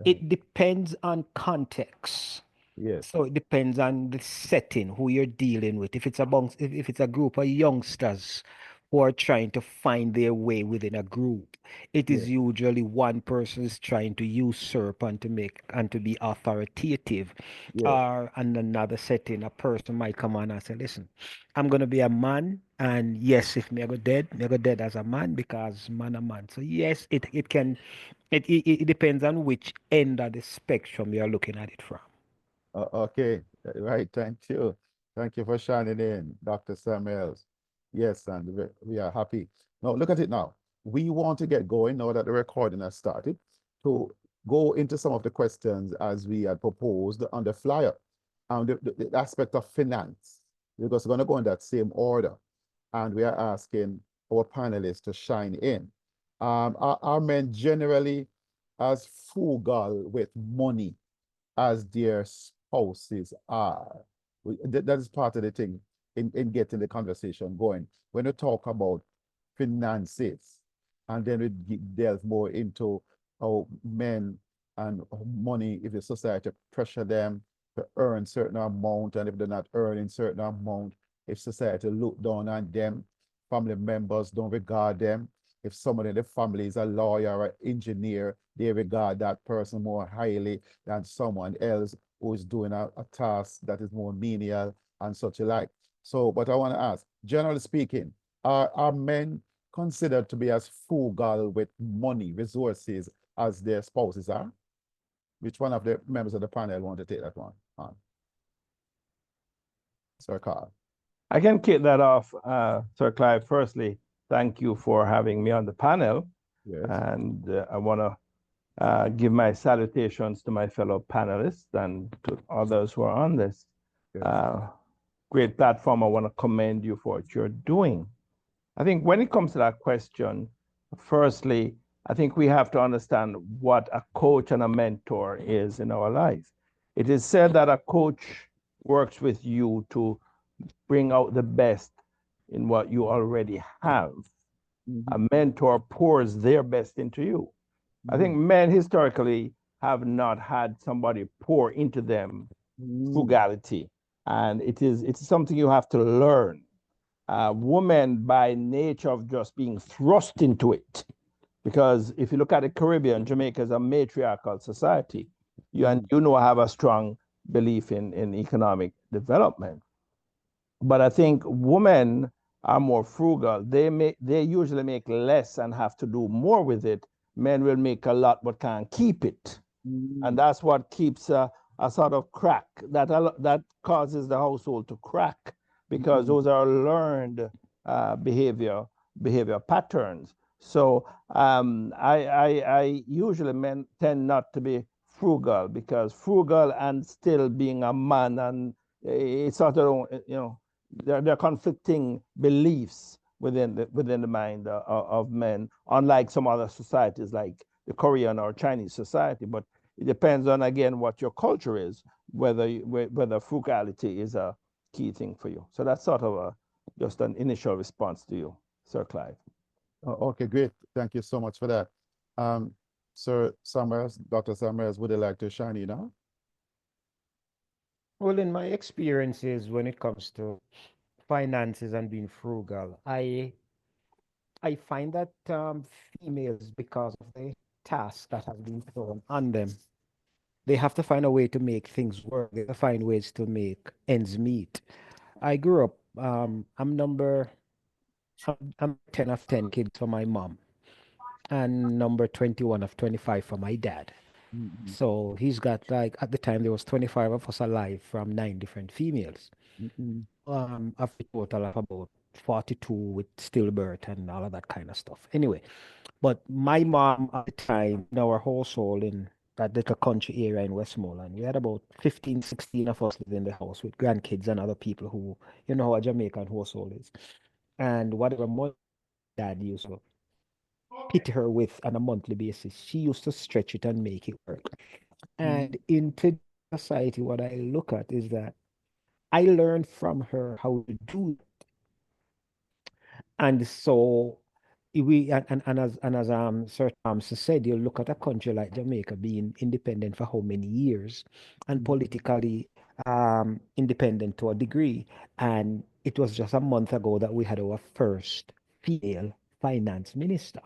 It depends on context. Yes, So it depends on the setting, who you're dealing with. If it's if it's a group of youngsters who are trying to find their way within a group, it yes, is usually one person is trying to usurp and to make and to be authoritative. yes. Or in another setting, a person might come on and say, listen, I'm gonna be a man, and yes, if me I go dead as a man because man a man. So yes, it can it depends on which end of the spectrum you're looking at it from. Okay, right. Thank you. Thank you for shining in, Dr. Samuels. Yes, and we are happy. Now, look at it now. We want to get going now that the recording has started to go into some of the questions as we had proposed on the flyer and the aspect of finance, because we're going to go in that same order. And we are asking our panelists to shine in. Are men generally as frugal with money as their spouses are? That is part of the thing in getting the conversation going. When we talk about finances, and then we delve more into how men and money, if the society pressure them to earn certain amount, and if they're not earning certain amount, if society look down on them, family members don't regard them. If someone in the family is a lawyer or engineer, they regard that person more highly than someone else who is doing a task that is more menial and such alike. So, but I want to ask, generally speaking, are men considered to be as frugal with money, resources as their spouses are? Which one of the members of the panel want to take that one on? Sir Carl. I can kick that off, Sir Clive. Firstly, thank you for having me on the panel. Yes. And I want to give my salutations to my fellow panelists and to others who are on this Yes. great platform. I want to commend you for what you're doing. I think when it comes to that question, firstly, I think we have to understand what a coach and a mentor is in our life. It is said that a coach works with you to bring out the best in what you already have. A mentor pours their best into you. I think men historically have not had somebody pour into them frugality, and it's something you have to learn. Women, by nature of just being thrust into it, because if you look at the Caribbean, Jamaica is a matriarchal society. And you know, I have a strong belief in economic development. But I think women are more frugal. They usually make less and have to do more with it. Men will make a lot but can't keep it. And that's what keeps a sort of crack that causes the household to crack, because those are learned behavior patterns. So I usually men tend not to be frugal, because frugal and still being a man, and it's sort of, you know, there are conflicting beliefs within the mind of men, unlike some other societies like the Korean or Chinese society. But it depends on, again, what your culture is, whether frugality is a key thing for you. So that's sort of just an initial response to you, Sir Clive. Okay, great. Thank you so much for that. Sir Summers, Dr. Summers, would you like to shine in now? Well, in my experiences, when it comes to finances and being frugal, I find that females, because of the task that has been thrown on them, they have to find a way to make things work. They have to find ways to make ends meet. I grew up, I'm 10 of 10 kids for my mom, and number 21 of 25 for my dad. Mm-mm, So he's got, like, at the time there was 25 of us alive from 9 different females. mm-mm, Of a total of about 42 with stillbirth and all of that kind of stuff. Anyway, but my mom at the time, in our household in that little country area in Westmoreland, we had about 15, 16 of us living in the house with grandkids and other people who, you know how a Jamaican household is. And whatever money dad used to hit her with on a monthly basis, she used to stretch it and make it work. And in today's society, what I look at is that I learned from her how to do it. And so as Sir Thompson said, you look at a country like Jamaica being independent for how many years and politically independent to a degree. And it was just a month ago that we had our first female finance minister.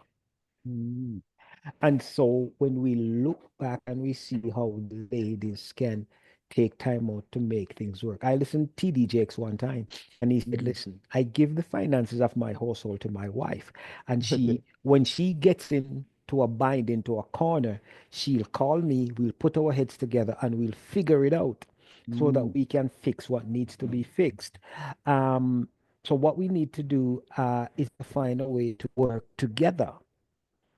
Mm. And so when we look back and we see how the ladies can take time out to make things work. I listened to TD Jakes one time and he said, Mm. listen, I give the finances of my household to my wife. And Okay. when she gets into a bind, into a corner, she'll call me, we'll put our heads together and we'll figure it out so that Mm. we can fix what needs to be fixed. So what we need to do is to find a way to work together.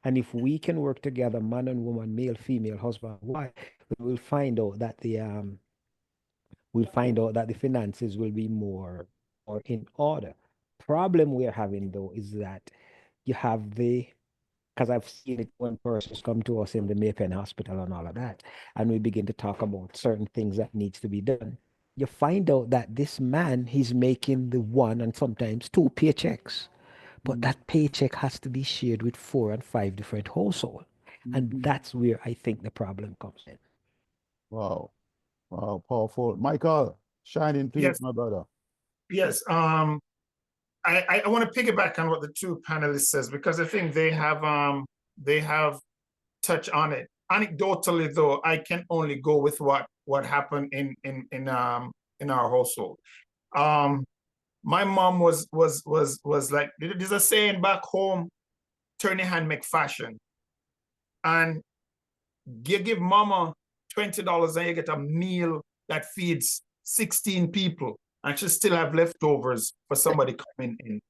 And if we can work together, man and woman, male, female, husband, wife, we'll find out that the finances will be more in order. Problem we're having though is that you have because I've seen it when persons come to us in the Maypen Hospital and all of that, and we begin to talk about certain things that needs to be done. You find out that this man, he's making the one and sometimes two paychecks. But Mm. that paycheck has to be shared with 4 and 5 different households. And Mm. that's where I think the problem comes in. Wow. Wow. Powerful. Michael, shine in, please, Yes, my brother. yes. I want to piggyback on what the two panelists says because I think they have touched on it. Anecdotally, though, I can only go with what happened in our household. Um, my mom was like, there's a saying back home, turn your hand make fashion. And you give mama $20 and you get a meal that feeds 16 people and she still have leftovers for somebody coming in.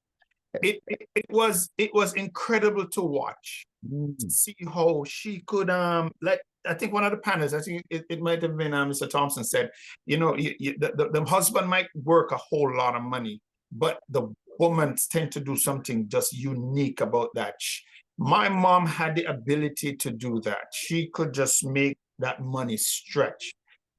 It was incredible to watch, Mm. see how she could like I think one of the panelists, I think it might have been Mr. Thompson said, the husband might work a whole lot of money, but the women tend to do something just unique about that. My mom had the ability to do that. She could just make that money stretch.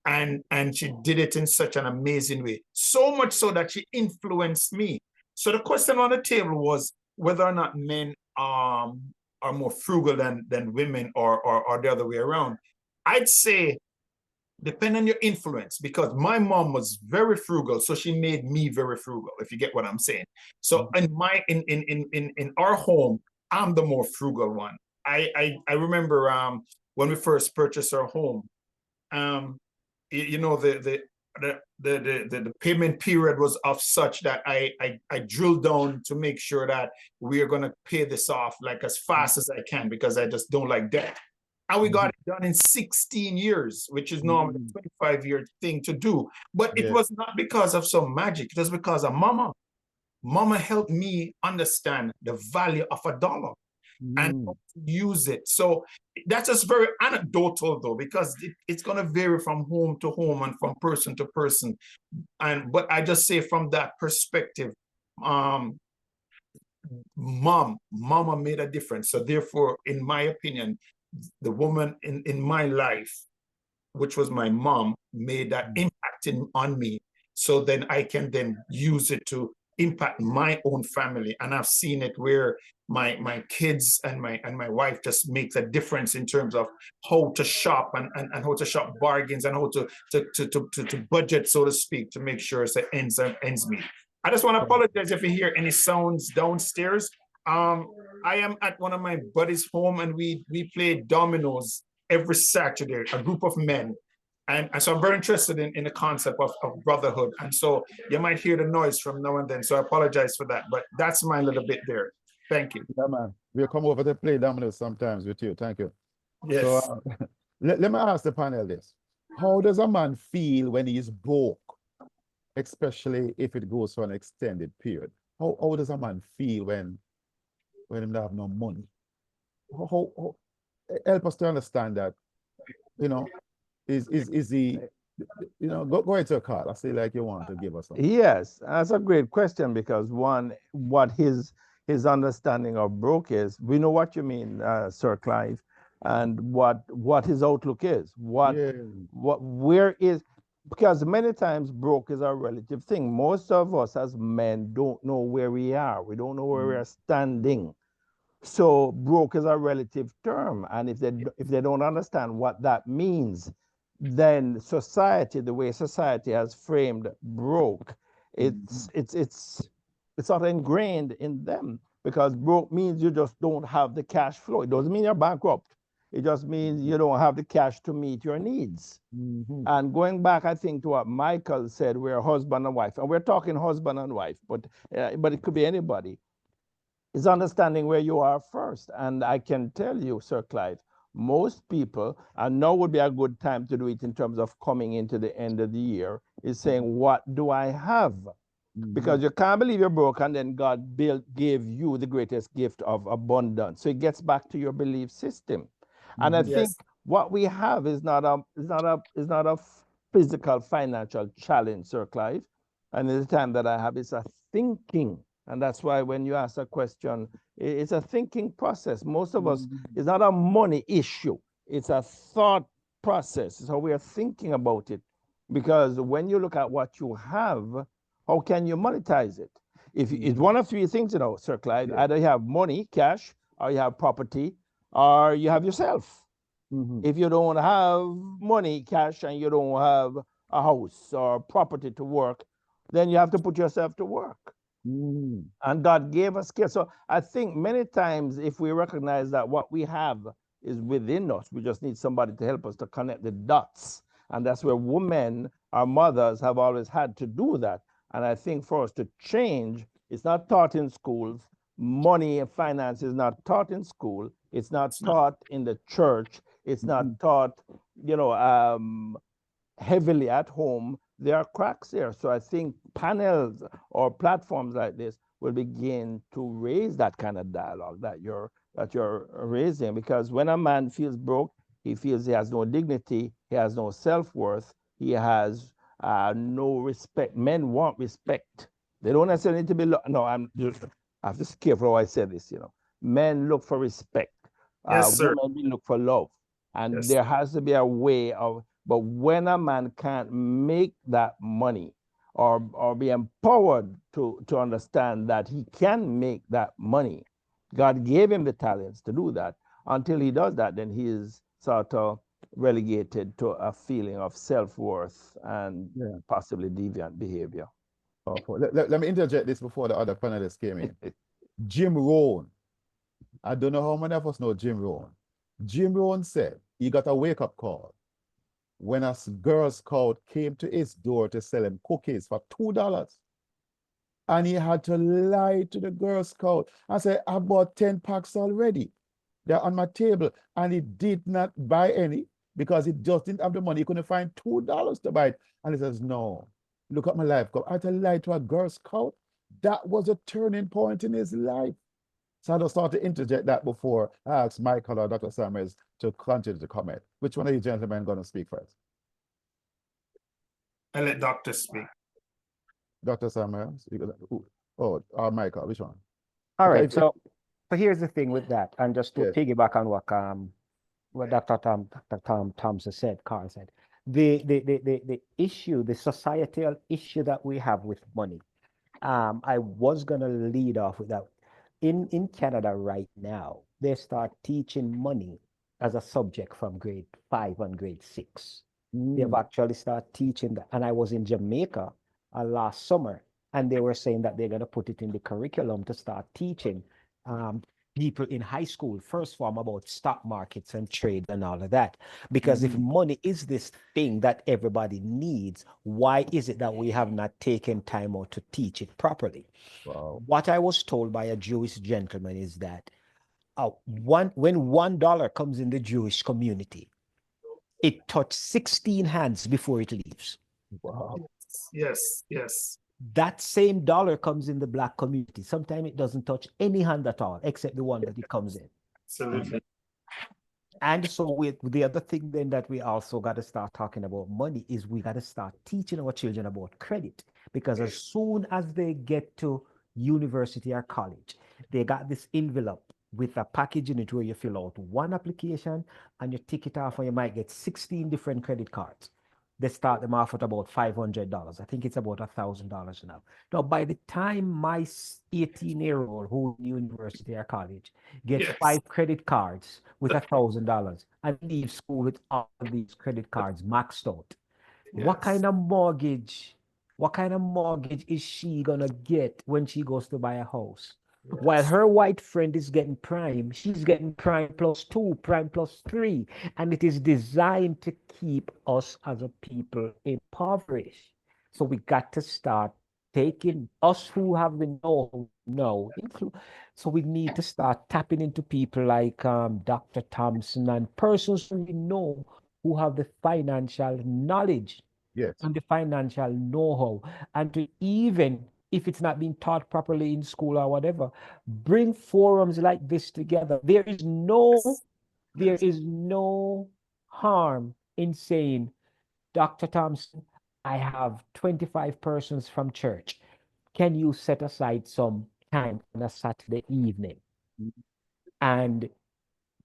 And she did it in such an amazing way. So much so that she influenced me. So the question on the table was whether or not men are more frugal than women or the other way around. I'd say depend on your influence because my mom was very frugal, so she made me very frugal, if you get what I'm saying. So in our home, I'm the more frugal one. I remember when we first purchased our home, um the payment period was of such that I drilled down to make sure that we are going to pay this off like as fast as I can because I just don't like debt. And we got it done in 16 years, which is normally a 25-year thing to do. But it Yeah. was not because of some magic. It was because of mama. Mama helped me understand the value of a dollar and Mm. use it. So that's just very anecdotal though, because it's going to vary from home to home and from person to person. But I just say from that perspective, mama made a difference. So therefore, in my opinion, the woman in my life, which was my mom, made that impact on me. So then I can then use it to impact my own family. And I've seen it where my kids and my wife just makes a difference in terms of how to shop and how to shop bargains and how to budget, so to speak, to make sure it's ends meet. I just want to apologize if you hear any sounds downstairs. I am at one of my buddies' home and we play dominoes every Saturday, a group of men. And so I'm very interested in the concept of brotherhood. And so you might hear the noise from now and then. So I apologize for that, but that's my little bit there. Thank you. Yeah, man. We'll come over to play dominoes sometimes with you. Thank you. Yes. So let me ask the panel this. How does a man feel when he's broke, especially if it goes for an extended period? How does a man feel when he don't have no money? Help us to understand that, is he, go into a call. I say like you want to give us something. Yes, that's a great question because one, what his understanding of broke is, we know what you mean, Sir Clive, and what his outlook is. Where is, because many times broke is a relative thing. Most of us as men don't know where we are. We don't know where we are standing. So broke is a relative term, and if they don't understand what that means, then society, the way society has framed broke, it's not ingrained in them, because broke means you just don't have the cash flow. It doesn't mean you're bankrupt. It just means you don't have the cash to meet your needs. And going back, I think, to what Michael said, we're husband and wife, and we're talking husband and wife, but it could be anybody. Is understanding where you are first. And I can tell you, Sir Clive, most people, and now would be a good time to do it in terms of coming into the end of the year, is saying, what do I have? Because you can't believe you're broke, and then God gave you the greatest gift of abundance. So it gets back to your belief system. And I think what we have is not a physical financial challenge, Sir Clive. And the time that I have is a thinking. And that's why when you ask a question, it's a thinking process. Most of us, it's not a money issue. It's a thought process. So we are thinking about it. Because when you look at what you have, how can you monetize it? If it's one of three things, Sir Clyde, either you have money, cash, or you have property, or you have yourself. If you don't have money, cash, and you don't have a house or property to work, then you have to put yourself to work. And God gave us skills. So I think many times, if we recognize that what we have is within us, we just need somebody to help us to connect the dots. And that's where women, our mothers, have always had to do that. And I think for us to change, it's not taught in schools. Money and finance is not taught in school. It's not taught in the church. It's not taught, heavily at home. There are cracks there. So I think panels or platforms like this will begin to raise that kind of dialogue that you're raising. Because when a man feels broke, he feels he has no dignity, he has no self-worth, he has no respect. Men want respect. They don't necessarily need to be no, I have to be careful how I say this, Men look for respect. Yes, sir. Women look for love. And there has to be a way of, but when a man can't make that money or be empowered to understand that he can make that money, God gave him the talents to do that. Until he does that, then he is sort of relegated to a feeling of self-worth and possibly deviant behavior. Let me interject this before the other panelists came in. Jim Rohn. I don't know how many of us know Jim Rohn. Jim Rohn said he got a wake-up call when a Girl Scout came to his door to sell him cookies for $2. And he had to lie to the Girl Scout and say, I bought 10 packs already. They're on my table. And he did not buy any because he just didn't have the money. He couldn't find $2 to buy it. And he says, no, look at my life. I had to lie to a Girl Scout. That was a turning point in his life. So I just thought to interject that before I ask Michael or Dr. Samuels to continue to comment. Which one of you gentlemen going to speak first? I'll let Doctor speak. Dr. Samuels? Michael, which one? All right, so here's the thing with that, and just to piggyback on what Dr. Thompson said, Carl said, the issue, the societal issue that we have with money, I was going to lead off with that. In Canada right now, they start teaching money as a subject from grade 5 and grade 6. They've actually started teaching that. And I was in Jamaica last summer, and they were saying that they're going to put it in the curriculum to start teaching people in high school, first form, about stock markets and trade and all of that. Because if money is this thing that everybody needs, why is it that we have not taken time out to teach it properly? Wow. What I was told by a Jewish gentleman is that when $1 comes in the Jewish community, it touched 16 hands before it leaves. Wow. Yes, yes. That same dollar comes in the Black community. Sometimes it doesn't touch any hand at all, except the one that it comes in. Absolutely. And so with the other thing then that we also got to start talking about money is we got to start teaching our children about credit. Because as soon as they get to university or college, they got this envelope with a package in it where you fill out one application and you tick it off, and you might get 16 different credit cards. they start them off at about $500. I think it's about $1,000 now. Now, by the time my 18-year-old who in university or college gets Yes. 5 credit cards with $1,000 and leaves school with all of these credit cards maxed out, what Yes. kind of mortgage? What kind of mortgage is she gonna get when she goes to buy a house? While Yes. her white friend is getting prime, she's getting prime plus 2, prime plus 3, and it is designed to keep us as a people impoverished. So we got to start taking us who have the know. So we need to start tapping into people like Dr. Thompson and persons who we know who have the financial knowledge Yes. and the financial know-how, and to, even if it's not being taught properly in school or whatever, bring forums like this together. There is no harm in saying, Dr. Thompson, I have 25 persons from church. Can you set aside some time on a Saturday evening? And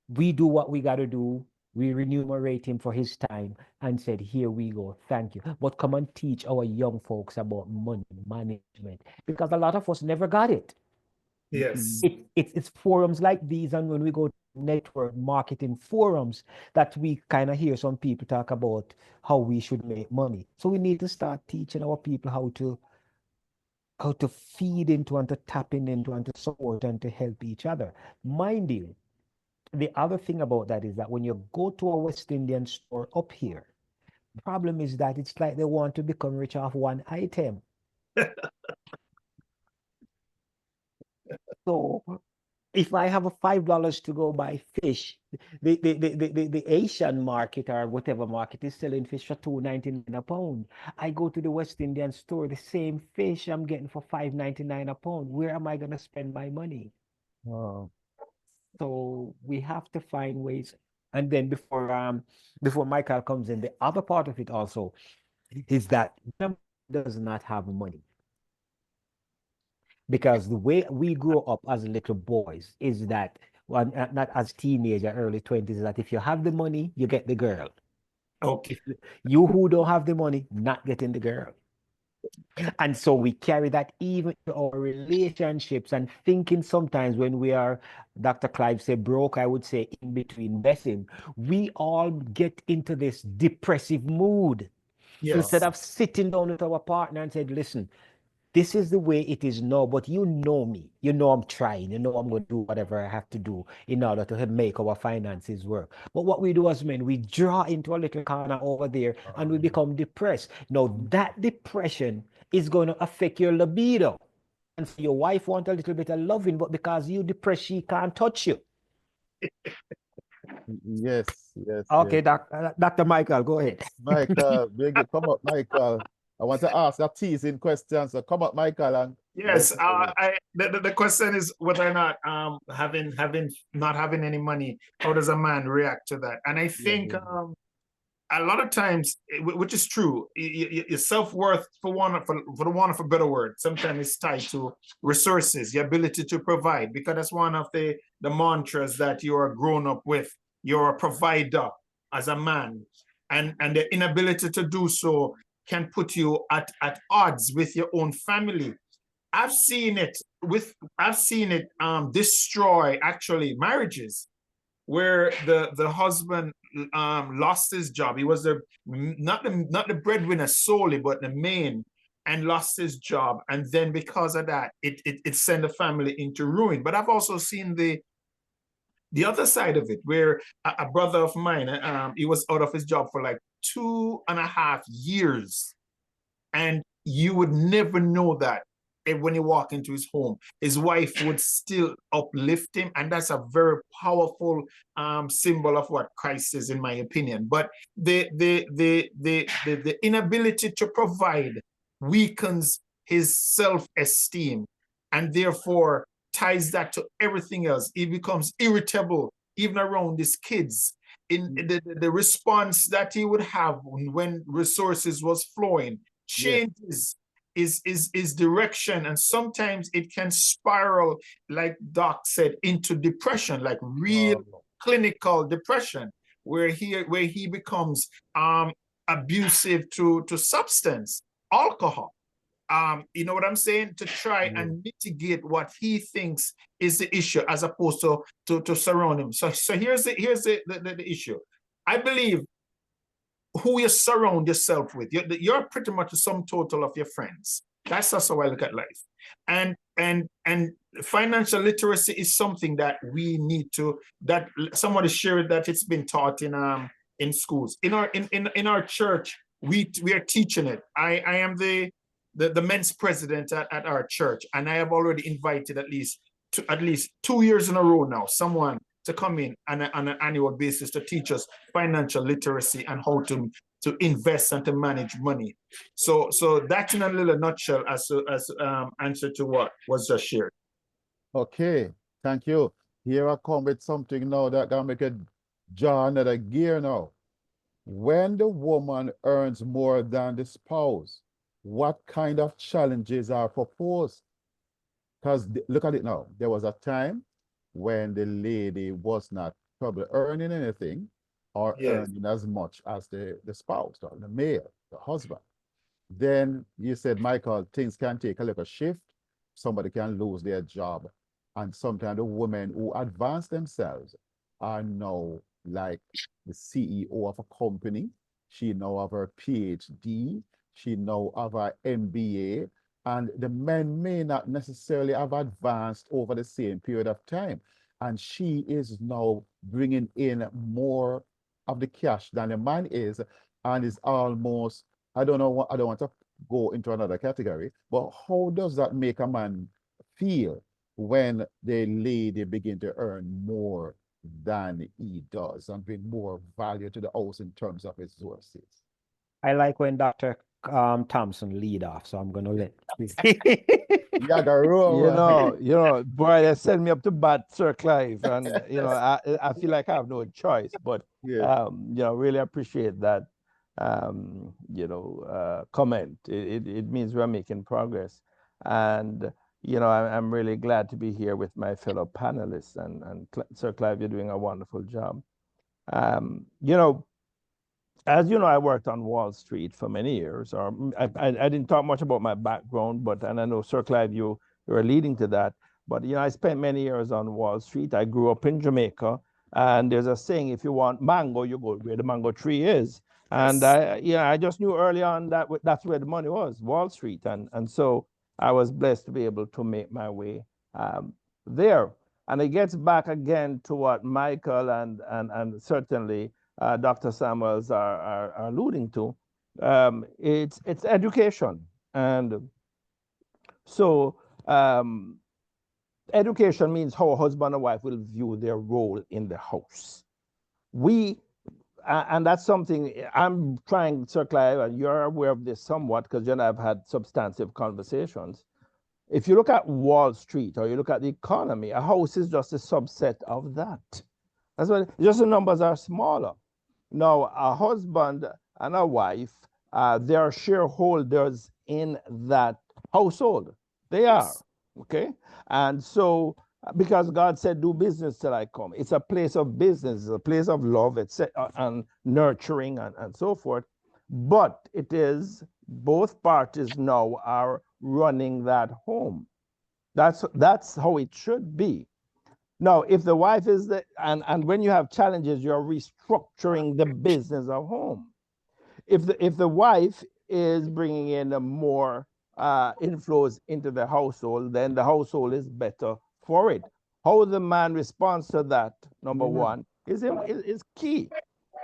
we do what we got to do. We remunerate him for his time and said, here we go. Thank you. But come and teach our young folks about money management, because a lot of us never got it. Yes. It's forums like these, and when we go to network marketing forums, that we kind of hear some people talk about how we should make money. So we need to start teaching our people how to feed into and to tap into and to support and to help each other. Mind you, the other thing about that is that when you go to a West Indian store up here, the problem is that it's like they want to become rich off one item. So if I have a $5 to go buy fish, the Asian market or whatever market is selling fish for $2.99 a pound. I go to the West Indian store, the same fish I'm getting for $5.99 a pound. Where am I going to spend my money? Oh, So we have to find ways. And then before Michael comes in, the other part of it also is that does not have money. Because the way we grow up as little boys is that, well, not as teenager, early 20s, that if you have the money, you get the girl. Okay. If you who don't have the money, not getting the girl. And so we carry that even to our relationships, and thinking sometimes when we are, Dr. Clive said, broke, I would say in between blessing, we all get into this depressive mood. Yes. Instead of sitting down with our partner and said, listen, this is the way it is now, but you know me. You know I'm trying. You know I'm going to do whatever I have to do in order to make our finances work. But what we do as men, we draw into a little corner over there and we become depressed. Now, that depression is going to affect your libido. And so your wife wants a little bit of loving, but because you depressed, she can't touch you. yes, yes, Okay, yes. Dr. Michael, go ahead. Michael, come up, Michael. I want to ask a teasing question, so come up, Michael, and Yes. let's The question is whether or not not having any money, how does a man react to that? And I think a lot of times, which is true, your self-worth, for the want of a better word, sometimes is tied to resources, the ability to provide, because that's one of the mantras that you are grown up with. You're a provider as a man, and the inability to do so can put you at odds with your own family. I've seen it destroy actually marriages, where the husband lost his job. He was not the breadwinner solely, but the main, and lost his job. And then because of that, it sent the family into ruin. But I've also seen the other side of it, where a brother of mine, he was out of his job for like 2.5 years. And you would never know that when you walk into his home. His wife would still uplift him. And that's a very powerful symbol of what Christ is, in my opinion. But the inability to provide weakens his self-esteem, and therefore ties that to everything else. He becomes irritable, even around his kids. In the response that he would have when resources was flowing changes his direction, and sometimes it can spiral, like Doc said, into depression, like real clinical depression, where he becomes abusive to substance, alcohol. You know what I'm saying? To try and mitigate what he thinks is the issue, as opposed to surround him. So here's the issue. I believe who you surround yourself with. You're pretty much the sum total of your friends. That's how I look at life. And financial literacy is something that we need to, that somebody shared that it's been taught in schools. In our church, we are teaching it. I am the men's president at our church, and I have already invited at least 2 years in a row now someone to come in on an annual basis to teach us financial literacy and how to invest and to manage money. So that's in a little nutshell as answer to what was just shared. Okay, thank you. Here I come with something now that gonna make it draw another gear now. When the woman earns more than the spouse, what kind of challenges are proposed? Because look at it now. There was a time when the lady was not probably earning anything or earning as much as the spouse or the male, the husband. Then you said, Michael, things can take a little shift. Somebody can lose their job. And sometimes the women who advance themselves are now like the CEO of a company. She now have her PhD. She now have her MBA. And the men may not necessarily have advanced over the same period of time. And she is now bringing in more of the cash than the man is, and is almost, I don't want to go into another category, but how does that make a man feel when the lady begin to earn more than he does and bring more value to the house in terms of his resources? I like when Dr. Thompson lead off, so I'm gonna let Yeah, the rule. You know, boy, they send me up to bat Sir Clive, and I feel like I have no choice. But really appreciate that comment. It means we're making progress, and I'm really glad to be here with my fellow panelists, and Sir Clive, you're doing a wonderful job. As you know, I worked on Wall Street for many years. Or I didn't talk much about my background, and I know, Sir Clive, you were leading to that. But I spent many years on Wall Street. I grew up in Jamaica, and there's a saying: if you want mango, you go where the mango tree is. And I just knew early on that that's where the money was, Wall Street, and so I was blessed to be able to make my way there. And it gets back again to what Michael and certainly Dr. Samuels are alluding to. It's education, and so education means how a husband and wife will view their role in the house. And that's something I'm trying, Sir Clive, and you're aware of this somewhat because you and I have had substantive conversations. If you look at Wall Street or you look at the economy, a house is just a subset of that. That's why just the numbers are smaller. Now, a husband and a wife, they are shareholders in that household. They are, okay? And so, because God said, do business till I come. It's a place of business, it's a place of love, and nurturing and so forth. But it is, both parties now are running that home. That's how it should be. Now, if the wife is and when you have challenges, you're restructuring the business of home. If the wife is bringing in more inflows into the household, then the household is better for it. How the man responds to that, number one, is key.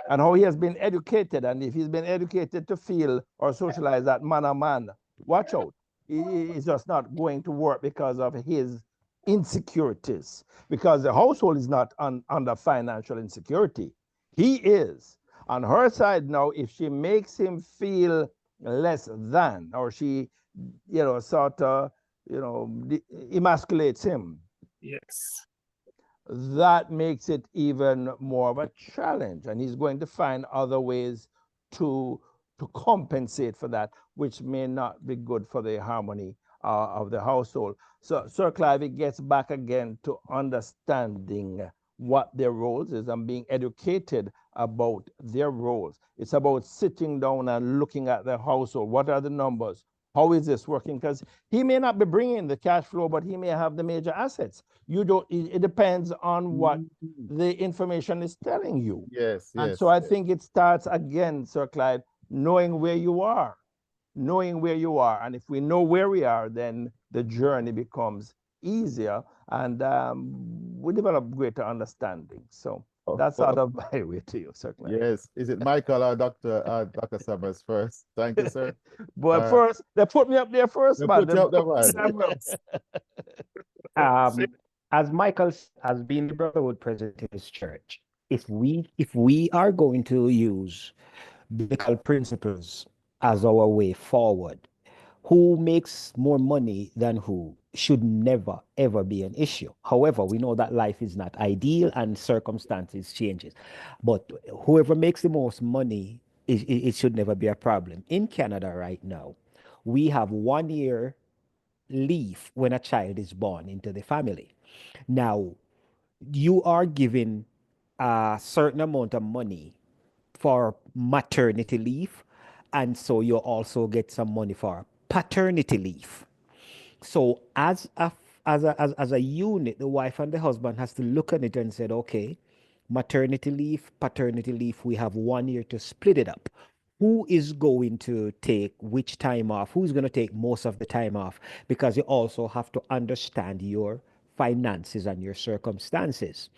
And how he has been educated, and if he's been educated to feel or socialize that man, watch out. He's just not going to work because of his insecurities, because the household is not under financial insecurity. He is. On her side now, if she makes him feel less than, or she, sort of, emasculates him. Yes. That makes it even more of a challenge, and he's going to find other ways to compensate for that, which may not be good for the harmony of the household. So, Sir Clive, it gets back again to understanding what their roles is and being educated about their roles. It's about sitting down and looking at their household. What are the numbers? How is this working? Because he may not be bringing the cash flow, but he may have the major assets. You don't, it depends on what the information is telling you. Yes, And yes. so I think it starts again, Sir Clyde, knowing where you are, knowing where you are. And if we know where we are, then the journey becomes easier and we develop greater understanding. So that's out of my way to you, Sir Clyde. Yes. Is it Michael or Dr. Summers first? Thank you, sir. But first, they put me up there first, They man. put you up there, man. Samuels. As Michael has been the Brotherhood president in his church, if we are going to use biblical principles as our way forward, who makes more money than who should never ever be an issue. However, we know that life is not ideal and circumstances changes, but whoever makes the most money, it should never be a problem. In Canada right now, we have 1 year leave when a child is born into the family. Now, you are given a certain amount of money for maternity leave, and so you also get some money for paternity leave. So as a unit, the wife and the husband has to look at it and said, okay, maternity leave, paternity leave, we have 1 year to split it up. Who is going to take which time off? Who's going to take most of the time off? Because you also have to understand your finances and your circumstances.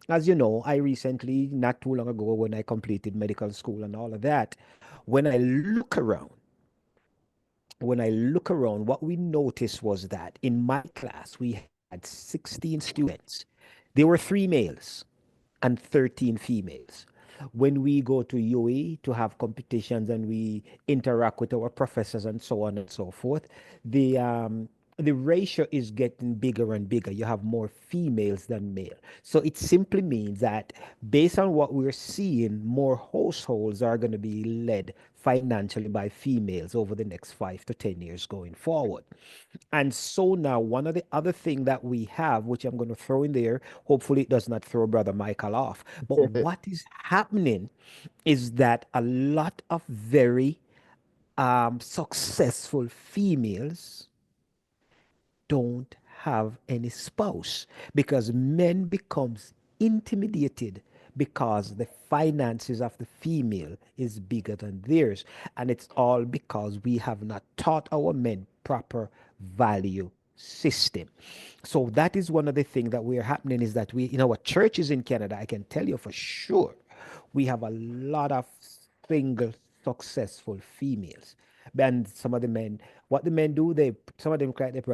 As you know, I recently, not too long ago, when I completed medical school and all of that, when I look around, what we noticed was that in my class, we had 16 students. There were 3 males and 13 females. When we go to UAE to have competitions and we interact with our professors and so on and so forth, the ratio is getting bigger and bigger. You have more females than male. So it simply means that based on what we're seeing, more households are going to be led financially by females over the next 5 to 10 years going forward. And so now one of the other thing that we have, which I'm going to throw in there, hopefully it does not throw Brother Michael off, but what is happening is that a lot of very successful females don't have any spouse because men becomes intimidated because the finances of the female is bigger than theirs, and it's all because we have not taught our men proper value system. So that is one of the things that we're happening is that we in our churches in Canada, I can tell you for sure, we have a lot of single successful females. And some of the men, what the men do, some of them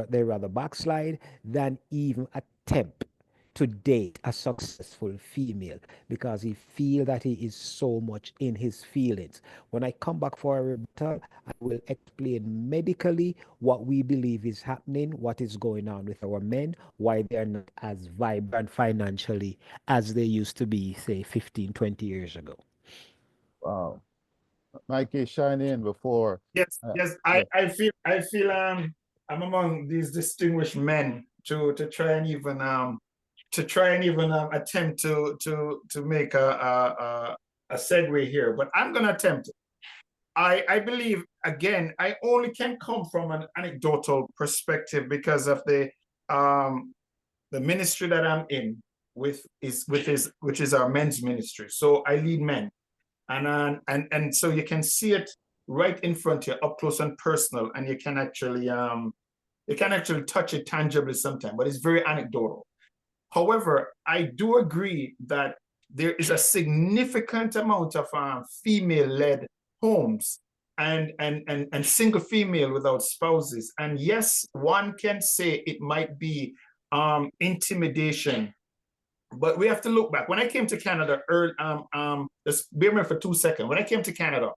they rather backslide than even attempt to date a successful female because he feel that he is so much in his feelings. When I come back for a rebuttal, I will explain medically what we believe is happening, what is going on with our men, why they are not as vibrant financially as they used to be, say, 15, 20 years ago. Wow. Mikey, shine in before. Yes, yes. I feel I'm among these distinguished men to try and even attempt to make a segue here, but I'm gonna attempt it. I believe again, I only can come from an anecdotal perspective because of the ministry that I'm in which is our men's ministry. So I lead men. And so you can see it right in front of you, up close and personal, and you can actually touch it tangibly sometimes, but it's very anecdotal. However, I do agree that there is a significant amount of female-led homes and single female without spouses. And yes, one can say it might be intimidation, but we have to look back. When I came to Canada, just bear with me for 2 seconds. When I came to Canada,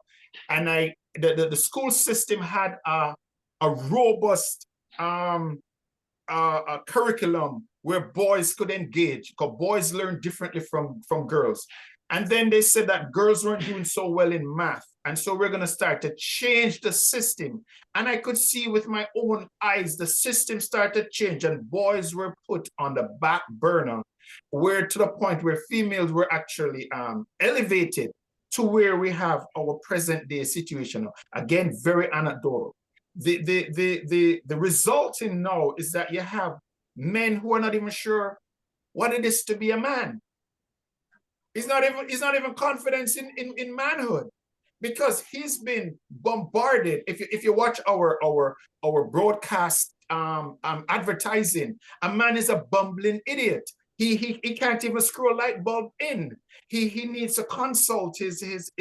and the school system had a robust a curriculum where boys could engage, because boys learn differently from girls. And then they said that girls weren't doing so well in math. And so we're going to start to change the system. And I could see with my own eyes, the system started to change and boys were put on the back burner. where to the point where females were actually elevated to where we have our present day situation. Again, very anecdotal. The resulting now is that you have men who are not even sure what it is to be a man. He's not even confident in manhood, because he's been bombarded. If you watch our broadcast advertising, a man is a bumbling idiot. He can't even screw a light bulb in. He needs to consult his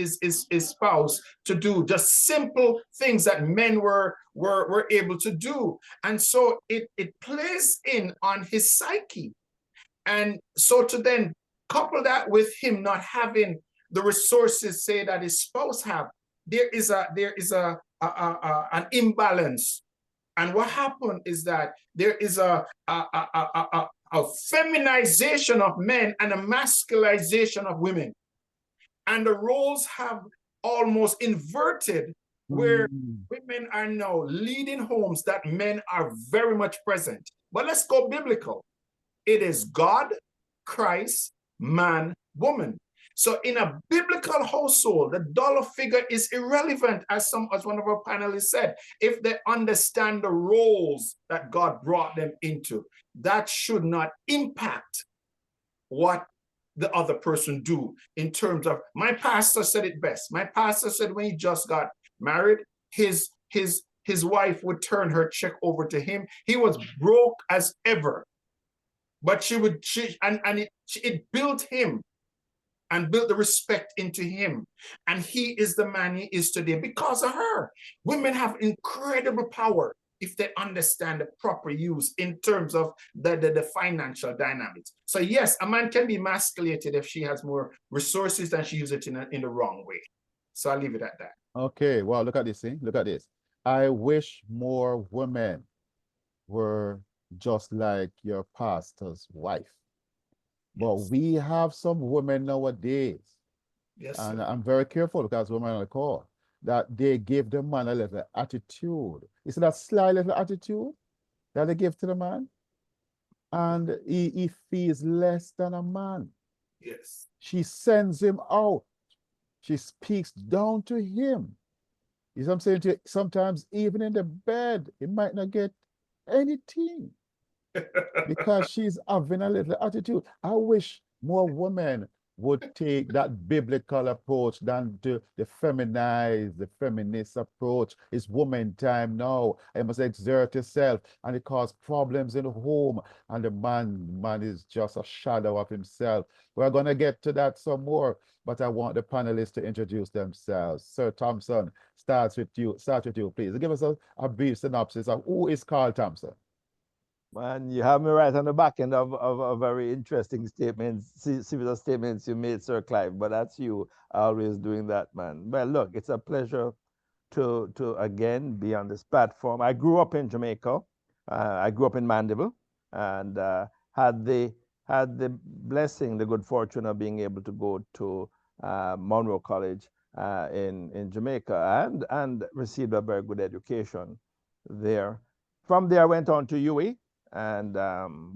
spouse to do just simple things that men were able to do. And so it plays in on his psyche. And so to then couple that with him not having the resources, say, that his spouse have, there is an imbalance. And what happened is that there is a feminization of men and a masculization of women. And the roles have almost inverted, where women are now leading homes that men are very much present. But let's go biblical. It is God, Christ, man, woman. So in a biblical household, the dollar figure is irrelevant, as one of our panelists said, if they understand the roles that God brought them into. That should not impact what the other person do. In terms of, my pastor said it best. My pastor said when he just got married, his wife would turn her check over to him. He was broke as ever, but it built him and built the respect into him. And he is the man he is today because of her. Women have incredible power if they understand the proper use in terms of the financial dynamics. So yes, a man can be emasculated if she has more resources and she uses it in the wrong way. So I'll leave it at that. Okay, well, look at this thing. Look at this. I wish more women were just like your pastor's wife. But Yes. we have some women nowadays, Yes, and sir. I'm very careful because women on the call, that they give the man a little attitude. It's that sly little attitude that they give to the man, and he feels less than a man. Yes. She sends him out. She speaks down to him. You know what I'm saying to you? Sometimes even in the bed, he might not get anything because she's having a little attitude. I wish more women would take that biblical approach than the feminized, the feminist approach. It's woman time now. I must exert yourself, and it causes problems in the home. And the man is just a shadow of himself. We're gonna get to that some more, but I want the panelists to introduce themselves. Sir Thompson, start with you, please. Give us a brief synopsis of who is Carl Thompson. Man, you have me right on the back end of a very interesting statements, series statements you made, Sir Clive, but that's you always doing that, man. Well, look, it's a pleasure to again be on this platform. I grew up in Jamaica. I grew up in Mandeville, and had the blessing, the good fortune of being able to go to Monroe College in Jamaica, and received a very good education there. From there, I went on to UWI, and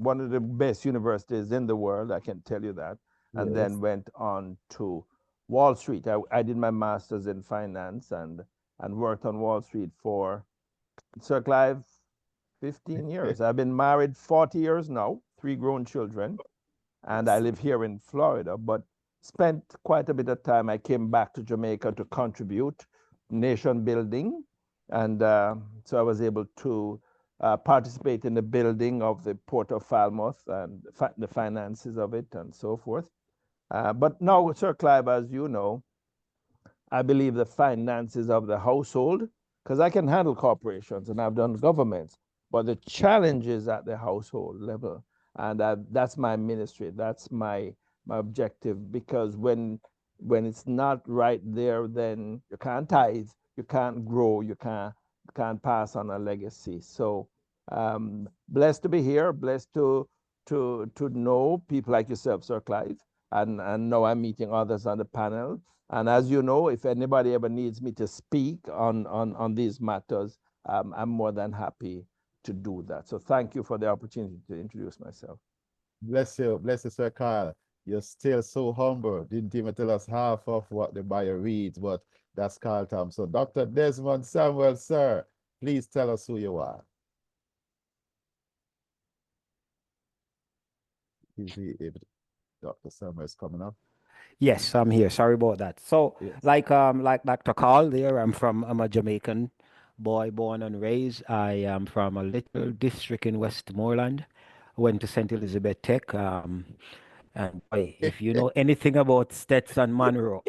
one of the best universities in the world, I can tell you that. And then went on to Wall Street. I did my master's in finance and worked on Wall Street for, Sir Clive, 15 years. I've been married 40 years now, 3 grown children, and I live here in Florida, but spent quite a bit of time. I came back to Jamaica to contribute nation building, and so I was able to participate in the building of the Port of Falmouth and the finances of it and so forth. But now, Sir Clive, as you know, I believe the finances of the household, because I can handle corporations and I've done governments, but the challenges at the household level, and that's my ministry, that's my objective, because when it's not right there, then you can't tithe, you can't grow, you can't pass on a legacy. So blessed to be here, blessed to know people like yourself, Sir Clive, and now I'm meeting others on the panel. And as you know, if anybody ever needs me to speak on these matters, I'm more than happy to do that. So thank you for the opportunity to introduce myself. Bless you, Sir Kyle. You're still so humble. Didn't even tell us half of what the bio reads, but that's Carl Tom. So, Dr. Desmond Samuel, sir, please tell us who you are. Is he able to, Dr. Samuel is coming up? Yes, I'm here. Sorry about that. So, Yes. like Dr. Carl there, I'm a Jamaican boy born and raised. I am from a little district in Westmoreland. Went to St. Elizabeth Tech. And boy, if you know anything about Stetson Monroe,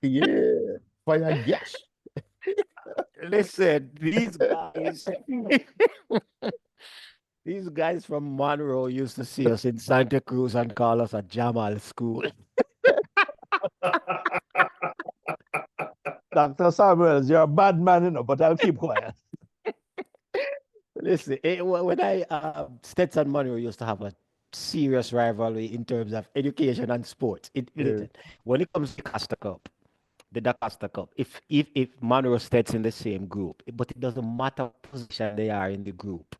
Yeah. Fire gash. listen, these guys, these guys from Monroe used to see us in Santa Cruz and call us a Jamal school. Dr. Samuels, you're a bad man, but I'll keep quiet. Listen, when I Stetson Monroe used to have a serious rivalry in terms of education and sports. Yeah. Listen, when it comes to Costa Cup, the DaCosta Cup, if Monroe Stet's in the same group, but it doesn't matter what position they are in the group.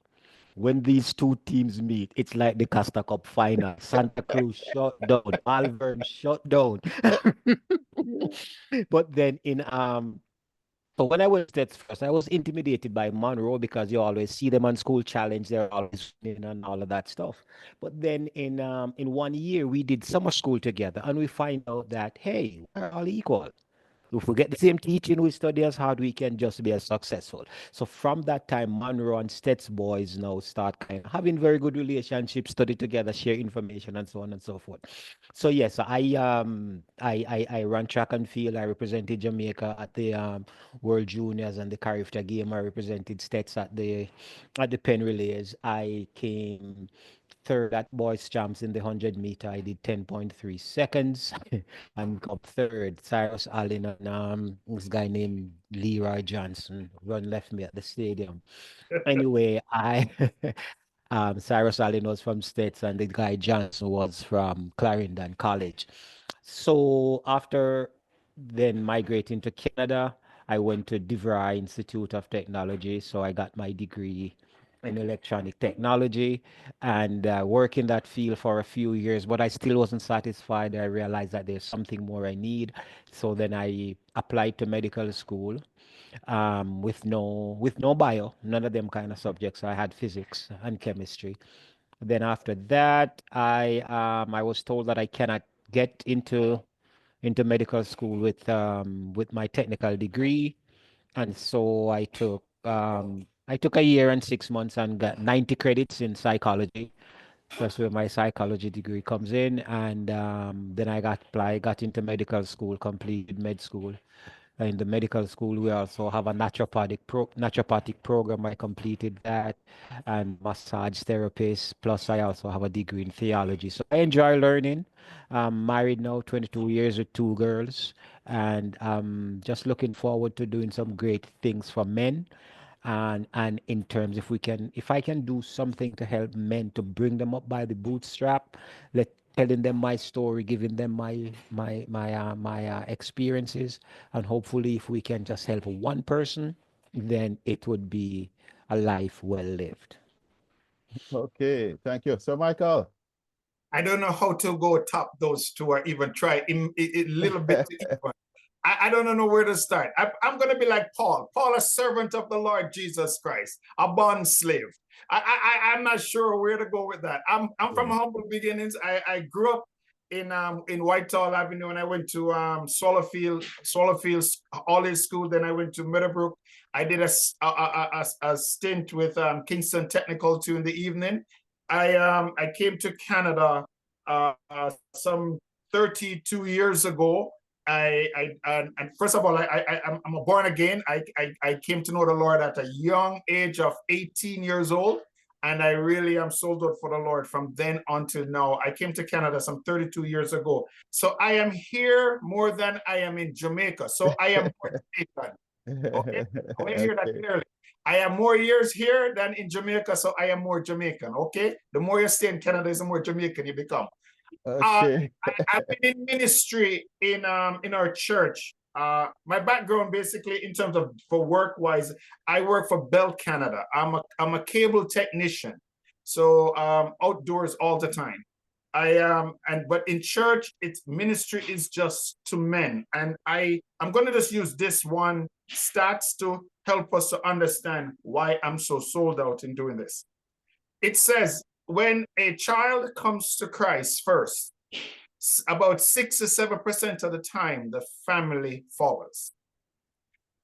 When these two teams meet, it's like the Costa Cup final. Santa Cruz shut down, Malvern shut down. But then in so when I was Stats first, I was intimidated by Monroe because you always see them on school challenge, they're always winning and all of that stuff. But then in 1 year we did summer school together and we find out that hey, we're all equal. If we get the same teaching, we study as hard, we can just be as successful. So from that time, Monroe and Stets boys now start kind of having very good relationships, study together, share information, and so on and so forth. So yes, I ran track and field. I represented Jamaica at the World Juniors and the Carifta game. I represented Stets at the Penn Relays. I came third at boys champs in the 100 meter. I did 10.3 seconds and come third. Cyrus Allen and this guy named Leroy Johnson run left me at the stadium. Anyway, I Cyrus Allen was from States and the guy Johnson was from Clarendon College. So after then migrating to Canada, I went to DeVry Institute of Technology. So I got my degree in electronic technology and work in that field for a few years, but I still wasn't satisfied. I realized that there's something more I need. So then I applied to medical school with no bio, none of them kind of subjects. I had physics and chemistry. Then after that, I was told that I cannot get into medical school with my technical degree, and so I took a year and 6 months and got 90 credits in psychology. That's where my psychology degree comes in, and then I got into medical school, completed med school. In the medical school, we also have a naturopathic program. I completed that, and massage therapist. Plus, I also have a degree in theology. So I enjoy learning. I'm married now, 22 years with two girls, and just looking forward to doing some great things for men. And in terms, if I can do something to help men to bring them up by the bootstrap, telling them my story, giving them my experiences, and hopefully if we can just help one person, then it would be a life well lived. Okay, thank you. So, Michael. I don't know how to go top those two or even try a little bit to each one. I don't know where to start. I'm going to be like Paul. Paul, a servant of the Lord Jesus Christ, a bond slave. I'm not sure where to go with that. I'm from humble beginnings. I grew up in Whitehall Avenue, and I went to Swallowfield Olive School. Then I went to Meadowbrook. I did a stint with Kingston Technical too in the evening. I came to Canada some 32 years ago. And first of all, I'm a born again. I came to know the Lord at a young age of 18 years old, and I really am sold out for the Lord from then until now. I came to Canada some 32 years ago, so I am here more than I am in Jamaica. So I am more Jamaican. Okay, I want to hear that clearly. I have more years here than in Jamaica, so I am more Jamaican. Okay, the more you stay in Canada, the more Jamaican you become. Okay. I've been in ministry in our church. My background basically in terms of for work wise, I work for Bell Canada. I'm a cable technician. So outdoors all the time. But in church, its ministry is just to men. And I'm gonna just use this one stats to help us to understand why I'm so sold out in doing this. It says when a child comes to Christ first, about 6 to 7% of the time, the family follows.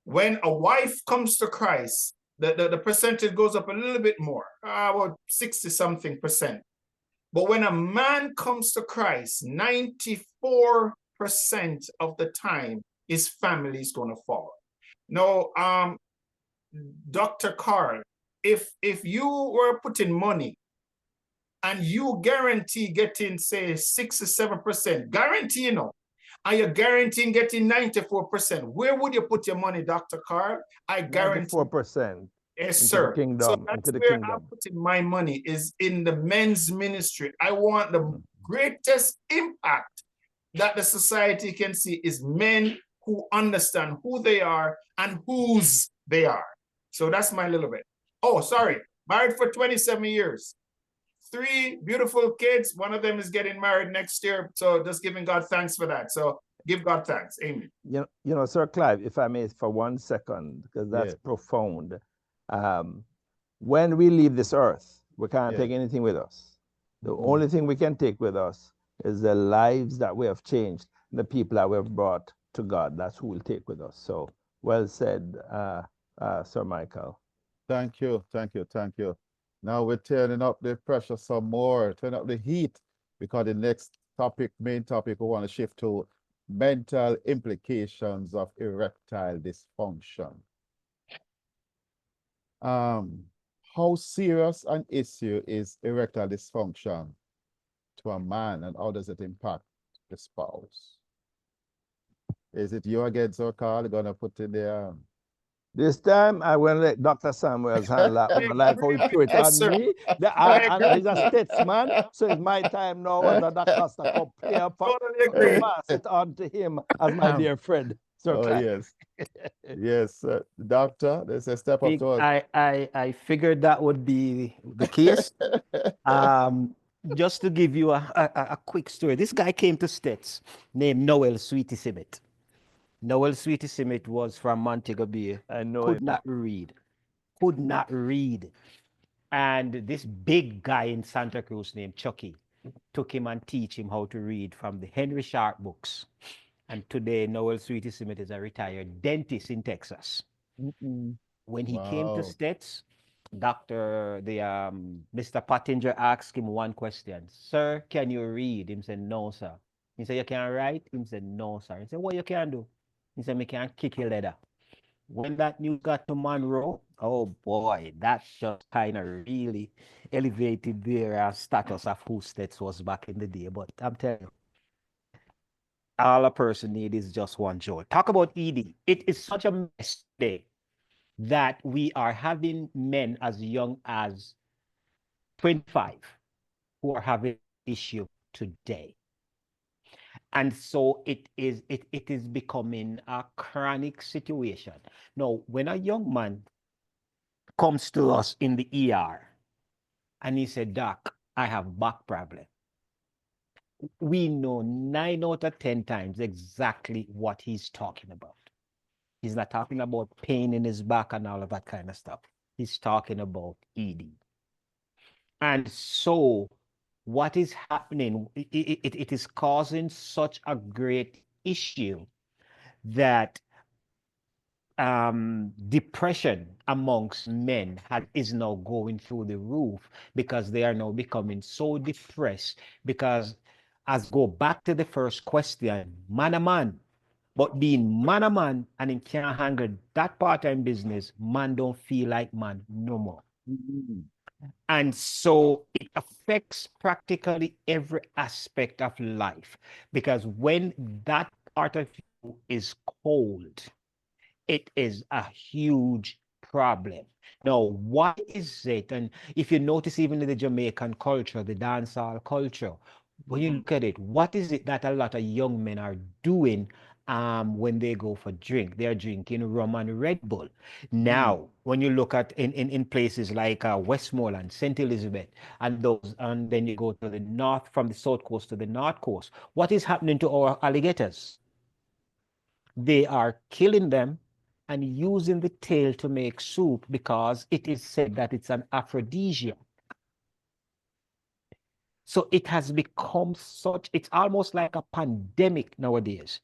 When a wife comes to Christ, the percentage goes up a little bit more, about 60 something percent. But when a man comes to Christ, 94% of the time, his family is going to follow. Now, Dr. Carl, if you were putting money and you guarantee getting, say, 6 or 7%, guarantee, you know, and you're guaranteeing getting 94%, where would you put your money, Dr. Carl? I guarantee 94%. Yes, into sir. the kingdom, So that's into the where kingdom. I'm putting my money, is in the men's ministry. I want the greatest impact that the society can see is men who understand who they are and whose they are. So that's my little bit. Oh, sorry. Married for 27 years. 3 beautiful kids. One of them is getting married next year. So just giving God thanks for that. So give God thanks. Amen. You know, Sir Clive, if I may, for 1 second, because that's profound. When we leave this earth, we can't take anything with us. The only thing we can take with us is the lives that we have changed, the people that we have brought to God. That's who we'll take with us. So well said, Sir Michael. Thank you, thank you, thank you. Now we're turning up the pressure some more, turn up the heat, because the next topic, main topic, we want to shift to mental implications of erectile dysfunction. How serious an issue is erectile dysfunction to a man, and how does it impact the spouse? Is it you again, Sir Carl, gonna put in there? This time, I will let Dr. Samuels handle that one. Like how he threw it on me. He's a statesman, so it's my time now as a doctor to come play up to pass it on to him as my dear friend. Sir Clive. Yes. Yes, doctor, there's a step up to us. I figured that would be the case. Just to give you a quick story. This guy came to States named Noel Sweetie Simmet. Noel Sweetie Simmet was from Montego Bay. I know could him. not read. Could not read. And this big guy in Santa Cruz named Chucky took him and teach him how to read from the Henry Sharp books. And today, Noel Sweetie Simmet is a retired dentist in Texas. When he came to States, Mr. Pottinger asked him one question. Sir, can you read? He said, no, sir. He said, you can write? He said, no, sir. He said, what you can do? He said, me can kick your leather. When that news got to Monroe, oh boy, that just kind of really elevated their status of who States was back in the day. But I'm telling you, all a person needs is just one joy. Talk about ED. It is such a mess today that we are having men as young as 25 who are having issue today. And so it is becoming a chronic situation. Now, when a young man comes to us in the ER and he said, Doc, I have back problem, we know 9 out of 10 times exactly what he's talking about. He's not talking about pain in his back and all of that kind of stuff. He's talking about ED. And so what is happening, it is causing such a great issue that depression amongst men is now going through the roof, because they are now becoming so depressed. Because, as go back to the first question, man a man, but being man a man and he can't handle that part-time business, man don't feel like man no more. And so it affects practically every aspect of life, because when that part of you is cold, it is a huge problem. Now, what is it? And if you notice, even in the Jamaican culture, the dancehall culture, when you look at it, what is it that a lot of young men are doing when they go for drink. They're drinking rum and Red Bull. Now, when you look at in places like Westmoreland, St. Elizabeth, and those, and then you go to the north, from the south coast to the north coast, what is happening to our alligators? They are killing them and using the tail to make soup because it is said that it's an aphrodisiac. So it has become such, it's almost like a pandemic nowadays.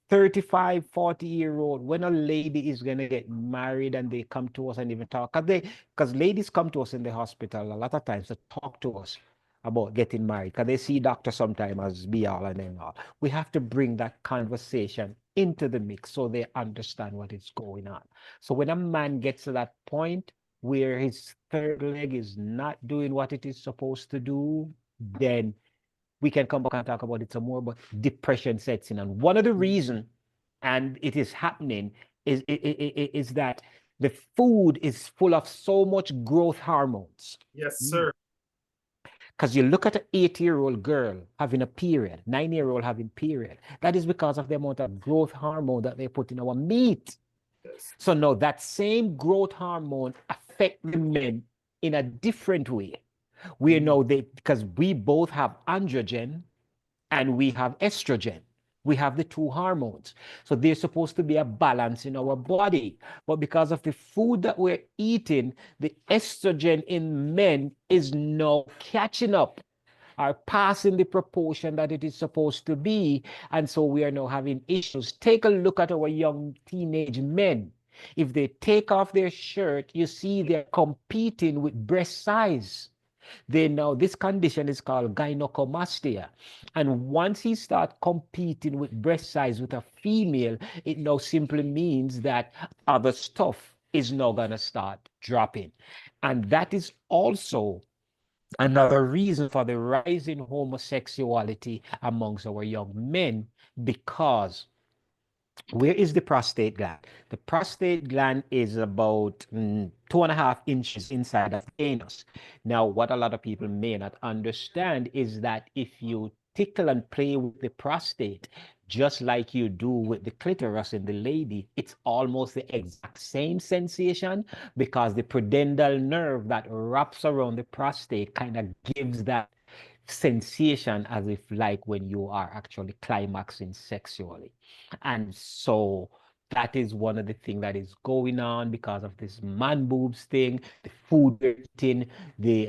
35, 40-year-old, when a lady is going to get married and they come to us and even talk, because ladies come to us in the hospital a lot of times to talk to us about getting married, because they see doctor sometimes as be all and then all. We have to bring that conversation into the mix so they understand what is going on. So when a man gets to that point where his third leg is not doing what it is supposed to do, then we can come back and talk about it some more, but depression sets in. And one of the reasons, and it is happening, is that the food is full of so much growth hormones. Yes, sir. Because you look at an 8-year-old girl having a period, 9-year-old having period. That is because of the amount of growth hormone that they put in our meat. Yes. So now that same growth hormone affect the men in a different way. We know that because we both have androgen and we have estrogen. We have the two hormones. So there's supposed to be a balance in our body. But because of the food that we're eating, the estrogen in men is now catching up, are passing the proportion that it is supposed to be. And so we are now having issues. Take a look at our young teenage men. If they take off their shirt, you see they're competing with breast size. They know this condition is called gynecomastia. And once he starts competing with breast size with a female, it now simply means that other stuff is now going to start dropping. And that is also another reason for the rise in homosexuality amongst our young men, because where is the prostate gland? The prostate gland is about 2.5 inches inside of the anus. Now, what a lot of people may not understand is that if you tickle and play with the prostate, just like you do with the clitoris in the lady, it's almost the exact same sensation, because the pudendal nerve that wraps around the prostate kind of gives that sensation as if like when you are actually climaxing sexually. And so that is one of the things that is going on because of this man boobs thing, the food we're eating, the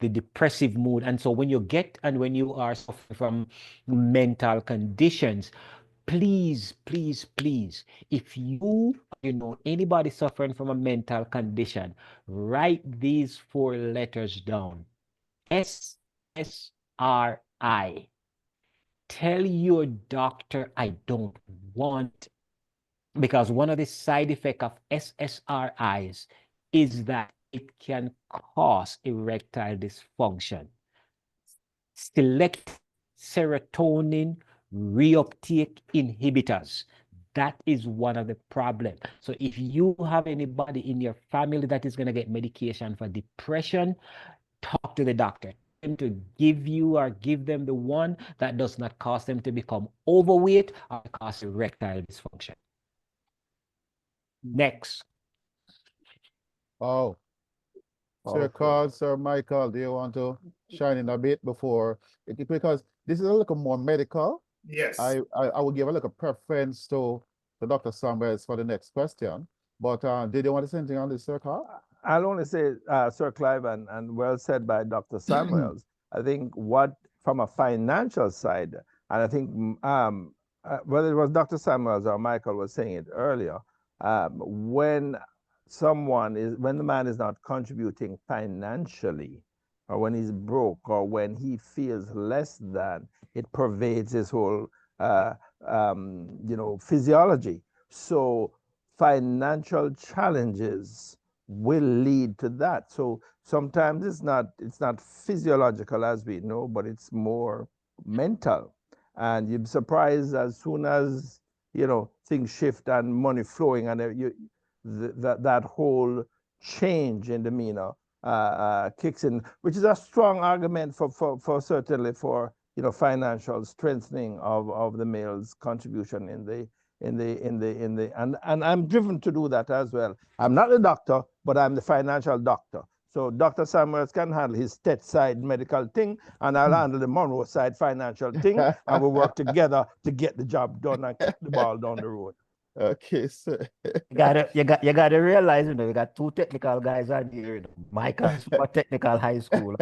depressive mood. And so when you get, and when you are suffering from mental conditions, please, please, please, if you know anybody suffering from a mental condition, write these 4 letters down. SSRI. Tell your doctor I don't want, because one of the side effects of SSRIs is that it can cause erectile dysfunction. Select serotonin reuptake inhibitors. That is one of the problems. So if you have anybody in your family that is going to get medication for depression, talk to the doctor. Them to give you or give them the one that does not cause them to become overweight or cause erectile dysfunction. Next. Oh, Sir Carl, Sir Michael, do you want to shine in a bit before because this is a little more medical. Yes. I will give a little preference to Dr. Samuels for the next question. But did you want to say anything on this, Sir Carl? I'll only say, Sir Clive, and well said by Dr. Samuels. I think from a financial side, and I think whether it was Dr. Samuels or Michael was saying it earlier, when the man is not contributing financially, or when he's broke, or when he feels less than, it pervades his whole physiology. So financial challenges will lead to that. So sometimes it's not physiological, as we know, but it's more mental. And you'd be surprised as soon as things shift and money flowing, and that whole change in demeanor kicks in, which is a strong argument for certainly for financial strengthening of the male's contribution and I'm driven to do that as well. I'm not the doctor, but I'm the financial doctor. So Dr. Samuels can handle his state side medical thing, and I'll handle the Monroe side financial thing, and we'll work together to get the job done and kick the ball down the road. Okay, so You gotta realize, we got two technical guys on here. Michael's from a technical high school.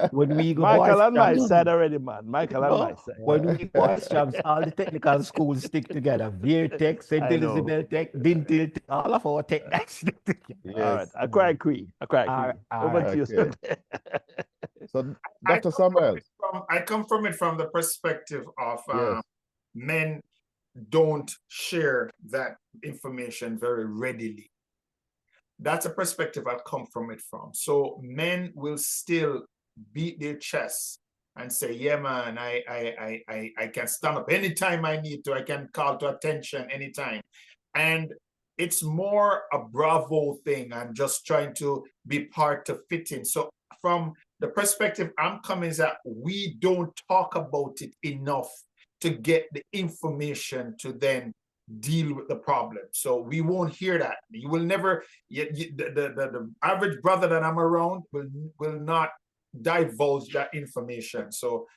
When we go Michael boys on my champs, side already, man. Michael on my side. when we boys champs, all the technical schools stick together. Veer Tech, St. I know. Elizabeth Tech, Dintil Tech, all of our tech guys stick together. All right, yes. I cry cree. Over to you, Okay. sir. So Dr. Samuels, I come from it from the perspective of yes. men don't share that information very readily. That's a perspective I come from it from. So men will still beat their chests and say, yeah, man, I can stand up anytime I need to. I can call to attention anytime. And it's more a bravo thing. I'm just trying to be part to fit in. So from the perspective I'm coming is that we don't talk about it enough to get the information to then deal with the problem. So we won't hear that. You will never, the average brother that I'm around will not divulge that information. So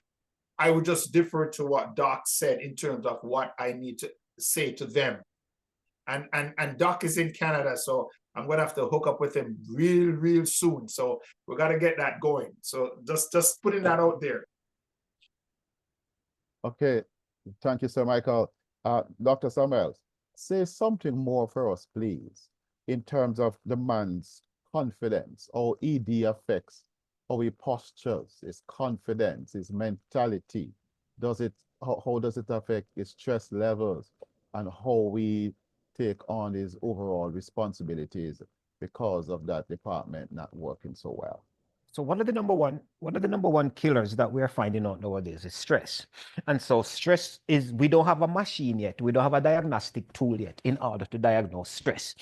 I would just defer to what Doc said in terms of what I need to say to them. And Doc is in Canada, so I'm gonna have to hook up with him real soon. So we gotta get that going. So just putting that out there. Okay, thank you, Sir Michael. Dr. Samuels, say something more for us, please, in terms of the man's confidence, how ED affects how he postures, his confidence, his mentality. How does it affect his stress levels and how we take on his overall responsibilities because of that department not working so well? So one of the number one killers that we're finding out nowadays is stress. And so stress is, we don't have a machine yet. We don't have a diagnostic tool yet in order to diagnose stress.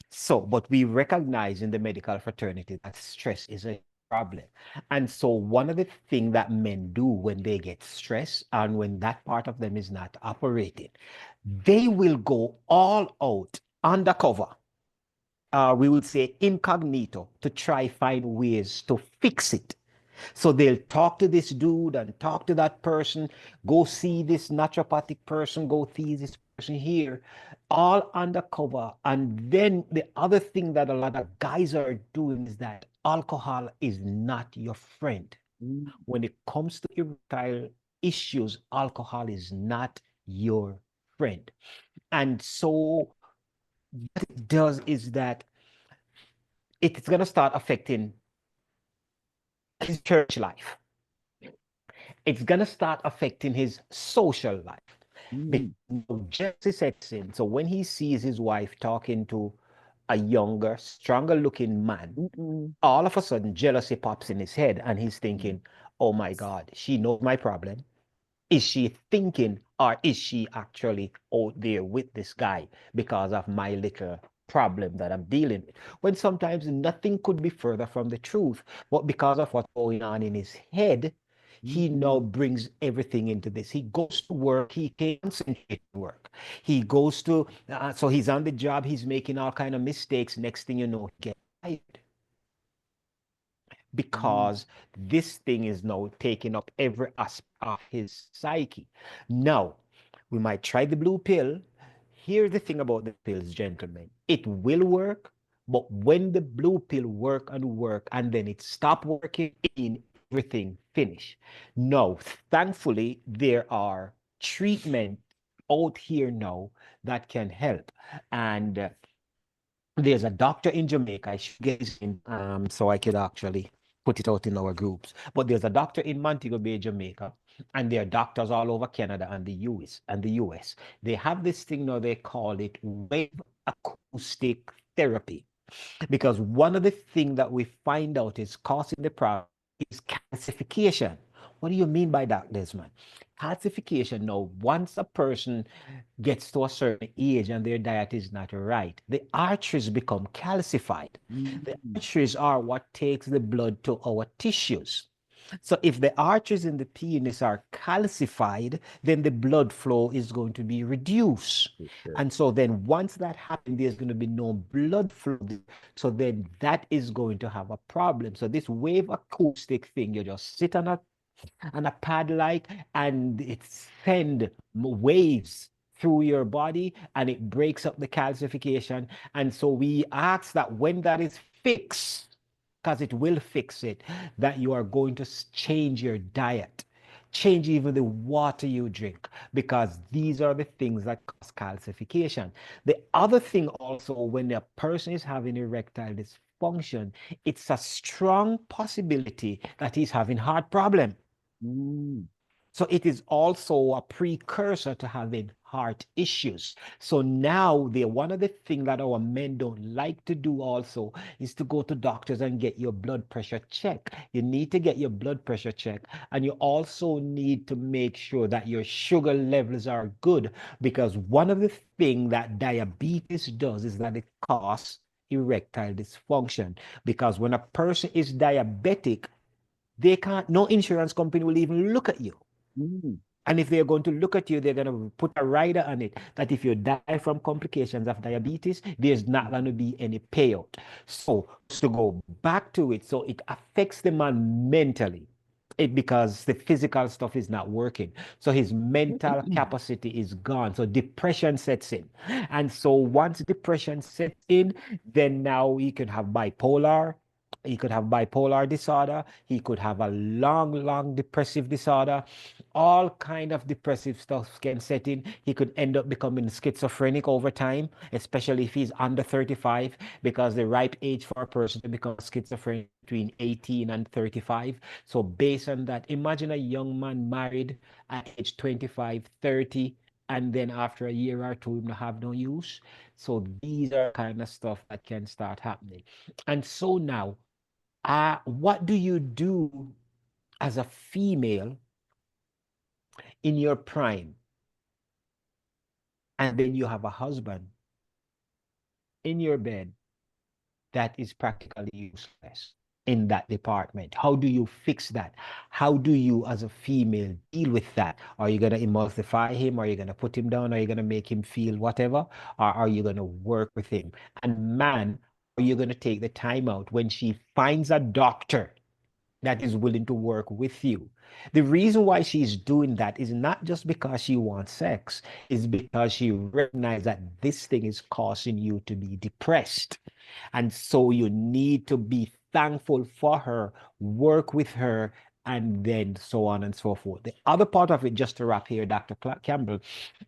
So, but we recognize in the medical fraternity that stress is a problem. And so one of the things that men do when they get stressed and when that part of them is not operating, they will go all out undercover. We would say incognito, to try find ways to fix it. So they'll talk to this dude and talk to that person, go see this naturopathic person, go see this person here, all undercover. And then the other thing that a lot of guys are doing is that alcohol is not your friend. When it comes to erectile issues, alcohol is not your friend. And so what it does is that it's going to start affecting his church life. It's going to start affecting his social life. Jealousy sets in. So when he sees his wife talking to a younger, stronger looking man, all of a sudden jealousy pops in his head and he's thinking, oh my God, she knows my problem. Is she thinking, or is she actually out there with this guy because of my little problem that I'm dealing with? When sometimes nothing could be further from the truth, but because of what's going on in his head, he now brings everything into this. He goes to work, he can't concentrate on work. He goes to, so he's on the job, he's making all kind of mistakes. Next thing you know, he gets fired. Because this thing is now taking up every aspect of his psyche. Now, we might try the blue pill. Here's the thing about the pills, gentlemen. It will work, but when the blue pill work and then it stop working, in everything finish. Now, thankfully, there are treatment out here now that can help. And there's a doctor in Jamaica. I should get his name so I could actually put it out in our groups. But there's a doctor in Montego Bay, Jamaica, and there are doctors all over Canada and the US. They have this thing now, they call it wave acoustic therapy. Because one of the things that we find out is causing the problem is calcification. What do you mean by that, Desmond? Calcification. Now, once a person gets to a certain age and their diet is not right, the arteries become calcified. The arteries are what takes the blood to our tissues. So if the arteries in the penis are calcified, then the blood flow is going to be reduced. Okay. And so then once that happens, there's going to be no blood flow. So then that is going to have a problem. So this wave acoustic thing, you just sit on a pad like, and it send waves through your body and it breaks up the calcification. And so we ask that when that is fixed, because it will fix it, that you are going to change your diet, change even the water you drink, because these are the things that cause calcification. The other thing also, when a person is having erectile dysfunction, it's a strong possibility that he's having heart problem. Mm. So it is also a precursor to having heart issues. So now one of the things that our men don't like to do also is to go to doctors and get your blood pressure checked. You need to get your blood pressure checked, and you also need to make sure that your sugar levels are good, because one of the things that diabetes does is that it causes erectile dysfunction. Because when a person is diabetic, no insurance company will even look at you. Mm. And if they're going to look at you, they're going to put a rider on it that if you die from complications of diabetes, there's not going to be any payout. So to go back to it, so it affects the man mentally. Because the physical stuff is not working. So his mental capacity is gone. So depression sets in. And so once depression sets in, then now he could have bipolar. He could have bipolar disorder. He could have a long depressive disorder. All kind of depressive stuff can set in. He could end up becoming schizophrenic over time, especially if he's under 35, because the ripe age for a person to become schizophrenic between 18 and 35. So based on that, imagine a young man married at age 25, 30, and then after a year or two, him have no use. So these are kind of stuff that can start happening. And so now, what do you do as a female in your prime, and then you have a husband in your bed that is practically useless in that department? How do you fix that? How do you, as a female, deal with that? Are you going to emulsify him? Are you going to put him down? Are you going to make him feel whatever? Or are you going to work with him? And man, are you going to take the time out when she finds a doctor that is willing to work with you? The reason why she's doing that is not just because she wants sex, is because she recognizes that this thing is causing you to be depressed. And so you need to be thankful for her, work with her, and then so on and so forth. The other part of it, just to wrap here, Dr. Campbell,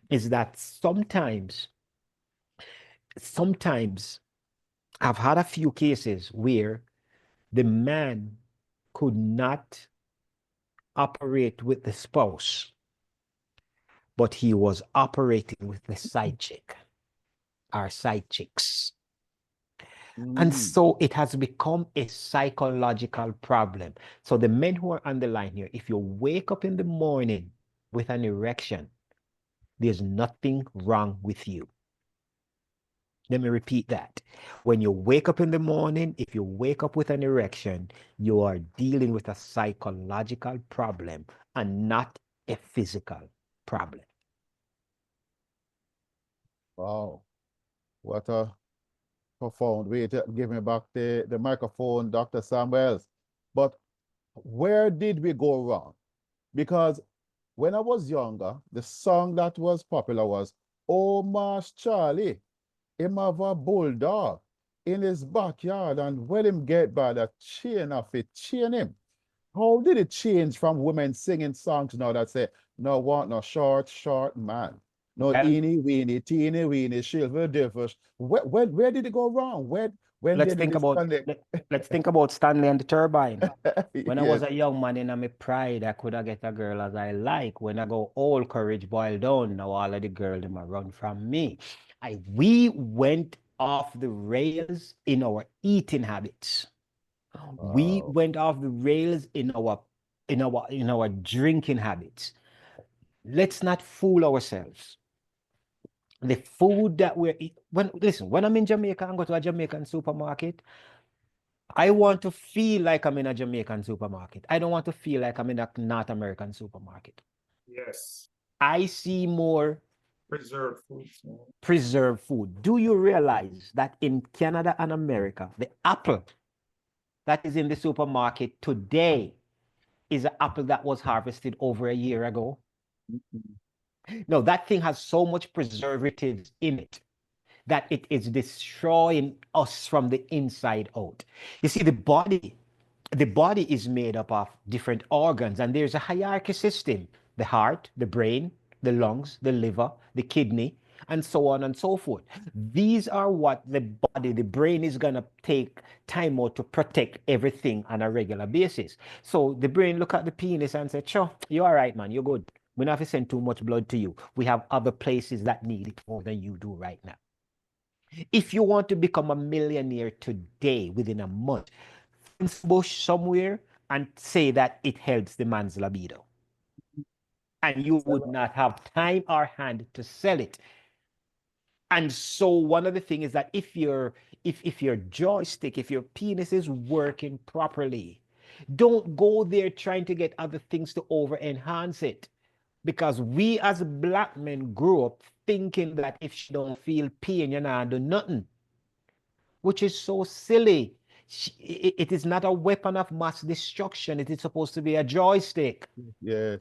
is that sometimes I've had a few cases where the man could not operate with the spouse, but he was operating with the side chick or side chicks. And Mm. so it has become a psychological problem. So the men who are on the line here, if you wake up in the morning with an erection, there's nothing wrong with you. Let me repeat that. When you wake up in the morning, if you wake up with an erection, you are dealing with a psychological problem and not a physical problem. Wow. What a profound way to give me back the microphone, Dr. Samuels. But where did we go wrong? Because when I was younger, the song that was popular was, "Oh, Marsh Charlie, him have a bulldog in his backyard, and when him get by the chain of it, chain him." How did it change from women singing songs now that say, "No want no short man, no Well, eeny weeny, teeny weeny, silver differs"? Where did it go wrong? When let's they did think this about Sunday? let's think about Stanley and the turbine. When I was Yes. a young man in my pride, I could have get a girl as I like. When I go old, courage boil down. Now all of the girls them a run from me. We went off the rails in our eating habits. We Wow. went off the rails in our drinking habits. Let's not fool ourselves. The food that we're eating. When I'm in Jamaica and go to a Jamaican supermarket, I want to feel like I'm in a Jamaican supermarket. I don't want to feel like I'm in a North American supermarket. Yes. I see more Preserved foods. preserved food. Do you realize that in Canada and America, the apple that is in the supermarket today is an apple that was harvested over a year ago? No, that thing has so much preservatives in it that it is destroying us from the inside out. You see, the body is made up of different organs, and there's a hierarchy system: the heart, the brain, the lungs, the liver, the kidney, and so on and so forth. These are what the body, the brain, is going to take time out to protect everything on a regular basis. So the brain look at the penis and say, sure, you're all right, man, you're good. We don't have to send too much blood to you. We have other places that need it more than you do right now. If you want to become a millionaire today, within a month, find some bush somewhere and say that it helps the man's libido. And you would not have time or hand to sell it. And so one of the things is that if your joystick, if your penis is working properly, don't go there trying to get other things to over enhance it. Because we as black men grew up thinking that if you don't feel pain, you're not doing nothing, which is so silly. It is not a weapon of mass destruction. It is supposed to be a joystick. Yes.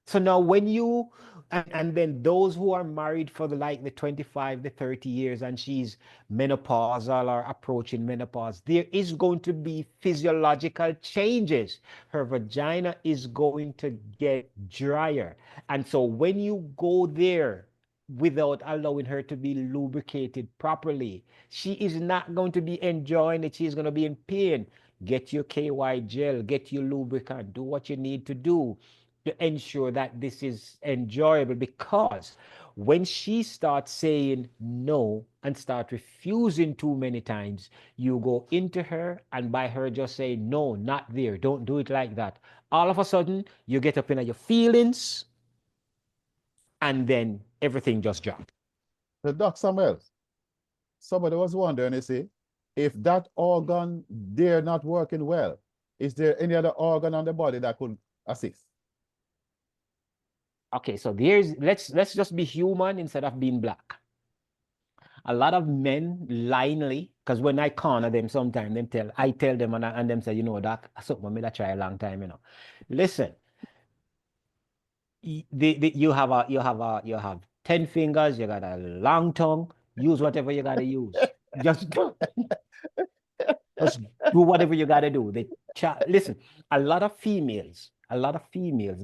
So now when you, and then those who are married for the 25, the 30 years, and she's menopausal or approaching menopause, there is going to be physiological changes. Her vagina is going to get drier. And so when you go there without allowing her to be lubricated properly, she is not going to be enjoying it. She's going to be in pain. Get your KY gel, get your lubricant, do what you need to do to ensure that this is enjoyable, because when she starts saying no and start refusing too many times, you go into her, and by her just saying no, not there, don't do it like that, all of a sudden you get up in your feelings, and then everything just drops. So Doc Samuel, somebody was wondering, you see, if that organ they're not working well, is there any other organ on the body that could assist? Okay, so let's just be human instead of being black. A lot of men blindly, because when I corner them sometimes, I tell them, and them say, you know, that something me that try a long time, you know. Listen, you have 10 fingers, you got a long tongue, use whatever you gotta use. Just just do whatever you gotta do. Listen, a lot of females,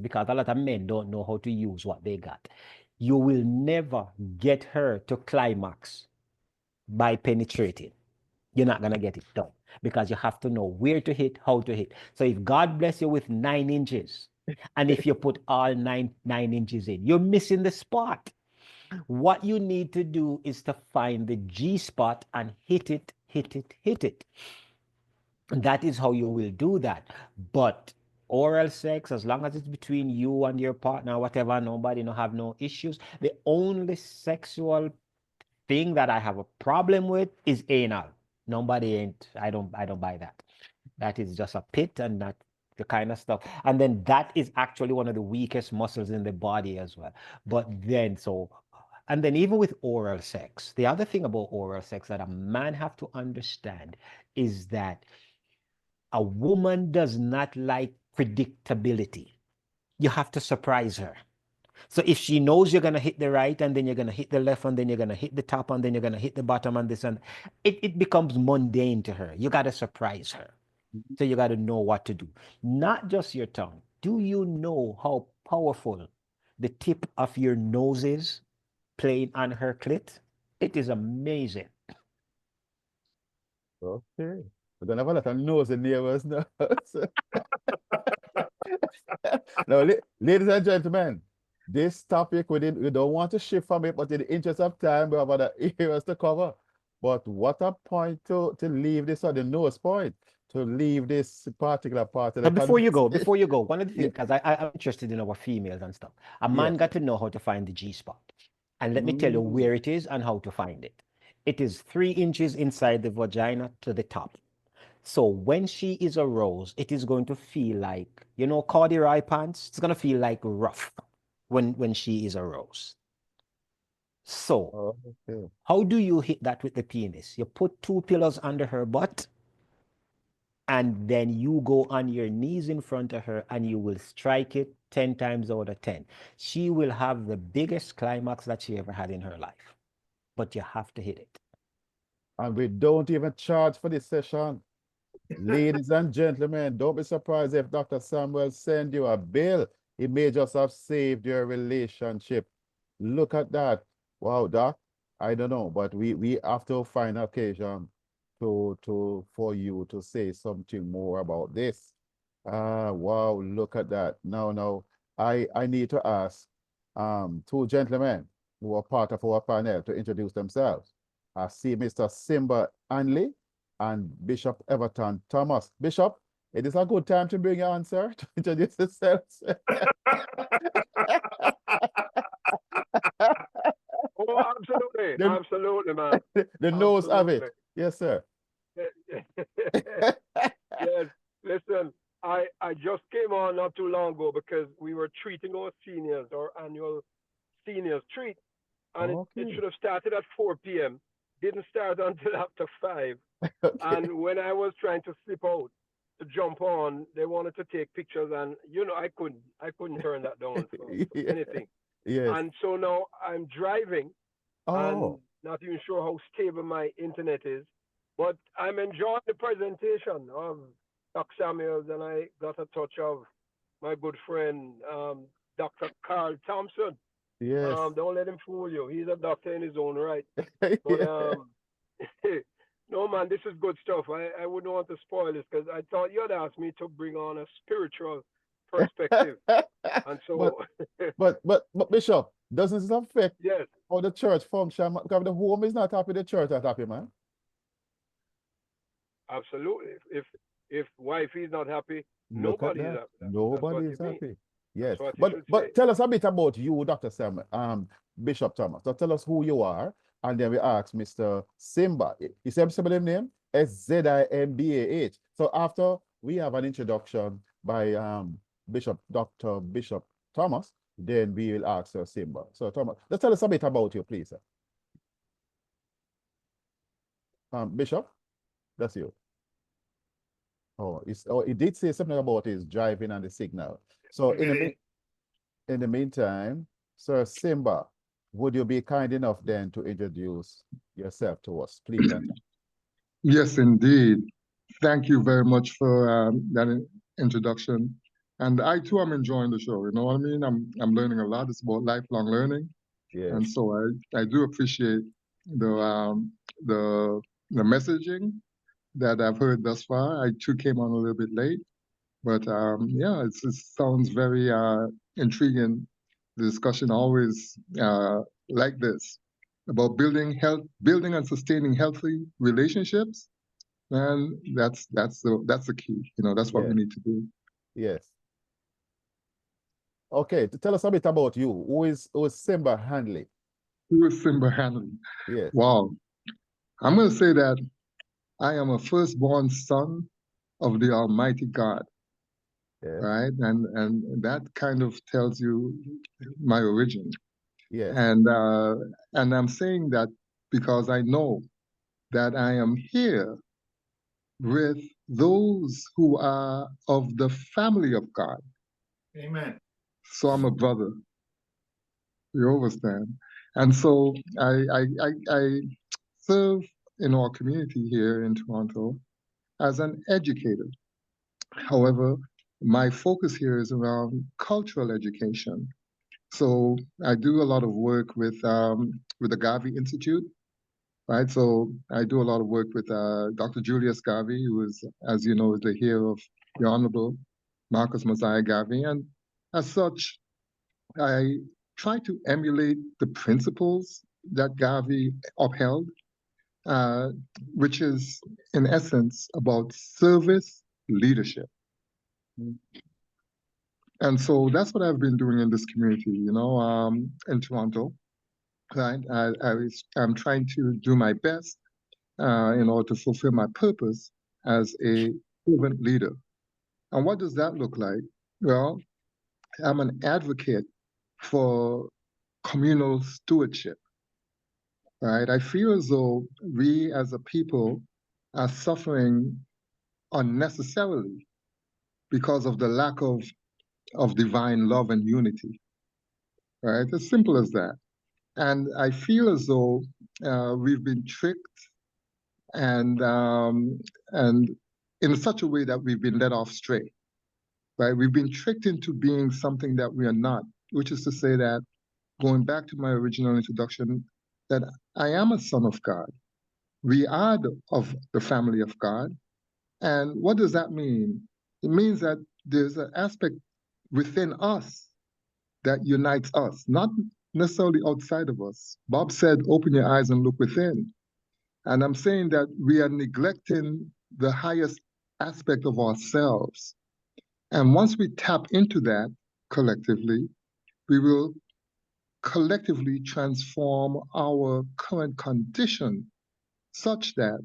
because a lot of men don't know how to use what they got. You will never get her to climax by penetrating. You're not gonna get it done, because you have to know where to hit, how to hit. So if God bless you with 9 inches, and if you put all nine inches in, you're missing the spot. What you need to do is to find the G spot and hit it, hit it, hit it. And that is how you will do that. But oral sex, as long as it's between you and your partner, whatever, nobody no have no issues. The only sexual thing that I have a problem with is anal. Nobody ain't, I don't buy that. That is just a pit and not the kind of stuff. And then that is actually one of the weakest muscles in the body as well. But then and then even with oral sex, the other thing about oral sex that a man have to understand is that a woman does not like predictability. You have to surprise her. So if she knows you're going to hit the right, and then you're going to hit the left, and then you're going to hit the top, and then you're going to hit the bottom, and this, and it becomes mundane to her. You got to surprise her. So you got to know what to do. Not just your tongue. Do you know how powerful the tip of your nose is playing on her clit? It is amazing. Okay. We're gonna have a lot of nosy neighbors now. Now, ladies and gentlemen, this topic we don't want to shift from it, but in the interest of time, we have other areas to cover. But what a point to leave this on the nose point, to leave this particular part of the But before you go, conversation. one of the Yeah. things, because I'm interested in our females and stuff, a man Yes. got to know how to find the G spot. And let me tell you where it is and how to find it. It is 3 inches inside the vagina to the top. So when she is aroused, it is going to feel like, you know, corduroy pants. It's going to feel like rough when she is aroused. So Okay. how do you hit that with the penis? You put 2 pillows under her butt, and then you go on your knees in front of her and you will strike it 10 times out of 10. She will have the biggest climax that she ever had in her life, but you have to hit it. And we don't even charge for this session. Ladies and gentlemen, don't be surprised if Dr. Samuel send you a bill. He may just have saved your relationship. Look at that. Wow, Doc, I don't know, but we have to find occasion for you to say something more about this. Wow, look at that. Now, I need to ask 2 gentlemen who are part of our panel to introduce themselves. I see Mr. Simba Anley and Bishop Everton Thomas. Bishop, it is a good time to bring your answer to introduce yourselves. Oh, absolutely, The- absolutely, man. The nose of it. Absolutely. Yes, sir. Yes, listen, I just came on not too long ago because we were treating our seniors, our annual seniors treat, and it Okay. should have started at 4 p.m. Didn't start until after 5. Okay. And when I was trying to slip out to jump on, they wanted to take pictures, and you know I couldn't turn that down for Yeah. anything. Yes. And so now I'm driving and Oh, not even sure how stable my internet is, but I'm enjoying the presentation of Dr. Samuels, and I got a touch of my good friend Dr. Carl Thompson. yes. Don't let him fool you. He's a doctor in his own right. But Yeah. no, man, this is good stuff. I wouldn't want to spoil this because I thought you'd ask me to bring on a spiritual perspective. And But so, but Bishop, doesn't this affect yes, how the church function? Because the home is not happy, the church is happy, man. absolutely. If wife is not happy, Look at nobody is that. happy. That's what Nobody you is mean. happy. That's Yes. what you should say. But tell us a bit about you, Dr. Sam, Bishop Thomas. So tell us who you are, and then we ask Mr. Simba. You see his name? Zimbah. So after we have an introduction by Dr. Bishop Thomas, then we will ask Sir Simba. So Thomas, just tell us a bit about you, please, sir. Bishop, that's you. He did say something about his driving and the signal. So in the meantime, Sir Simba, would you be kind enough then to introduce yourself to us, please? Yes, indeed. Thank you very much for that introduction. And I too am enjoying the show. You know what I mean? I'm learning a lot. It's about lifelong learning, and Yes. so I do appreciate the the the messaging that I've heard thus far. I too came on a little bit late, but yeah, it sounds very intriguing. The discussion always like this about building and sustaining healthy relationships. And that's the key. You know, that's what we Yes. need to do. Yes. Okay, tell us a bit about you. Who is Simba Hanley? Who is Simba Hanley? Yes. Wow. I'm going to say that I am a firstborn son of the Almighty God, Yes. right? And that kind of tells you my origin. Yes. And I'm saying that because I know that I am here with those who are of the family of God. Amen. So I'm a brother. You understand? And so I serve in our community here in Toronto as an educator. However, my focus here is around cultural education. So I do a lot of work with the Garvey Institute, right? So I do a lot of work with Dr. Julius Garvey, who is, as you know, is the hero of the Honorable Marcus Mosiah Garvey. And as such, I try to emulate the principles that Garvey upheld, uh, which is, in essence, about service leadership. And so that's what I've been doing in this community, you know, in Toronto. Right? I'm trying to do my best in order to fulfill my purpose as a servant leader. And what does that look like? Well, I'm an advocate for communal stewardship, right? I feel as though we as a people are suffering unnecessarily because of the lack of divine love and unity, right? As simple as that. And I feel as though we've been tricked and and in such a way that we've been led off straight, right? We've been tricked into being something that we are not, which is to say that, going back to my original introduction, that I am a son of God. We are of the family of God. And what does that mean? It means that there's an aspect within us that unites us, not necessarily outside of us. Bob said, open your eyes and look within. And I'm saying that we are neglecting the highest aspect of ourselves. And once we tap into that collectively, we will collectively transform our current condition such that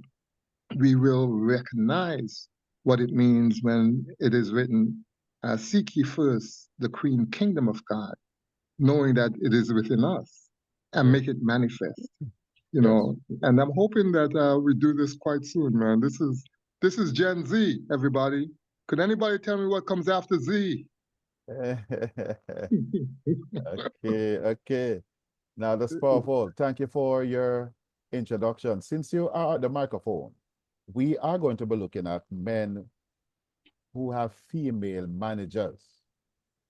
we will recognize what it means when it is written, seek ye first the kingdom of God, knowing that it is within us, and make it manifest. You know, and I'm hoping that we do this quite soon, man. This is Gen Z, everybody. Could anybody tell me what comes after Z? Okay. Now that's powerful. Thank you for your introduction. Since you are at the microphone, we are going to be looking at men who have female managers.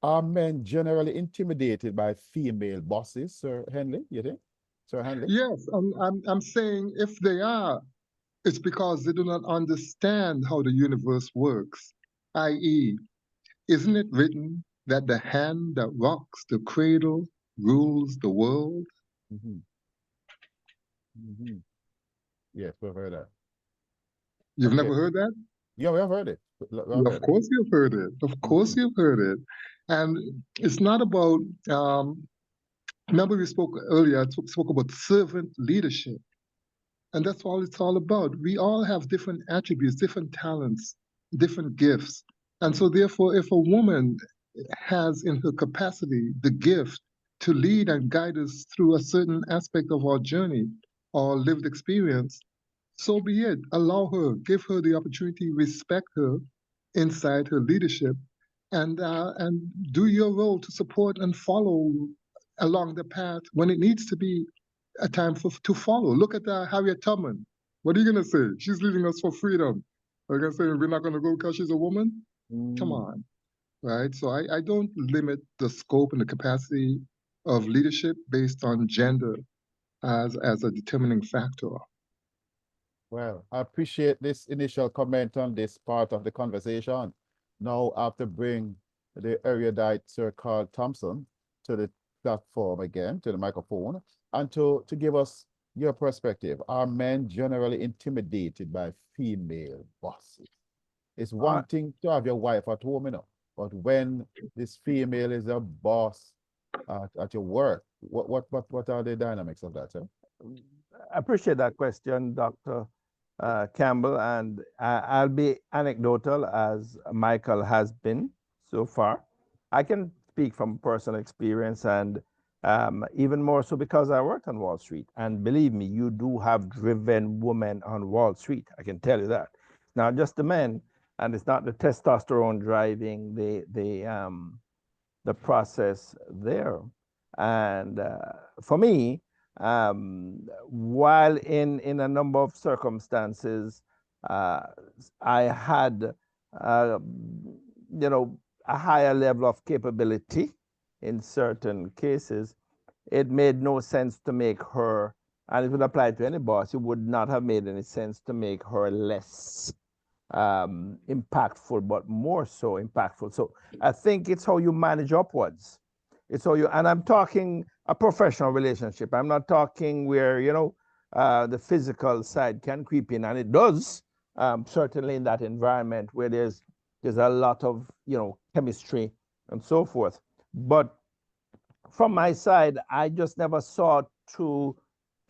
Are men generally intimidated by female bosses, Sir Henley, you think? Sir Henley? Yes, I'm saying if they are, it's because they do not understand how the universe works. I.e., isn't it written that the hand that rocks the cradle rules the world? Mm-hmm. Mm-hmm. Yes, we've heard that. You've never heard that? Yeah, we have heard it. Of course you've heard it. Of course you've heard it. And it's not about, remember we spoke earlier, I spoke about servant leadership. And that's all it's all about. We all have different attributes, different talents, different gifts. And so therefore, if a woman has in her capacity the gift to lead and guide us through a certain aspect of our journey or lived experience, so be it. Allow her, give her the opportunity, respect her inside her leadership, and do your role to support and follow along the path when it needs to be a time to follow. Look at Harriet Tubman. What are you going to say? She's leading us for freedom. Are you going to say we're not going to go because she's a woman? Come on, right? So I don't limit the scope and the capacity of leadership based on gender as a determining factor. Well, I appreciate this initial comment on this part of the conversation. Now I have to bring the erudite Sir Carl Thompson to the platform again, to the microphone, and to give us your perspective. Are men generally intimidated by female bosses? It's one thing to have your wife at home, you know, but when this female is a boss at your work, what are the dynamics of that, sir? I appreciate that question, Dr. Campbell, and I'll be anecdotal as Michael has been so far. I can speak from personal experience and even more so because I worked on Wall Street. And believe me, you do have driven women on Wall Street. I can tell you that. Not just the men, and it's not the testosterone driving the process there. And for me, while in a number of circumstances, I had, you know, a higher level of capability in certain cases, it made no sense to make her, and it would apply to any boss, it would not have made any sense to make her less impactful, but more so impactful. So I think it's how you manage upwards. It's how you, and I'm talking a professional relationship. I'm not talking where, you know, the physical side can creep in, and it does, certainly in that environment where there's a lot of, you know, chemistry and so forth. But from my side, I just never saw to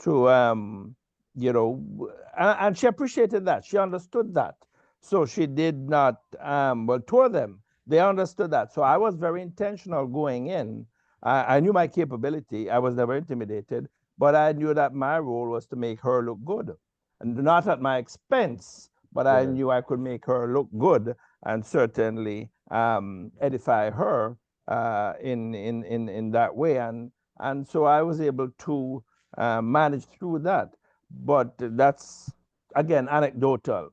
you know, and she appreciated that. She understood that. So she did not, well, tour them. They understood that. So I was very intentional going in. I knew my capability. I was never intimidated, but I knew that my role was to make her look good, and not at my expense, but I Right. knew I could make her look good and certainly edify her in that way. And so I was able to manage through that. But that's, again, anecdotal.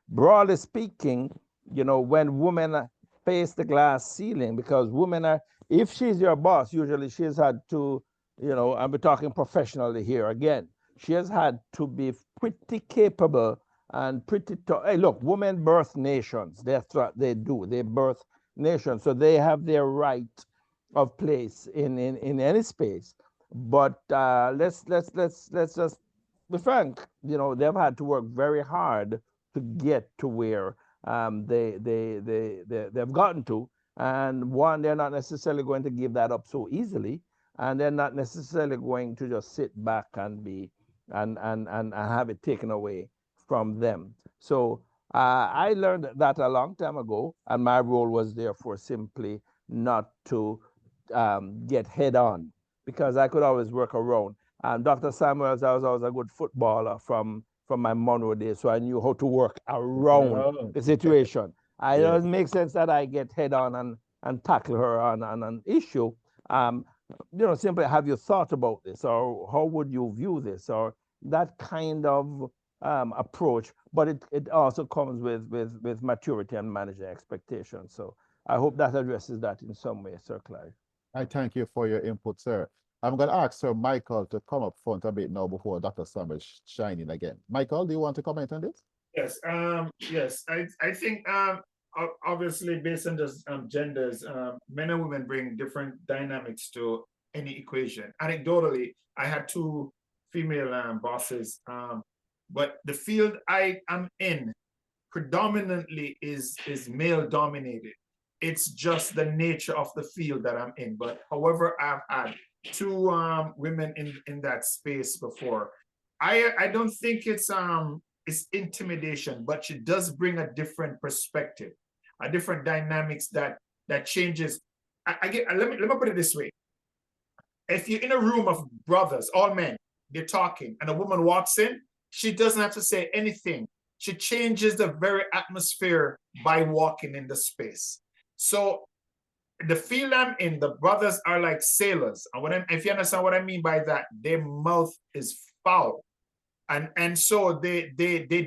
Broadly speaking, when women face the glass ceiling, because women are, if she's your boss, usually she's had to, I'll be talking professionally here again, she has had to be pretty capable and pretty tough. Hey, look, women birth nations. That's what they do. They birth nations. So they have their right of place in any space. But let's just be frank. They've had to work very hard to get to where they've gotten to. And one, they're not necessarily going to give that up so easily, and they're not necessarily going to just sit back and be and have it taken away from them. So I learned that a long time ago, and my role was therefore simply not to get head on, because I could always work around. And Dr. Samuels, I was always a good footballer from my Monroe days, so I knew how to work around the situation. It Yeah. doesn't make sense that I get head on and tackle her on an issue. Um, simply, have you thought about this, or how would you view this, or that kind of approach? But it also comes with maturity and managing expectations. So I hope that addresses that in some way, Sir Clive. I thank you for your input, sir. I'm going to ask Sir Michael to come up front a bit now before Dr. Summers shine in again. Michael, do you want to comment on this? Yes, yes, I think obviously based on the genders, men and women bring different dynamics to any equation. Anecdotally, I had two female bosses, but the field I am in predominantly is male dominated. It's just the nature of the field that I'm in. But however, I've had two women in that space before. I don't think it's intimidation, but she does bring a different perspective, a different dynamics that changes. Let me put it this way. If you're in a room of brothers, all men, they're talking, and a woman walks in, she doesn't have to say anything. She changes the very atmosphere by walking in the space. So the field I'm in, the brothers are like sailors. And if you understand what I mean by that, their mouth is foul. And so they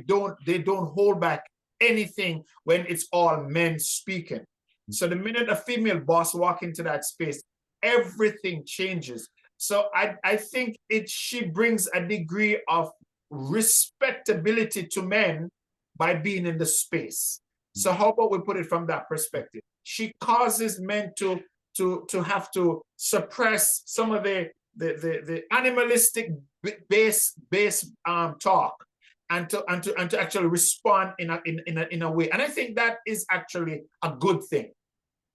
don't hold back anything when it's all men speaking. So the minute a female boss walk into that space, everything changes. So I think she brings a degree of respectability to men by being in the space. So how about we put it from that perspective? She causes men to have to suppress some of the animalistic base talk and to actually respond in a way. And I think that is actually a good thing,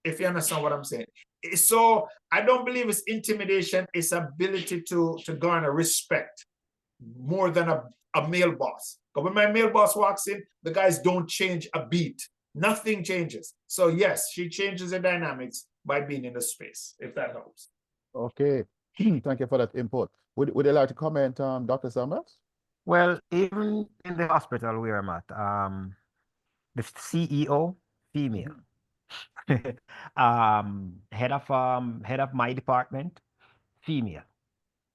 if you understand what I'm saying. So I don't believe it's intimidation, it's ability to garner respect more than a male boss. But when my male boss walks in, the guys don't change a beat. Nothing changes. So yes, she changes the dynamics by being in the space, if that helps. Okay. Thank you for that input. Would you like to comment, Dr. Summers? Well, even in the hospital where I'm at, the CEO, female. Head of my department, female.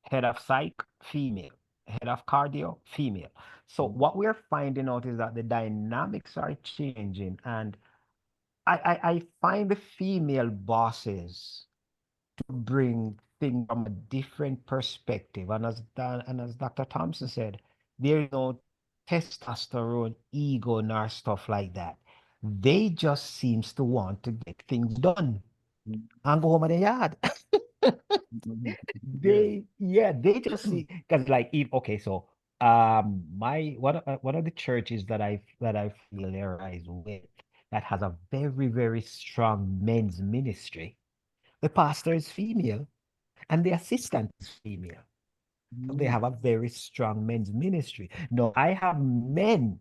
Head of psych, female. Head of cardio, female. So what we're finding out is that the dynamics are changing, and I find the female bosses to bring things from a different perspective. And as Dr. Thompson said, there is no testosterone, ego, nor stuff like that. They just seems to want to get things done and go home in the yard. They just see, because like if okay, so my one of the churches that I familiarize with that has a very, very strong men's ministry, the pastor is female and the assistant is female. So they have a very strong men's ministry. No, I have men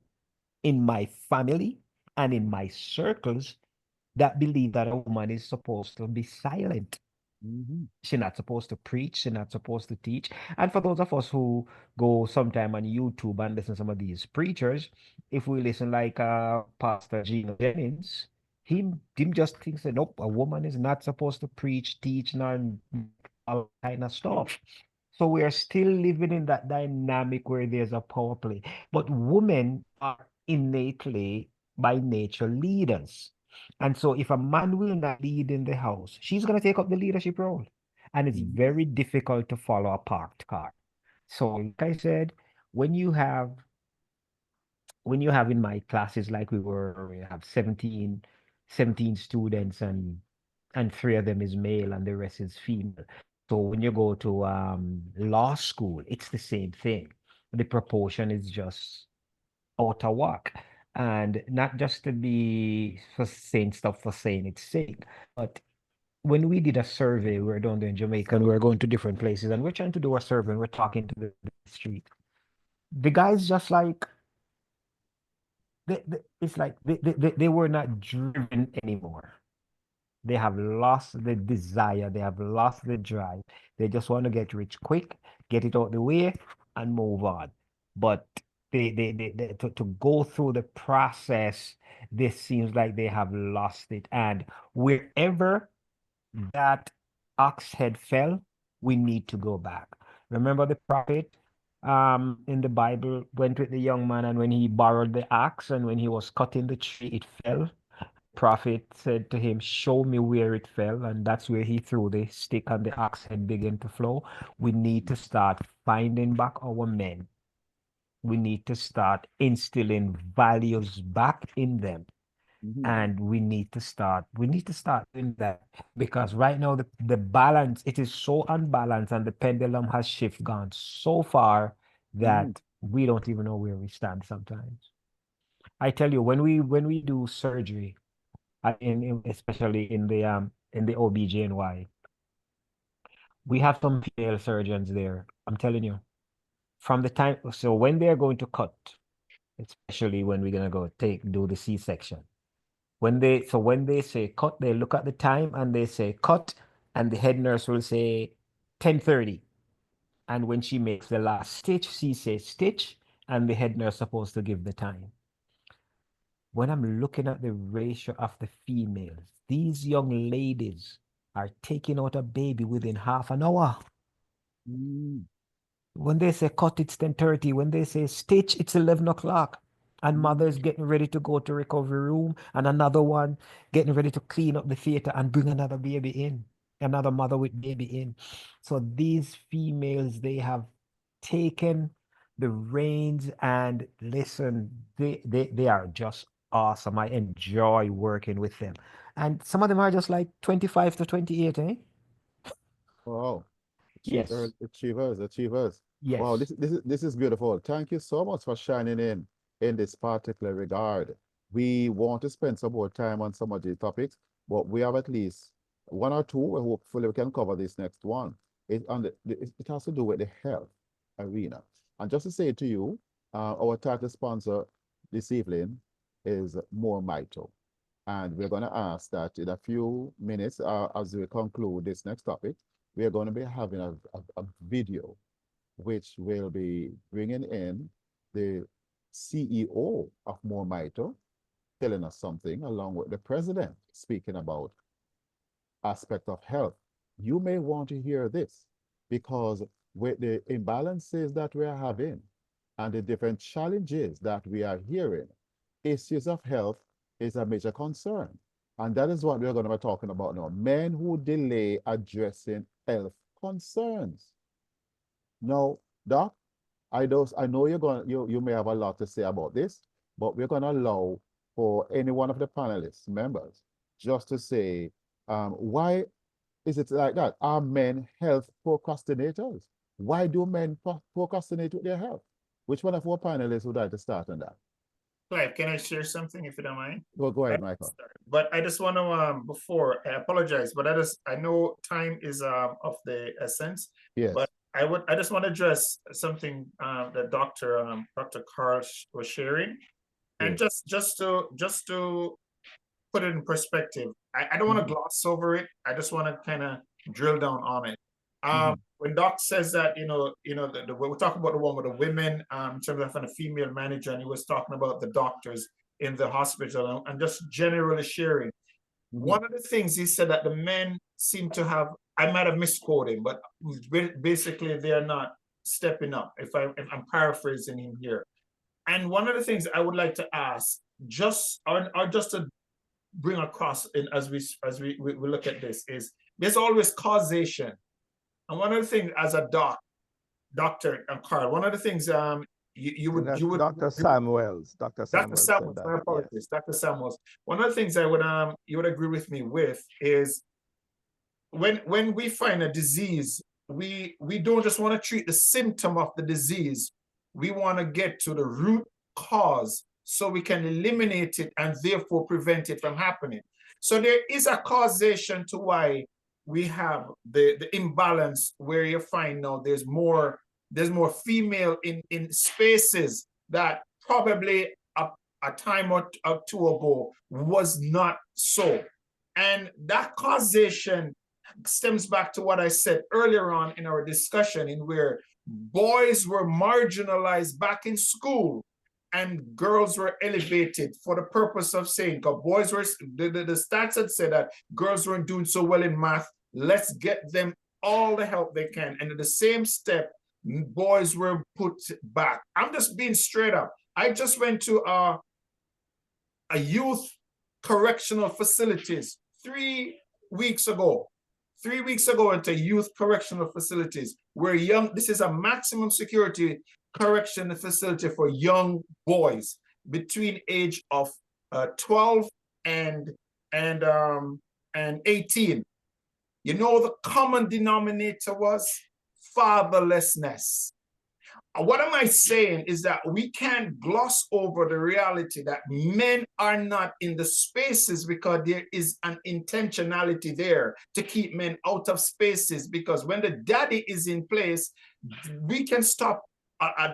in my family and in my circles that believe that a woman is supposed to be silent. She's not supposed to preach. She's not supposed to teach. And for those of us who go sometime on YouTube and listen to some of these preachers, if we listen like Pastor Gino Jennings, him just thinks that nope, a woman is not supposed to preach, teach, nor all kind of stuff. So we are still living in that dynamic where there's a power play. But women are innately by nature leaders. And so if a man will not lead in the house, she's going to take up the leadership role. And it's very difficult to follow a parked car. So like I said, when you have in my classes like we have 17 students and 3 of them is male and the rest is female. So when you go to law school, it's the same thing. The proportion is just out of whack. And not just to be for saying stuff for saying its sake, but when we did a survey, we were down there in Jamaica and we were going to different places and we're trying to do a survey and we're talking to the street. The guys just like it's like they were not driven anymore. They have lost the desire, they have lost the drive. They just want to get rich quick, get it out the way, and move on. But to go through the process, this seems like they have lost it. And wherever that ox head fell, we need to go back. Remember the prophet in the Bible went with the young man, and when he borrowed the axe and when he was cutting the tree, it fell. Prophet said to him, show me where it fell, and that's where he threw the stick and the axe head began to flow. We need to start finding back our men. We need to start instilling values back in them. And we need to start doing that, because right now the balance, it is so unbalanced and the pendulum has shifted gone so far that we don't even know where we stand sometimes. I tell you, when we do surgery, especially in the OBGYN, we have some female surgeons there. I'm telling you, from the time, so when they're going to cut, especially when we're gonna go do the C-section, when they say cut, they look at the time and they say cut, and the head nurse will say 10:30. And when she makes the last stitch, she says stitch, and the head nurse supposed to give the time. When I'm looking at the ratio of the females, these young ladies are taking out a baby within half an hour. When they say cut, it's 10:30. When they say stitch, it's 11 o'clock. And mother's getting ready to go to recovery room, and another one getting ready to clean up the theater and bring another baby in, another mother with baby in. So these females, they have taken the reins, and listen, they are just awesome. I enjoy working with them. And some of them are just like 25 to 28, eh? Wow. Yes. Achievers. Wow, Yes. this is beautiful. Thank you so much for shining in this particular regard. We want to spend some more time on some of the topics, but we have at least one or two. And hopefully, we can cover this next one. It has to do with the health arena. And just to say to you, our title sponsor this evening is More Mito. And we're going to ask that in a few minutes, as we conclude this next topic, we are going to be having a video which will be bringing in the CEO of More Mito, telling us something, along with the president speaking about aspect of health. You may want to hear this, because with the imbalances that we are having and the different challenges that we are hearing, issues of health is a major concern. And that is what we're going to be talking about now. Men who delay addressing health concerns. Now, Doc, I know you may have a lot to say about this, but we're going to allow for any one of the panelists, members, just to say, why is it like that? Are men health procrastinators? Why do men procrastinate with their health? Which one of our panelists would like to start on that? Clive, can I share something if you don't mind? Go ahead, Michael. But I just want to, before I apologize, but I know time is of the essence. Yes. But I just want to address something that Dr. Carl was sharing. And just to put it in perspective, I don't want to gloss over it. I just want to kind of drill down on it. When Doc says that, we're talking about the one with the women, in terms of having a female manager, and he was talking about the doctors in the hospital and just generally sharing. One of the things he said that the men seem to have, I might have misquoted, but basically they're not stepping up, if I'm paraphrasing him here. And one of the things I would like to ask, just to bring across as we look at this, is there's always causation. And one of the things as a doctor, Carl, one of the things you would Dr. Samuels. Dr. Samuels said that. My apologies, yes. Dr. Samuels. One of the things I would you would agree with me with is when we find a disease, we don't just want to treat the symptom of the disease. We want to get to the root cause so we can eliminate it and therefore prevent it from happening. So there is a causation to why we have the imbalance where you find now there's more female in spaces that probably a time or two ago was not so. And that causation stems back to what I said earlier on in our discussion, in where boys were marginalized back in school and girls were elevated for the purpose of saying, because boys were, the stats had said that girls weren't doing so well in math, let's get them all the help they can. And at the same step, boys were put back. I'm just being straight up. I just went to a youth correctional facilities 3 weeks ago. 3 weeks ago into youth correctional facilities where this is a maximum security correction facility for young boys between age of 12 and 18. You know, the common denominator was fatherlessness. What am I saying is that we can't gloss over the reality that men are not in the spaces because there is an intentionality there to keep men out of spaces, because when the daddy is in place, we can stop. I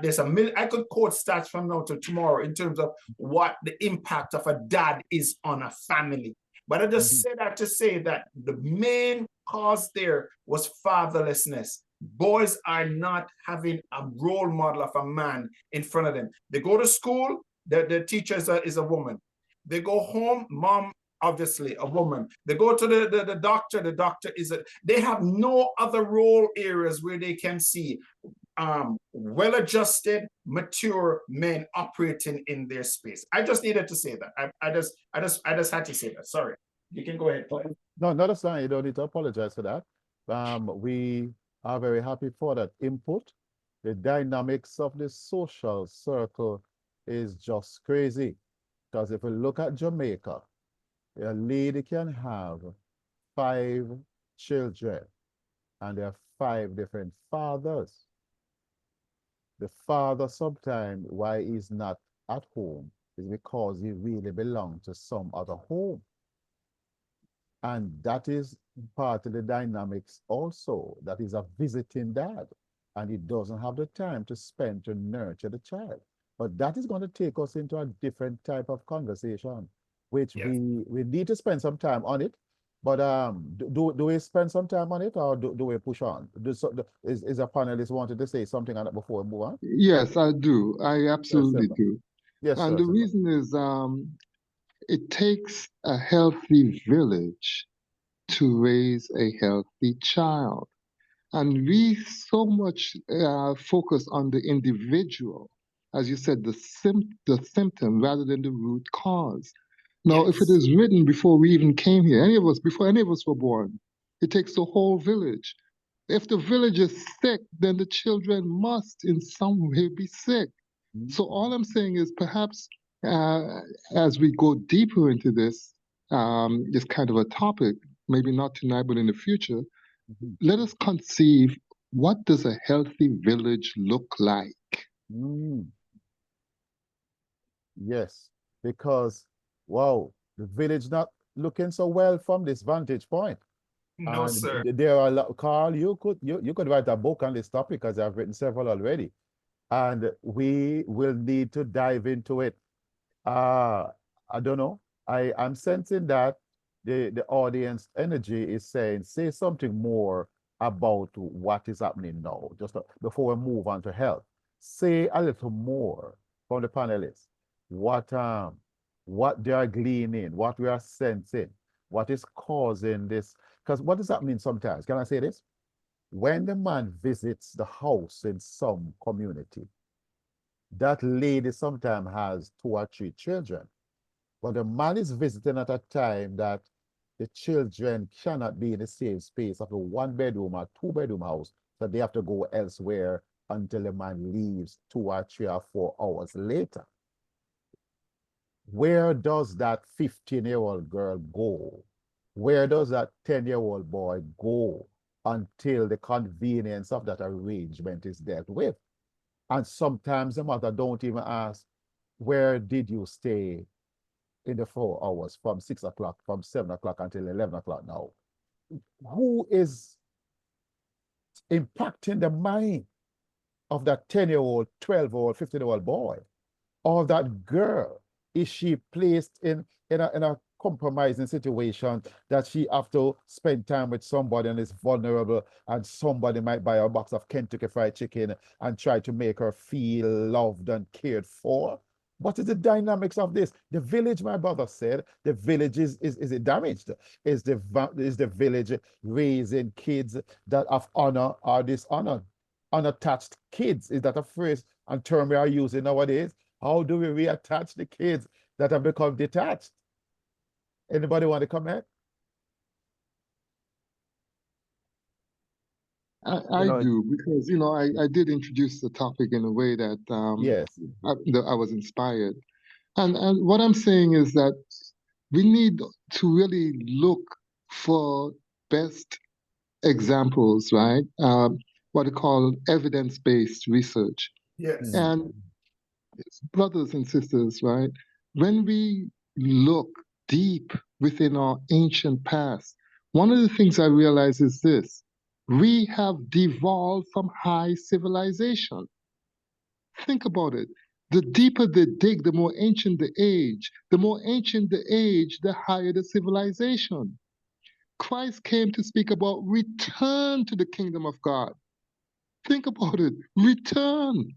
could quote stats from now to tomorrow in terms of what the impact of a dad is on a family. But I just say that to say that the main cause there was fatherlessness. Boys are not having a role model of a man in front of them. They go to school, the teacher is a woman. They go home, mom, obviously a woman. They go to the doctor is they have no other role areas where they can see well-adjusted, mature men operating in their space. I just needed to say that. I just had to say that. Sorry. You can go ahead. No, not a sign. You don't need to apologize for that. We are very happy for that input. The dynamics of the social circle is just crazy. Because if we look at Jamaica, a lady can have 5 children and there are 5 different fathers. The father sometimes, why he's not at home, is because he really belongs to some other home. And that is part of the dynamics also, that is a visiting dad, and he doesn't have the time to spend to nurture the child. But that is going to take us into a different type of conversation, which yes, we need to spend some time on it. But do we spend some time on it, or do we push on? Is a panelist wanted to say something on it before we move on? Yes, I do. I absolutely do. Yes, and sir, the reason is it takes a healthy village to raise a healthy child. And we so much focus on the individual, as you said, the symptom rather than the root cause. Now, yes, if it is written before we even came here, before any of us were born, it takes the whole village. If the village is sick, then the children must in some way be sick. Mm-hmm. So all I'm saying is perhaps as we go deeper into this kind of a topic, maybe not tonight, but in the future, mm-hmm, let us conceive, what does a healthy village look like? Mm. Yes, because, wow, the village not looking so well from this vantage point. No, and sir. There are a lot, Carl, you could write a book on this topic, because I've written several already. And we will need to dive into it. I don't know. I'm sensing that the audience energy is saying, say something more about what is happening now, just before we move on to health. Say a little more from the panelists. What they are gleaning, what we are sensing, what is causing this. Because what does that mean sometimes? Can I say this? When the man visits the house in some community, that lady sometimes has 2 or 3 children. But the man is visiting at a time that the children cannot be in the same space of a 1 bedroom or 2 bedroom house. So they have to go elsewhere until the man leaves 2 or 3 or 4 hours later. Where does that 15-year-old girl go? Where does that 10-year-old boy go until the convenience of that arrangement is dealt with? And sometimes the mother don't even ask, where did you stay in the 4 hours from 6 o'clock, from 7 o'clock until 11 o'clock now? Who is impacting the mind of that 10-year-old, 12-year-old, 15-year-old boy? Or that girl? Is she placed in a compromising situation that she have to spend time with somebody and is vulnerable, and somebody might buy a box of Kentucky Fried Chicken and try to make her feel loved and cared for? What is the dynamics of this? The village, my brother said, the village is it damaged? Is the village raising kids that have honor or dishonor? Unattached kids, is that a phrase and term we are using nowadays? How do we reattach the kids that have become detached? Anybody want to comment? I do, because I did introduce the topic in a way that Yes. that I was inspired. And what I'm saying is that we need to really look for best examples, right? What they call evidence-based research. Yes. And brothers and sisters, right? When we look deep within our ancient past, one of the things I realize is this: we have devolved from high civilization. Think about it. The deeper the dig, the more ancient the age. The more ancient the age, the higher the civilization. Christ came to speak about return to the kingdom of God. Think about it. Return.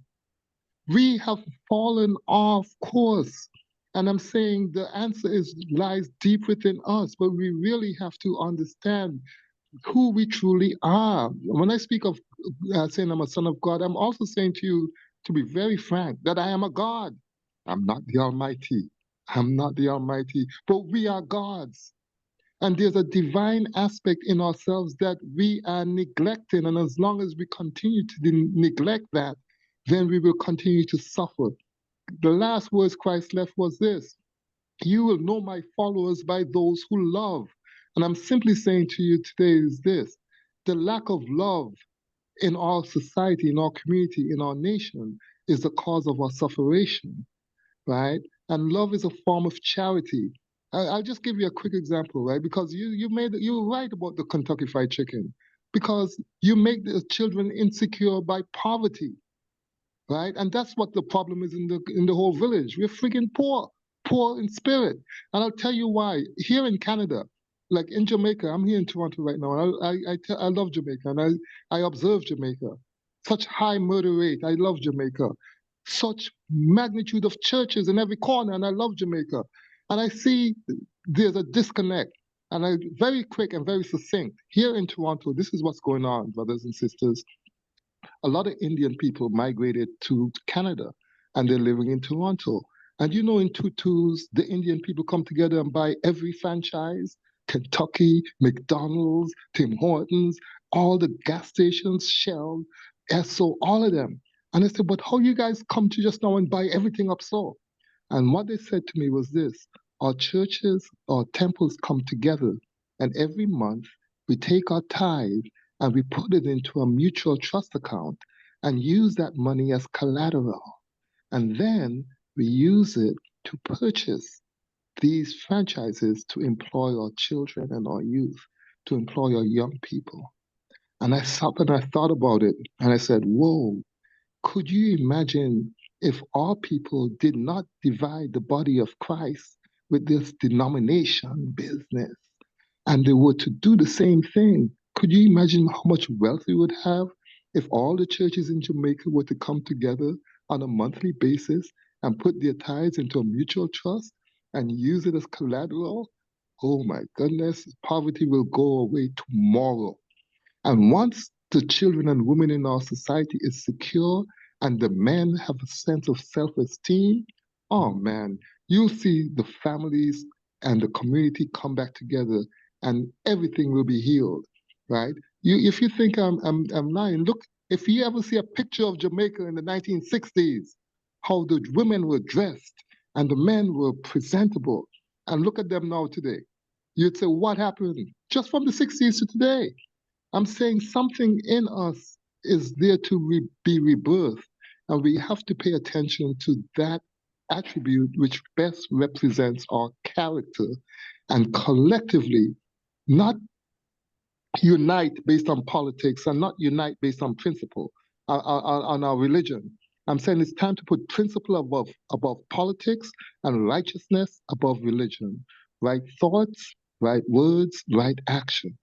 We have fallen off course. And I'm saying the answer lies deep within us, but we really have to understand who we truly are. When I speak of saying I'm a son of God, I'm also saying to you, to be very frank, that I am a God. I'm not the Almighty. I'm not the Almighty, but we are gods. And there's a divine aspect in ourselves that we are neglecting. And as long as we continue to neglect that, then we will continue to suffer. The last words Christ left was this: you will know my followers by those who love. And I'm simply saying to you today is this: the lack of love in our society, in our community, in our nation is the cause of our suffering, right? And love is a form of charity. I'll just give you a quick example, right? Because you're right about the Kentucky Fried Chicken, because you make the children insecure by poverty, right? And that's what the problem is in the whole village. We're freaking poor, poor in spirit. And I'll tell you why. Here in Canada, like in Jamaica, I'm here in Toronto right now, and I love Jamaica, and I observe Jamaica. Such high murder rate. I love Jamaica. Such magnitude of churches in every corner, and I love Jamaica. And I see there's a disconnect. And very quick and very succinct. Here in Toronto, this is what's going on, brothers and sisters. A lot of Indian people migrated to Canada, and they're living in Toronto. And in tutus, the Indian people come together and buy every franchise: Kentucky, McDonald's, Tim Hortons, all the gas stations, Shell, Esso, all of them. And I said, but how you guys come to just now and buy everything up so? And what they said to me was this: our churches, our temples come together, and every month we take our tithe and we put it into a mutual trust account and use that money as collateral. And then we use it to purchase these franchises to employ our children and our youth, to employ our young people. And I stopped and I thought about it, and I said, whoa, could you imagine if all people did not divide the body of Christ with this denomination business and they were to do the same thing, could you imagine how much wealth we would have if all the churches in Jamaica were to come together on a monthly basis and put their tithes into a mutual trust and use it as collateral? Oh my goodness, poverty will go away tomorrow. And once the children and women in our society is secure and the men have a sense of self-esteem, oh man, you'll see the families and the community come back together and everything will be healed, right? If you think I'm lying, look, if you ever see a picture of Jamaica in the 1960s, how the women were dressed and the men were presentable, and look at them now today, you'd say, what happened just from the 60s to today? I'm saying something in us is there to be rebirthed, and we have to pay attention to that attribute which best represents our character, and collectively not unite based on politics and not unite based on principle, on our religion. I'm saying it's time to put principle above politics and righteousness above religion. Right thoughts, right words, right action.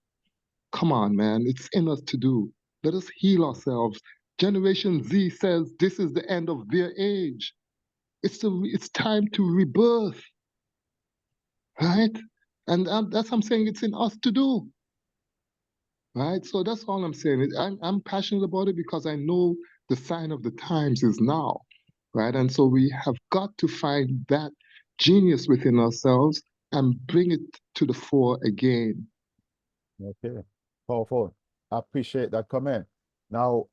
Come on, man. It's in us to do. Let us heal ourselves. Generation Z says this is the end of their age. It's time to rebirth, right? And that's what I'm saying. It's in us to do, right? So that's all I'm saying. I'm passionate about it because I know the sign of the times is now, right? And so we have got to find that genius within ourselves and bring it to the fore again. Okay, powerful. I appreciate that comment. Now,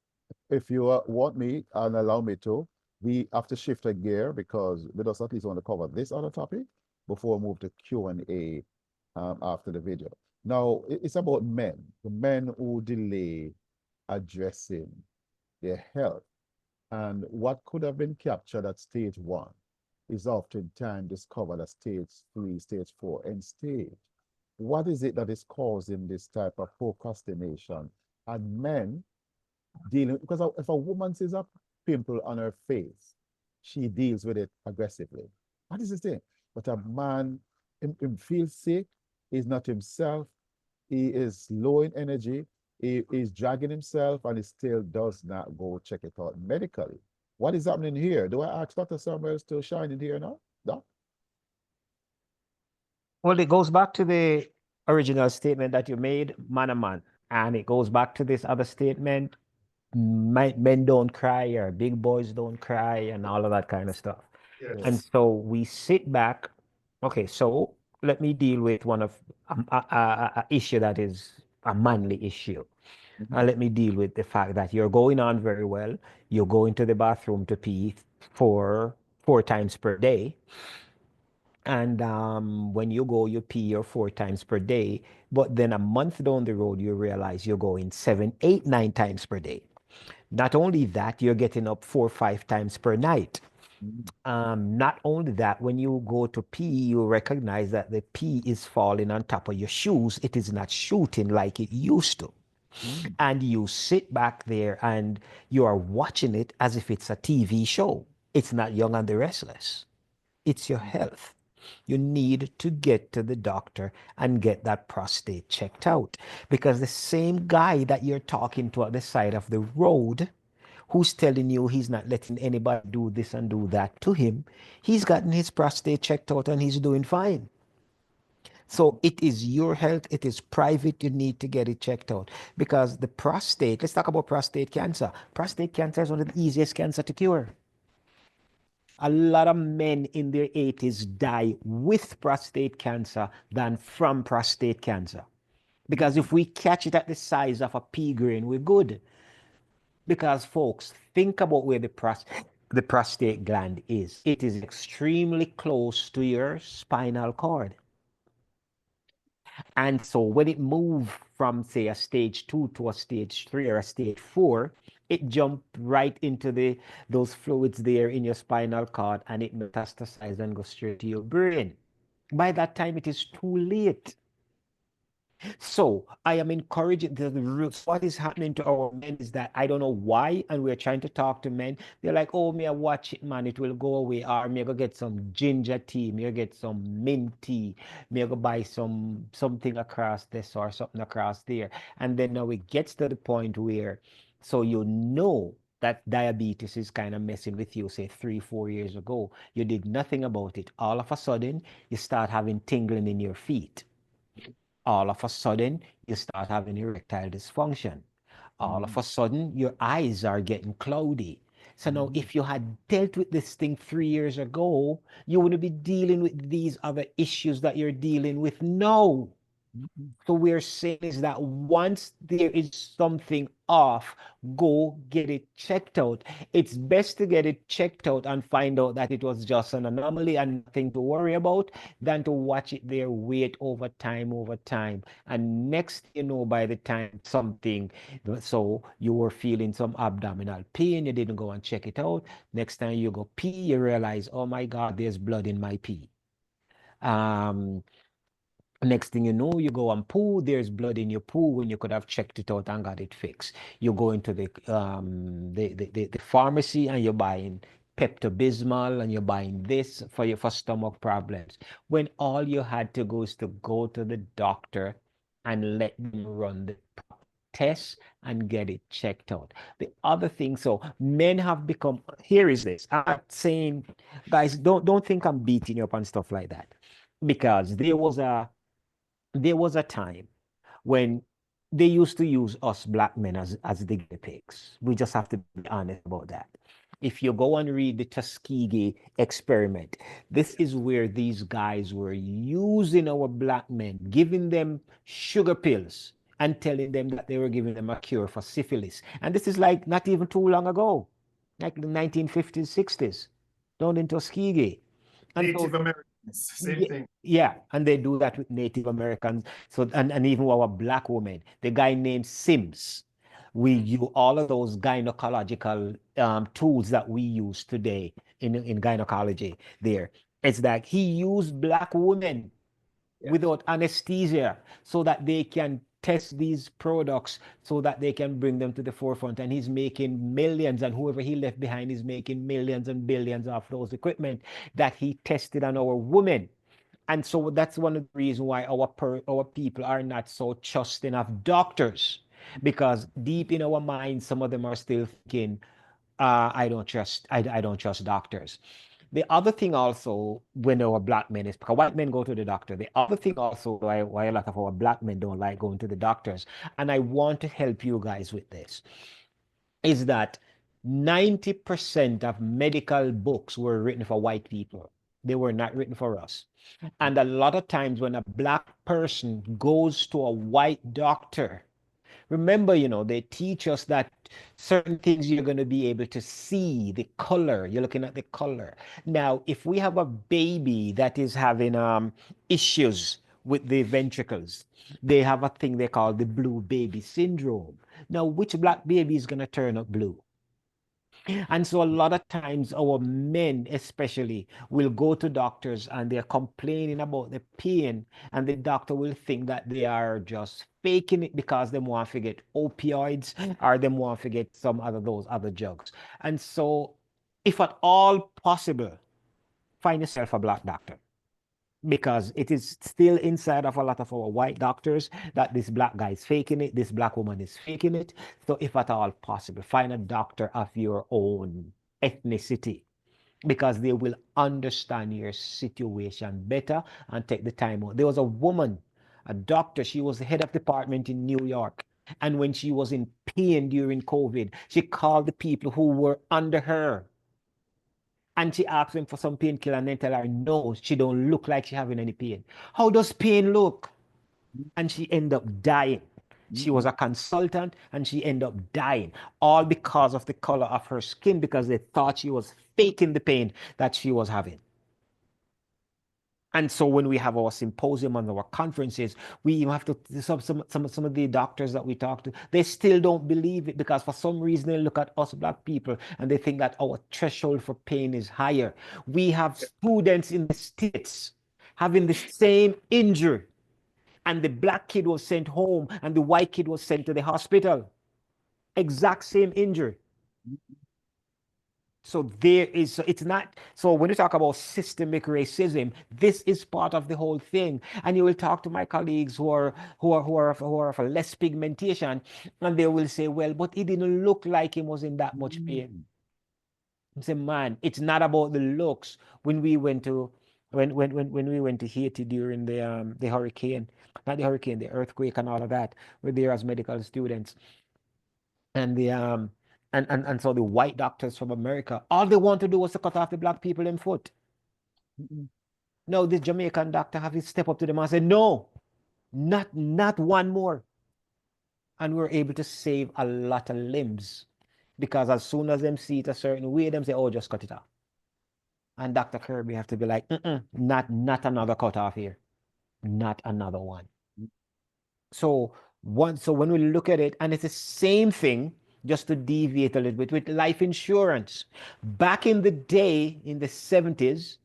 if you want me and allow me to, we have to shift a gear because we just at least want to cover this other topic before we move to Q&A after the video. Now, it's about men, the men who delay addressing their health. And what could have been captured at stage 1 is oftentimes discovered at stage 3, stage 4, and stage. What is it that is causing this type of procrastination? And men dealing, because if a woman sees a pimple on her face, she deals with it aggressively. That is the thing. But a man, him feels sick, he's not himself, he is low in energy, he is dragging himself, and he still does not go check it out medically. What is happening here? Do I ask Dr. Samuels to shine in here now? No? Well, it goes back to the original statement that you made, man a man. And it goes back to this other statement, men don't cry or big boys don't cry and all of that kind of stuff. Yes. And so we sit back. Okay, so let me deal with one of a issue that is a manly issue. And let me deal with the fact that you're going on very well. You're going to the bathroom to pee four times per day. And when you go, you pee your 4 times per day. But then a month down the road, you realize you're going 7, 8, 9 times per day. Not only that, you're getting up 4, 5 times per night. Not only that, when you go to pee, you recognize that the pee is falling on top of your shoes. It is not shooting like it used to. And you sit back there and you are watching it as if it's a TV show. It's not Young and the Restless. It's your health. You need to get to the doctor and get that prostate checked out. Because the same guy that you're talking to at the side of the road, who's telling you he's not letting anybody do this and do that to him, he's gotten his prostate checked out and he's doing fine. So it is your health, it is private, you need to get it checked out. Because the prostate, let's talk about prostate cancer. Prostate cancer is one of the easiest cancer to cure. A lot of men in their 80s die with prostate cancer than from prostate cancer. Because if we catch it at the size of a pea grain, we're good. Because folks, think about where the prostate gland is. It is extremely close to your spinal cord. And so when it moves from, say, a stage 2 to a stage 3 or a stage 4, it jumped right into those fluids there in your spinal cord and it metastasized and goes straight to your brain. By that time, it is too late. So I am encouraging the roots. What is happening to our men is that I don't know why, and we're trying to talk to men. They're like, "Oh, me, I watch it, man. It will go away. Or me, I go get some ginger tea. Me, I get some mint tea. Me, I go buy something across this or something across there." And then now it gets to the point where, so you know that diabetes is kind of messing with you. Say 3, 4 years ago, you did nothing about it. All of a sudden, you start having tingling in your feet. All of a sudden, you start having erectile dysfunction. All of a sudden, your eyes are getting cloudy. So now, if you had dealt with this thing 3 years ago, you wouldn't be dealing with these other issues that you're dealing with now. So we're saying is that once there is something off, go get it checked out. It's best to get it checked out and find out that it was just an anomaly and nothing to worry about than to watch it there, wait over time. And next, by the time something, so you were feeling some abdominal pain, you didn't go and check it out. Next time you go pee, you realize, oh my God, there's blood in my pee. Next thing you know, you go and poo, there's blood in your poo when you could have checked it out and got it fixed. You go into the pharmacy and you're buying Pepto-Bismol and you're buying this for stomach problems. When all you had to go is to go to the doctor and let them run the test and get it checked out. The other thing, so men have become, here is this. I'm not saying, guys, don't think I'm beating you up and stuff like that. Because there was a time when they used to use us black men as the guinea pigs. We just have to be honest about that. If you go and read the Tuskegee experiment, this is where these guys were using our black men, giving them sugar pills and telling them that they were giving them a cure for syphilis. And this is like not even too long ago, like the 1950s, 60s, down in Tuskegee. And so Native Americans, same thing. yeah, and they do that with Native Americans. So and even our black women, the guy named Sims. We use all of those gynecological tools that we use today in gynecology there. It's that he used black women without anesthesia so that they can test these products so that they can bring them to the forefront. And he's making millions, and whoever he left behind is making millions and billions of those equipment that he tested on our women. And so that's one of the reasons why our people are not so trusting of doctors, because deep in our minds, some of them are still thinking, I don't trust doctors. The other thing also, when our black men is because white men go to the doctor. The other thing also why a lot of our black men don't like going to the doctors, and I want to help you guys with this, is that 90% of medical books were written for white people. They were not written for us. And a lot of times when a black person goes to a white doctor, remember, they teach us that certain things you're going to be able to see, the color, you're looking at the color. Now, if we have a baby that is having issues with the ventricles, they have a thing they call the blue baby syndrome. Now, which black baby is going to turn up blue? And so a lot of times our men especially will go to doctors and they're complaining about the pain, and the doctor will think that they are just faking it because they want to get opioids or they want to get some other those other drugs. And so if at all possible, find yourself a black doctor, because it is still inside of a lot of our white doctors that this black guy is faking it, this black woman is faking it. So if at all possible, find a doctor of your own ethnicity, because they will understand your situation better and take the time out. There was a woman, a doctor, she was the head of department in New York. And when she was in pain during COVID, she called the people who were under her and she asked them for some painkiller, and they tell her, no, she don't look like she having any pain. How does pain look? And she ended up dying. She was a consultant and she ended up dying, all because of the color of her skin, because they thought she was faking the pain that she was having. And so when we have our symposium and our conferences, we even have to, some of the doctors that we talk to, they still don't believe it, because for some reason they look at us black people and they think that our threshold for pain is higher. We have students in the States having the same injury, and the black kid was sent home and the white kid was sent to the hospital. Exact same injury. So there is, it's not, so when you talk about systemic racism, this is part of the whole thing. And you will talk to my colleagues who are of a less pigmentation, and they will say, well, but it didn't look like him was in that much pain. I say, man, it's not about the looks. When we went to when we went to Haiti during the hurricane, not the hurricane, the earthquake and all of that, we're there as medical students. And the and so the white doctors from America, all they want to do was to cut off the black people in foot. No, this Jamaican doctor have to step up to them and say, no, not one more. And we're able to save a lot of limbs, because as soon as them see it a certain way, them say, oh, just cut it off. And Dr. Kirby have to be like, not another cut off here, not another one. So when we look at it, and it's the same thing, just to deviate a little bit, with life insurance. Back in the day, in the 70s,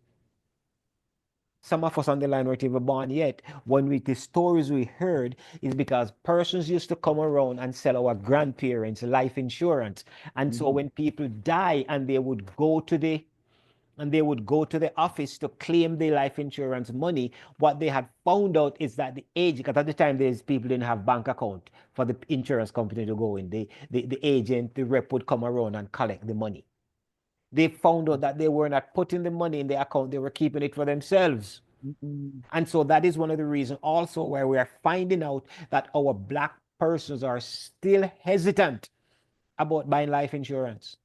some of us on the line weren't even born yet. The stories we heard is because persons used to come around and sell our grandparents life insurance. And so when people die and they would go to the office to claim their life insurance money, what they had found out is that the age, because at the time these people didn't have bank account for the insurance company to go in. The agent, the rep would come around and collect the money. They found out that they were not putting the money in the account, they were keeping it for themselves. And so that is one of the reasons also where we are finding out that our black persons are still hesitant about buying life insurance.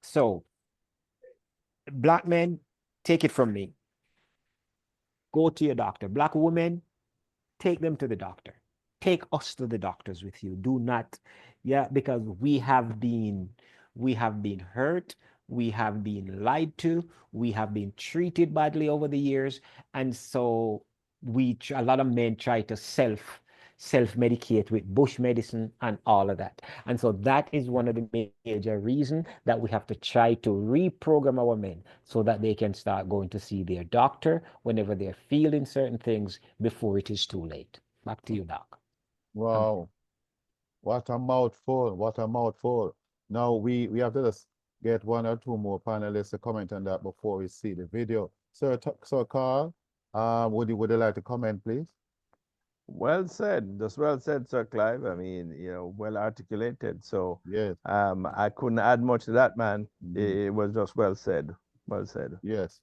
So, black men, take it from me. Go to your doctor. Black women, take them to the doctor. Take us to the doctors with you. Do not, because we have been hurt, we have been lied to, we have been treated badly over the years, and so a lot of men try to self-medicate with bush medicine and all of that. And so that is one of the major reasons that we have to try to reprogram our men so that they can start going to see their doctor whenever they're feeling certain things before it is too late. Back to you, Doc. Wow. What a mouthful. What a mouthful. Now we have to just get one or two more panelists to comment on that before we see the video. Sir Carl, would you like to comment, please? Well said, just well said, Sir Clive. I mean, well articulated. So yes, I couldn't add much to that, man. It was just well said. Well said. Yes.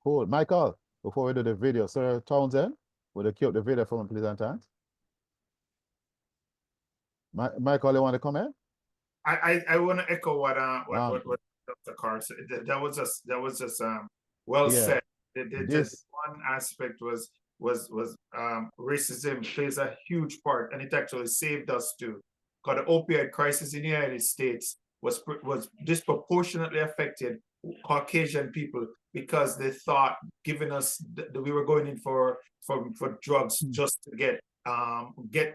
Cool. Michael, before we do the video, Sir Townsend, would you cue up the video for me, please, and thanks? Michael, you want to comment? I want to echo what Dr. Carr said. That was just well said. Just one aspect was racism plays a huge part, and it actually saved us too. Because the opioid crisis in the United States was disproportionately affected Caucasian people, because they thought, giving us that we were going in for drugs just to get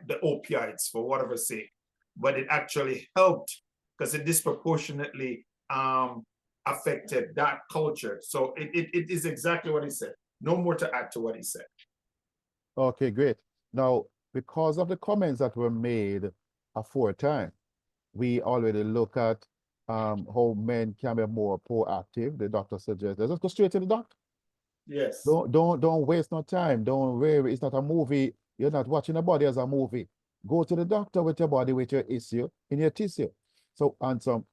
the opioids for whatever sake, but it actually helped because it disproportionately affected that culture. So it is exactly what he said. No more to add to what he said. Okay, great. Now, because of the comments that were made aforetime, we already look at how men can be more proactive. The doctor suggests, let's go straight to the doctor. Yes. Don't waste no time. Don't worry. It's not a movie. You're not watching the body as a movie. Go to the doctor with your body, with your issue, in your tissue. So,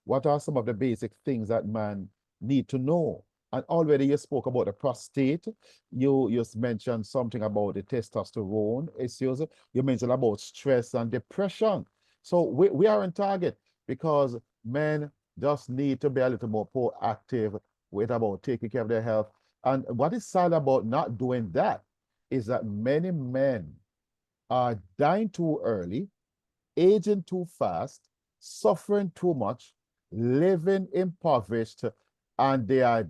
what are some of the basic things that man need to know? And already you spoke about the prostate. You just mentioned something about the testosterone issues. You mentioned about stress and depression. So we are on target, because men just need to be a little more proactive with about taking care of their health. And what is sad about not doing that is that many men are dying too early, aging too fast, suffering too much, living impoverished, and they are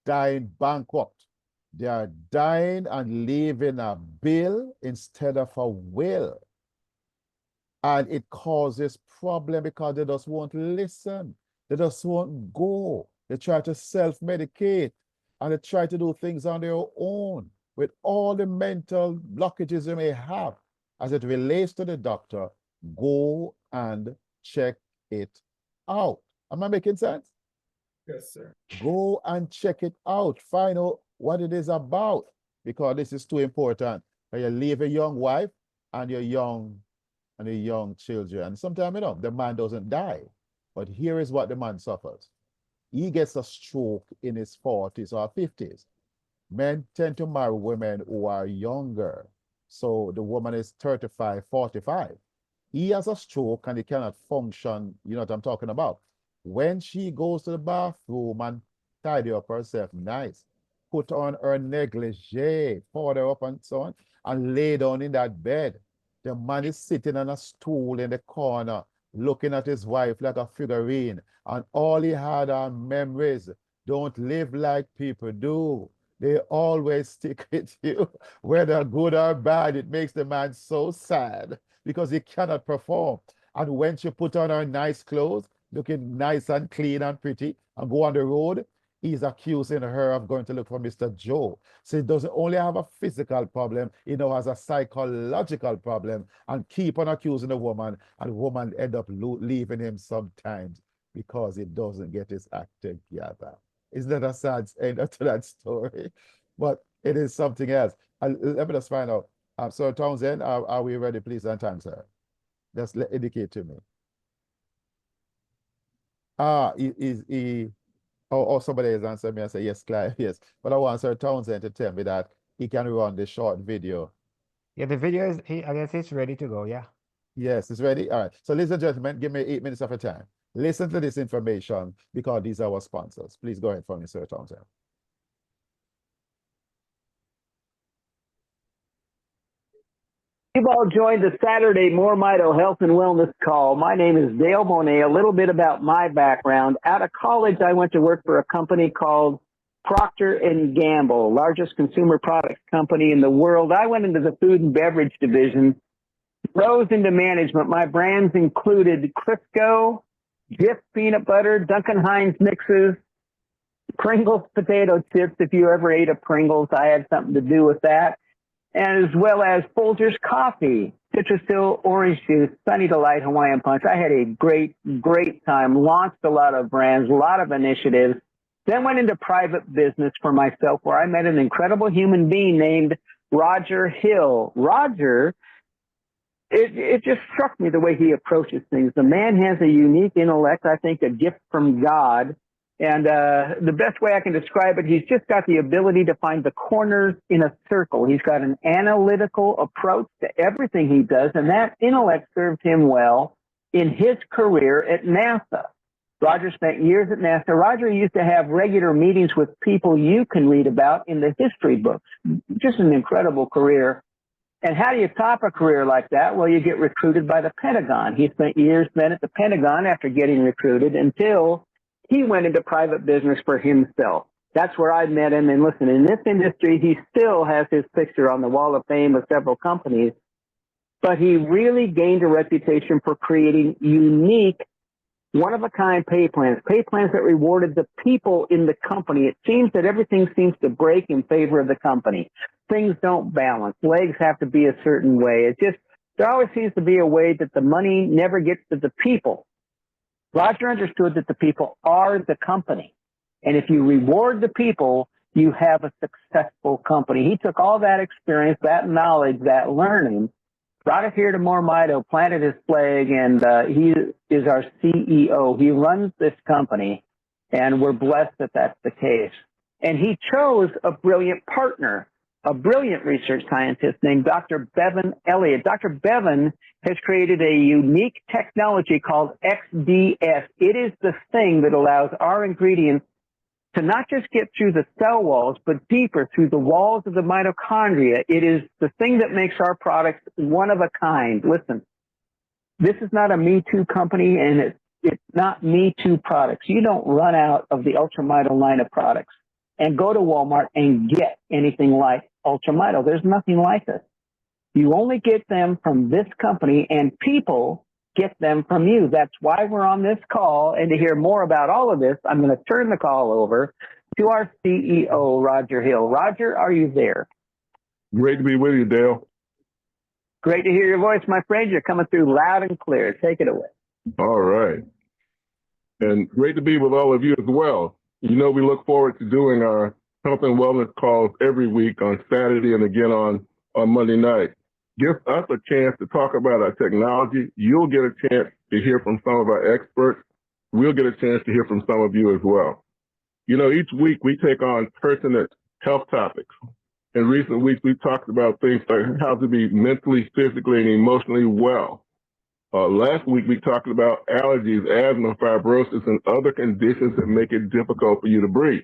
dying bankrupt. They are dying and leaving a bill instead of a will. And it causes problem because they just won't listen. They just won't go. They try to self-medicate, and they try to do things on their own. with all the mental blockages you may have as it relates to the doctor, go and check it out. Am I making sense? Yes, sir. Go and check it out. Find out what it is about, because this is too important. You leave a young wife and your young children. And sometimes, the man doesn't die. But here is what the man suffers. He gets a stroke in his 40s or 50s. Men tend to marry women who are younger. So the woman is 35, 45. He has a stroke and he cannot function. You know what I'm talking about. When she goes to the bathroom and tidy up herself nice, put on her negligee, powder up and so on, and lay down in that bed, the man is sitting on a stool in the corner, looking at his wife like a figurine, and all he had are memories. Don't live like people do. They always stick with you, whether good or bad. It makes the man so sad because he cannot perform. And when she put on her nice clothes, looking nice and clean and pretty, and go on the road, he's accusing her of going to look for Mr. Joe. So he doesn't only have a physical problem, he now has a psychological problem, and keep on accusing the woman, and the woman end up leaving him sometimes because he doesn't get his act together. Isn't that a sad end to that story? But it is something else. Let me just find out. Sir Townsend, are we ready, please, on time, sir? Just indicate to me. Somebody has answered me and said, yes, Clive, yes. But I want Sir Townsend to tell me that he can run the short video. Yeah, the video is, I guess it's ready to go, yeah. Yes, it's ready. All right. So, ladies and gentlemen, give me 8 minutes of your time. Listen to this information because these are our sponsors. Please go ahead for me, Sir Townsend. You've all joined the Saturday More Mito Health and Wellness Call. My name is Dale Monet. A little bit about my background. Out of college, I went to work for a company called Procter & Gamble, largest consumer products company in the world. I went into the food and beverage division, rose into management. My brands included Crisco, Jif peanut butter, Duncan Hines mixes, Pringles potato chips. If you ever ate a Pringles, I had something to do with that. And as well as Folgers coffee, Citrus Hill orange juice, Sunny Delight Hawaiian Punch. I had a great, great time, launched a lot of brands, a lot of initiatives, then went into private business for myself where I met an incredible human being named Roger Hill. Roger, it just struck me the way he approaches things. The man has a unique intellect, I think a gift from God. And the best way I can describe it, he's just got the ability to find the corners in a circle. He's got an analytical approach to everything he does, and that intellect served him well in his career at NASA. Roger spent years at NASA. Roger used to have regular meetings with people you can read about in the history books. Just an incredible career. And how do you top a career like that? Well, you get recruited by the Pentagon. He spent years then at the Pentagon after getting recruited until he went into private business for himself. That's where I met him. And listen, in this industry, he still has his picture on the wall of fame of several companies, but he really gained a reputation for creating unique, one-of-a-kind pay plans that rewarded the people in the company. It seems that everything seems to break in favor of the company. Things don't balance. Legs have to be a certain way. There always seems to be a way that the money never gets to the people. Roger understood that the people are the company. And if you reward the people, you have a successful company. He took all that experience, that knowledge, that learning, brought it here to More Mito, planted his flag, and he is our CEO. He runs this company, and we're blessed that that's the case. And he chose a brilliant partner, a brilliant research scientist named Dr. Bevan Elliott. Dr. Bevan has created a unique technology called XDS. It is the thing that allows our ingredients to not just get through the cell walls, but deeper through the walls of the mitochondria. It is the thing that makes our products one of a kind. Listen, this is not a Me Too company, and it's not Me Too products. You don't run out of the Ultramito line of products and go to Walmart and get anything like Ultramito. There's nothing like it. You only get them from this company, and people get them from you. That's why we're on this call. And to hear more about all of this, I'm going to turn the call over to our CEO, Roger Hill. Roger, are you there? Great to be with you, Dale. Great to hear your voice, my friend. You're coming through loud and clear. Take it away. All right. And great to be with all of you as well. You know, we look forward to doing our health and wellness calls every week on Saturday and again on Monday night. Give us a chance to talk about our technology. You'll get a chance to hear from some of our experts. We'll get a chance to hear from some of you as well. You know, each week we take on pertinent health topics. In recent weeks, we've talked about things like how to be mentally, physically, and emotionally well. Last week, we talked about allergies, asthma, fibrosis, and other conditions that make it difficult for you to breathe.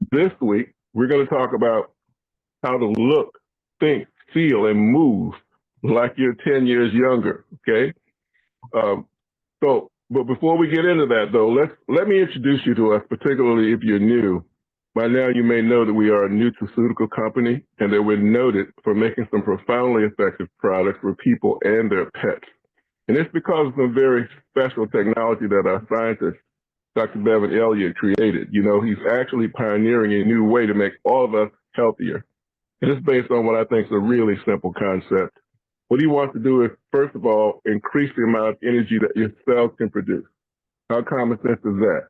This week, we're going to talk about how to look, think, feel, and move like you're 10 years younger, okay? But before we get into that, though, let me introduce you to us, particularly if you're new. By now, you may know that we are a nutraceutical company and that we're noted for making some profoundly effective products for people and their pets. And it's because of some very special technology that our scientist, Dr. Bevan Elliott, created. You know, he's actually pioneering a new way to make all of us healthier. And it's based on what I think is a really simple concept. What he wants to do is, first of all, increase the amount of energy that your cells can produce. How common sense is that?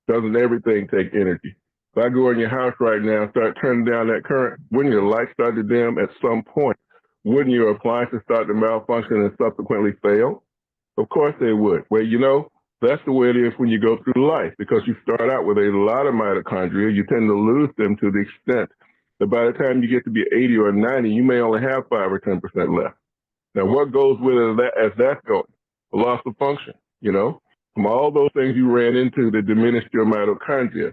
Doesn't everything take energy? If I go in your house right now and start turning down that current, wouldn't your lights start to dim at some point? Wouldn't your appliances start to malfunction and subsequently fail? Of course they would. Well, you know, that's the way it is when you go through life, because you start out with a lot of mitochondria. You tend to lose them to the extent that by the time you get to be 80 or 90, you may only have 5 or 10% left. Now, what goes with it as that's going? A loss of function, you know, from all those things you ran into that diminished your mitochondria,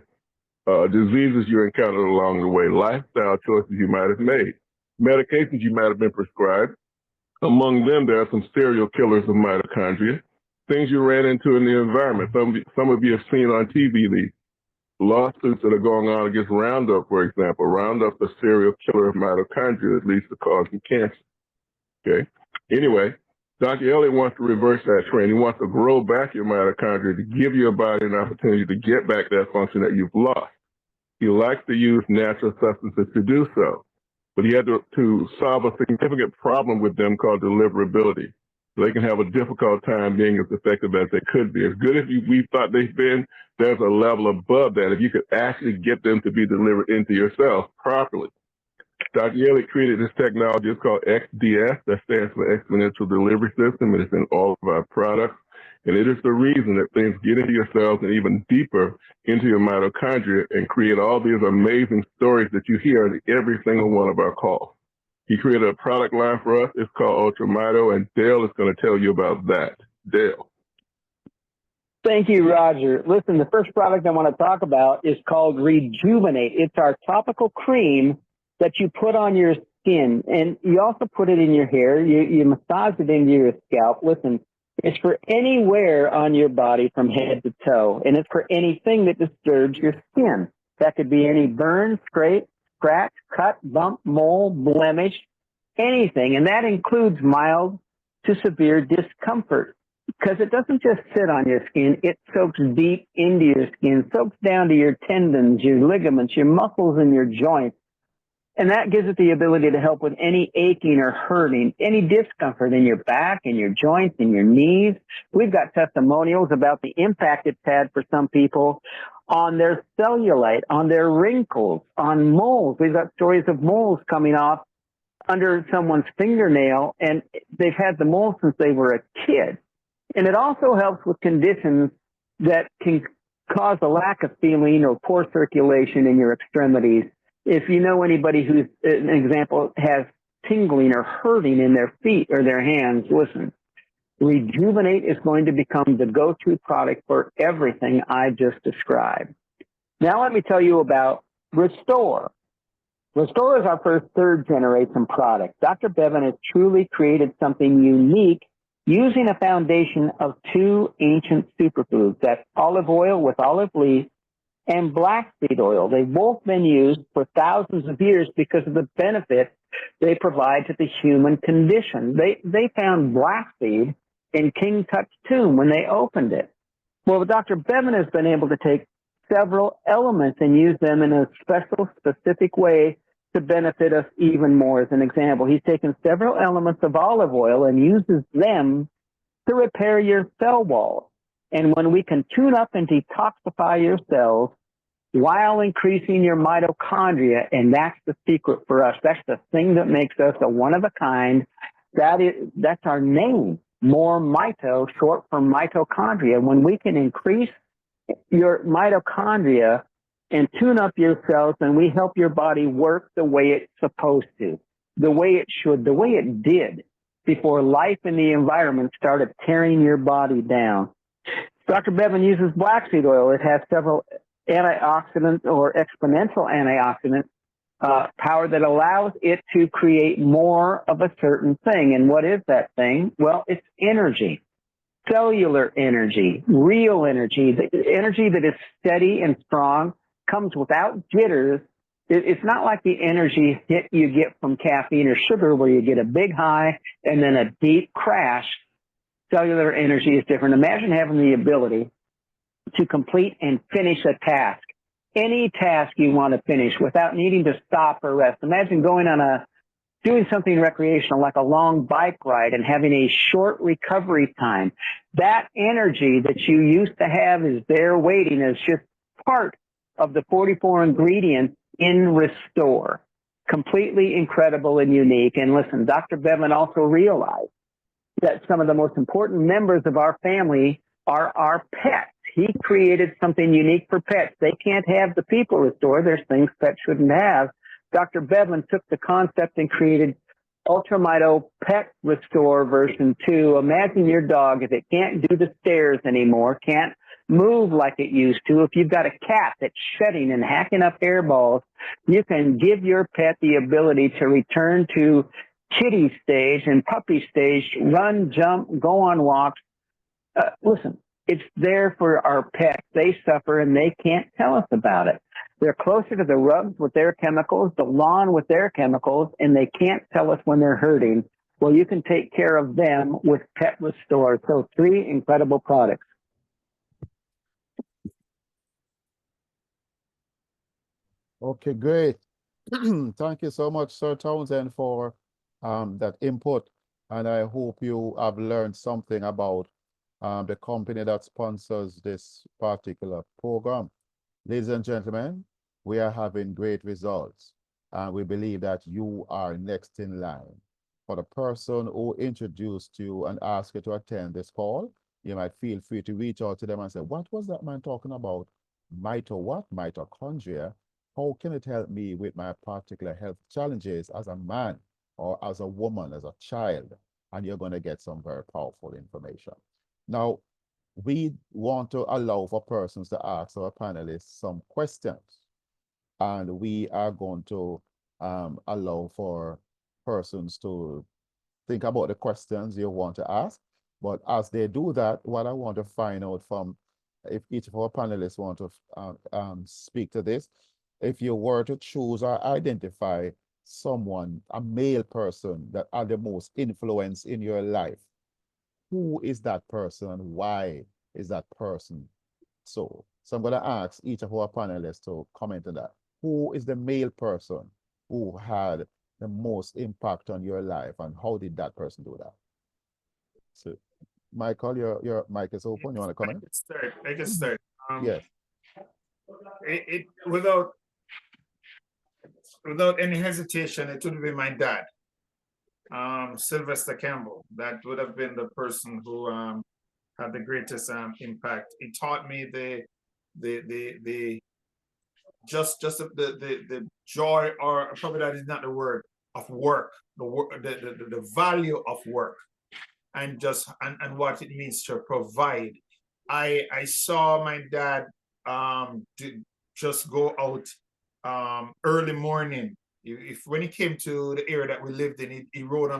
diseases you encountered along the way, lifestyle choices you might have made, medications you might have been prescribed. Among them, there are some serial killers of mitochondria, things you ran into in the environment. Some of you have seen on TV the lawsuits that are going on against Roundup, for example. Roundup, the serial killer of mitochondria that leads to causing cancer. Okay. Anyway, Dr. Elliott wants to reverse that trend. He wants to grow back your mitochondria to give your body an opportunity to get back that function that you've lost. He likes to use natural substances to do so, but he had to solve a significant problem with them called deliverability. So they can have a difficult time being as effective as they could be. As good as we thought they've been, there's a level above that. If you could actually get them to be delivered into your cells properly. Dr. Elliott created this technology. It's called XDS. That stands for Exponential Delivery System. And it's in all of our products. And it is the reason that things get into your cells and even deeper into your mitochondria and create all these amazing stories that you hear in every single one of our calls. He created a product line for us. It's called Ultramito, and Dale is going to tell you about that. Dale. Thank you, Roger. Listen, the first product I want to talk about is called Rejuvenate. It's our topical cream that you put on your skin, and you also put it in your hair. You massage it into your scalp. Listen, it's for anywhere on your body from head to toe, and it's for anything that disturbs your skin. That could be any burn, scrape, scratch, cut, bump, mole, blemish, anything. And that includes mild to severe discomfort, because it doesn't just sit on your skin. It soaks deep into your skin, soaks down to your tendons, your ligaments, your muscles, and your joints. And that gives it the ability to help with any aching or hurting, any discomfort in your back, in your joints, in your knees. We've got testimonials about the impact it's had for some people on their cellulite, on their wrinkles, on moles. We've got stories of moles coming off under someone's fingernail, and they've had the mole since they were a kid. And it also helps with conditions that can cause a lack of feeling or poor circulation in your extremities. If you know anybody who's, an example, has tingling or hurting in their feet or their hands, listen, Rejuvenate is going to become the go-to product for everything I just described. Now let me tell you about Restore. Restore is our first third-generation product. Dr. Bevan has truly created something unique using a foundation of two ancient superfoods. That's olive oil with olive leaf and black seed oil. They've both been used for thousands of years because of the benefit they provide to the human condition. They found black seed in King Tut's tomb when they opened it. Well, Dr. Bevan has been able to take several elements and use them in a special, specific way to benefit us even more. As an example, he's taken several elements of olive oil and uses them to repair your cell walls. And when we can tune up and detoxify your cells while increasing your mitochondria, and that's the secret for us. That's the thing that makes us a one of a kind. That's our name, more mito, short for mitochondria. When we can increase your mitochondria and tune up your cells, and we help your body work the way it's supposed to, the way it should, the way it did before life and the environment started tearing your body down. Dr. Bevan uses black seed oil. It has several antioxidant or exponential antioxidant power that allows it to create more of a certain thing. And what is that thing? Well, it's energy, cellular energy, real energy, the energy that is steady and strong, comes without jitters. It's not like the energy hit you get from caffeine or sugar where you get a big high and then a deep crash. Cellular energy is different. Imagine having the ability to complete and finish a task, any task you want to finish without needing to stop or rest. Imagine doing something recreational like a long bike ride and having a short recovery time. That energy that you used to have is there waiting as just part of the 44 ingredients in Restore. Completely incredible and unique. And listen, Dr. Bevan also realized that some of the most important members of our family are our pets. He created something unique for pets. They can't have the people Restore. There's things pets shouldn't have. Dr. Bevan took the concept and created Ultramito Pet Restore version 2. Imagine your dog, if it can't do the stairs anymore, can't move like it used to. If you've got a cat that's shedding and hacking up hairballs, you can give your pet the ability to return to kitty stage and puppy stage, run, jump, go on walks. Listen, it's there for our pets. They suffer and they can't tell us about it. They're closer to the rugs with their chemicals, the lawn with their chemicals, and they can't tell us when they're hurting. Well, you can take care of them with Pet Restore. So 3 incredible products. Okay, great. Thank you so much, Sir Townsend, for that input. And I hope you have learned something about the company that sponsors this particular program. Ladies and gentlemen, we are having great results, and we believe that you are next in line. For the person who introduced you and asked you to attend this call, you might feel free to reach out to them and say, what was that man talking about? Mitochondria? How can it help me with my particular health challenges as a man or as a woman, as a child? And you're going to get some very powerful information. Now, we want to allow for persons to ask our panelists some questions. And we are going to allow for persons to think about the questions you want to ask. But as they do that, what I want to find out from, if each of our panelists want to speak to this, if you were to choose or identify someone, a male person that had the most influence in your life, who is that person and why is that person so? So I'm going to ask each of our panelists to comment on that. Who is the male person who had the most impact on your life, and how did that person do that? So, Michael, your mic is open. You want to comment? I can start. Yes. Without any hesitation, it would be my dad, Sylvester Campbell. That would have been the person who had the greatest impact. He taught me the joy, or probably that is not the word, of work, the value of work, and what it means to provide. I saw my dad just go out early morning. When he came to the area that we lived in, he rode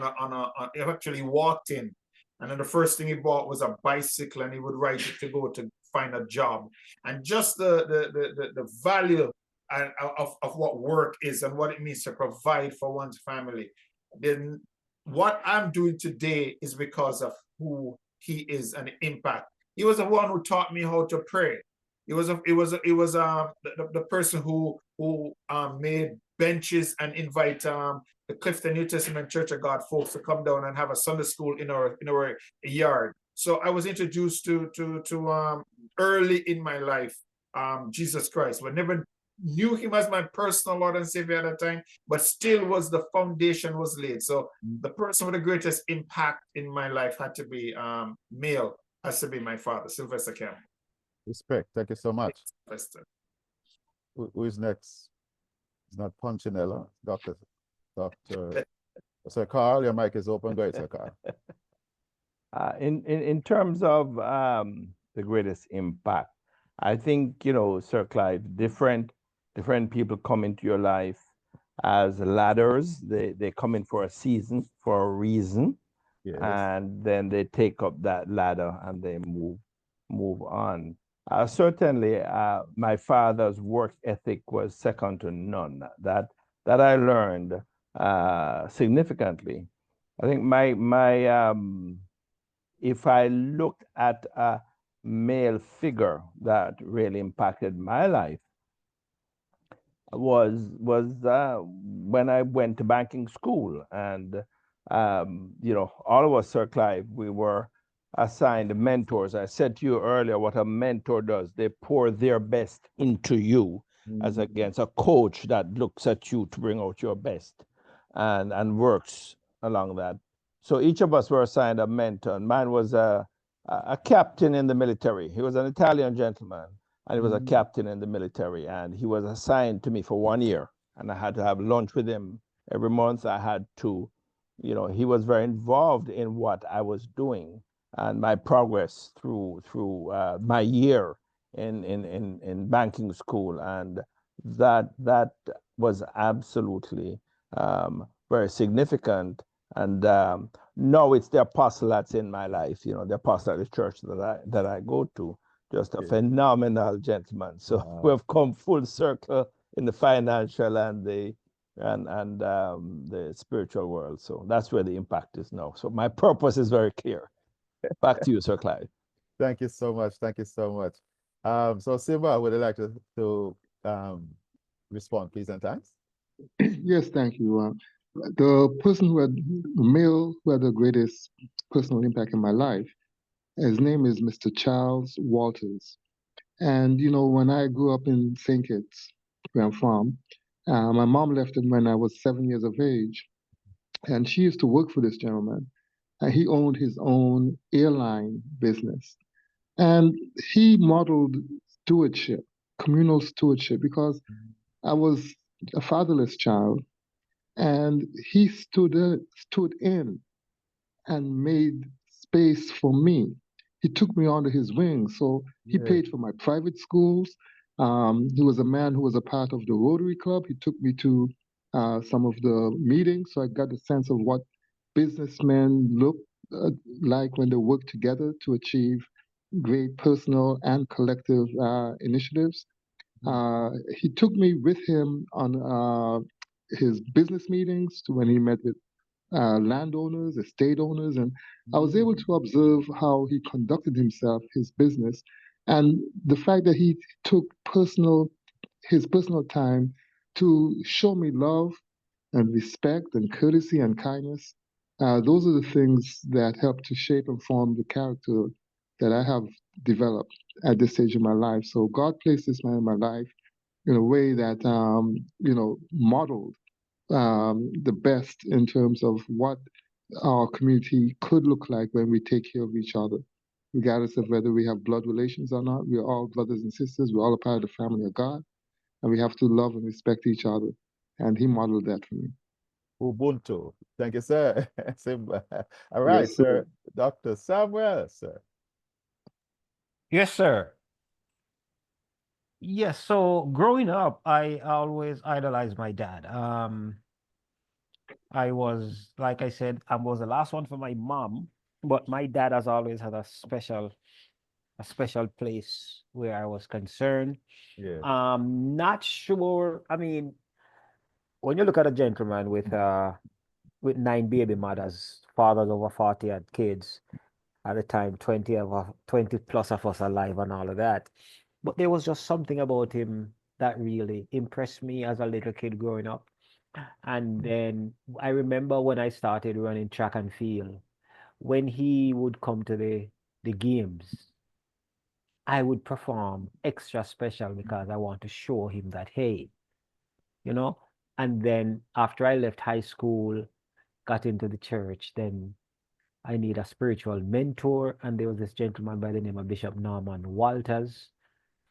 he actually walked in, and then the first thing he bought was a bicycle, and he would ride it to go to find a job. And just the value of what work is and what it means to provide for one's family. Then what I'm doing today is because of who he is and the impact. He was the one who taught me how to pray. the person who made benches and invite the Clifton New Testament Church of God folks to come down and have a Sunday school in our yard. So I was introduced to early in my life Jesus Christ. We never knew him as my personal Lord and Savior at that time, but still the foundation was laid. So the person with the greatest impact in my life had to be male, has to be my father, Sylvester Campbell. Respect. Thank you so much. Sylvester. Who is next? It's not Punchinella. Dr. Sir Carl, your mic is open. Go ahead, Sir Carl. In terms of the greatest impact, I think, Sir Clive, different people come into your life as ladders. They come in for a season, for a reason, Yes. and then they take up that ladder and they move on. Certainly, my father's work ethic was second to none. That I learned significantly. I think my if I looked at a male figure that really impacted my life was when I went to banking school, and all of us, Sir Clive, we were assigned mentors. I said to you earlier what a mentor does. They pour their best into you as against a coach that looks at you to bring out your best and works along that. So each of us were assigned a mentor. And mine was a captain in the military. He was an Italian gentleman, and he was a captain in the military. And he was assigned to me for 1 year. And I had to have lunch with him every month. I had to, he was very involved in what I was doing and my progress through my year in banking school. And that was absolutely very significant. And no, it's the apostle that's in my life, the apostle at the church that I go to, just a phenomenal gentleman. So Wow. we have come full circle in the financial and the spiritual world. So that's where the impact is now. So my purpose is very clear. Back to you, Sir Clive. Thank you so much. Thank you so much. So Simba, would you like to respond, please, and thanks? Yes, thank you. The male who had the greatest personal impact in my life, his name is Mr. Charles Walters. And, when I grew up in St. Kitts, where I'm from, my mom left him when I was 7 years of age. And she used to work for this gentleman. And he owned his own airline business. And he modeled stewardship, communal stewardship, because I was a fatherless child. And he stood in and made space for me. He took me under his wing. So he paid for my private schools. He was a man who was a part of the Rotary Club. He took me to some of the meetings. So I got a sense of what businessmen look like when they work together to achieve great personal and collective initiatives. He took me with him on his business meetings when he met with landowners, estate owners, and I was able to observe how he conducted himself, his business, and the fact that he took his personal time to show me love and respect and courtesy and kindness. Those are the things that help to shape and form the character that I have developed at this stage of my life. So God placed this man in my life in a way that modeled the best in terms of what our community could look like when we take care of each other, regardless of whether we have blood relations or not. We're all brothers and sisters. We're all a part of the family of God, and we have to love and respect each other. And he modeled that for me. Ubuntu. Thank you, sir. Simba. All right, Yes, sir. Dr. Samuel, sir. Yes, sir. Yes, so growing up, I always idolized my dad. I was, like I said, I was the last one for my mom, but my dad has always had a special place where I was concerned. Yeah. Not sure. I mean, when you look at a gentleman with 9 baby mothers, fathers over 40 had kids at the time, 20 plus of us alive and all of that. But there was just something about him that really impressed me as a little kid growing up. And then I remember when I started running track and field, when he would come to the games, I would perform extra special because I want to show him that, hey, you know. And then after I left high school, got into the church, then I need a spiritual mentor. And there was this gentleman by the name of Bishop Norman Walters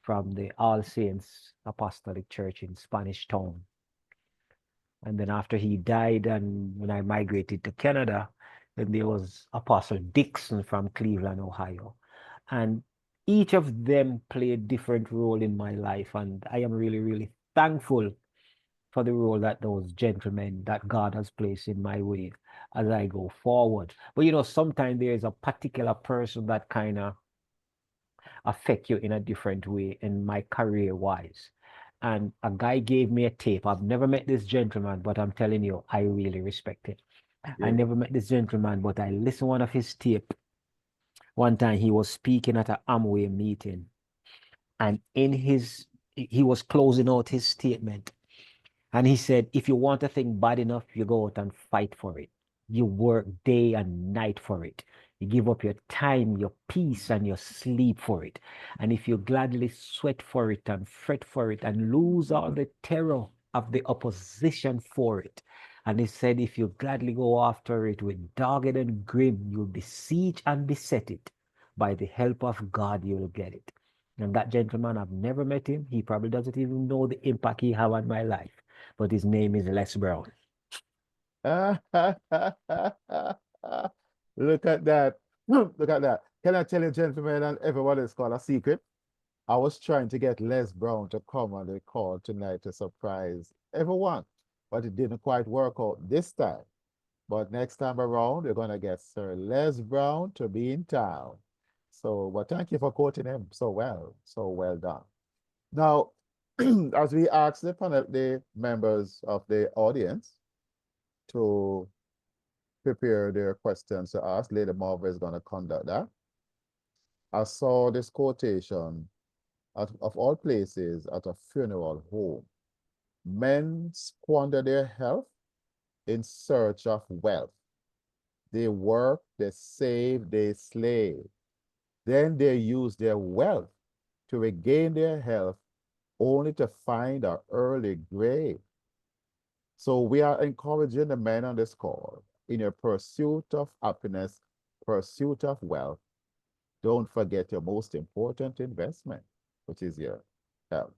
from the All Saints Apostolic Church in Spanish Town. And then after he died, and when I migrated to Canada, then there was Apostle Dixon from Cleveland, Ohio. And each of them played different role in my life. And I am really, really thankful for the role that those gentlemen that God has placed in my way as I go forward. But you know, sometimes there is a particular person that kind of affect you in a different way in my career wise. And a guy gave me a tape. I've never met this gentleman, but I'm telling you, I really respect it. I never met this gentleman, but I listened to one of his tape. One time he was speaking at an Amway meeting, and he was closing out his statement. And he said, if you want a thing bad enough, you go out and fight for it. You work day and night for it. You give up your time, your peace, and your sleep for it. And if you gladly sweat for it and fret for it and lose all the terror of the opposition for it. And he said, if you gladly go after it with dogged and grim, you'll besiege and beset it. By the help of God, you'll get it. And that gentleman, I've never met him. He probably doesn't even know the impact he had on my life. But his name is Les Brown. Look at that. Look at that. Can I tell you, gentlemen, and everyone is called a secret? I was trying to get Les Brown to come on the call tonight to surprise everyone, but it didn't quite work out this time. But next time around, we're going to get Sir Les Brown to be in town. So, but thank you for quoting him so well done. Now, as we ask the members of the audience to prepare their questions to ask, Lady Marva is going to conduct that. I saw this quotation of all places at a funeral home. Men squander their health in search of wealth. They work, they save, they slave. Then they use their wealth to regain their health only to find an early grave. So we are encouraging the men on this call in your pursuit of happiness, pursuit of wealth. Don't forget your most important investment, which is your health.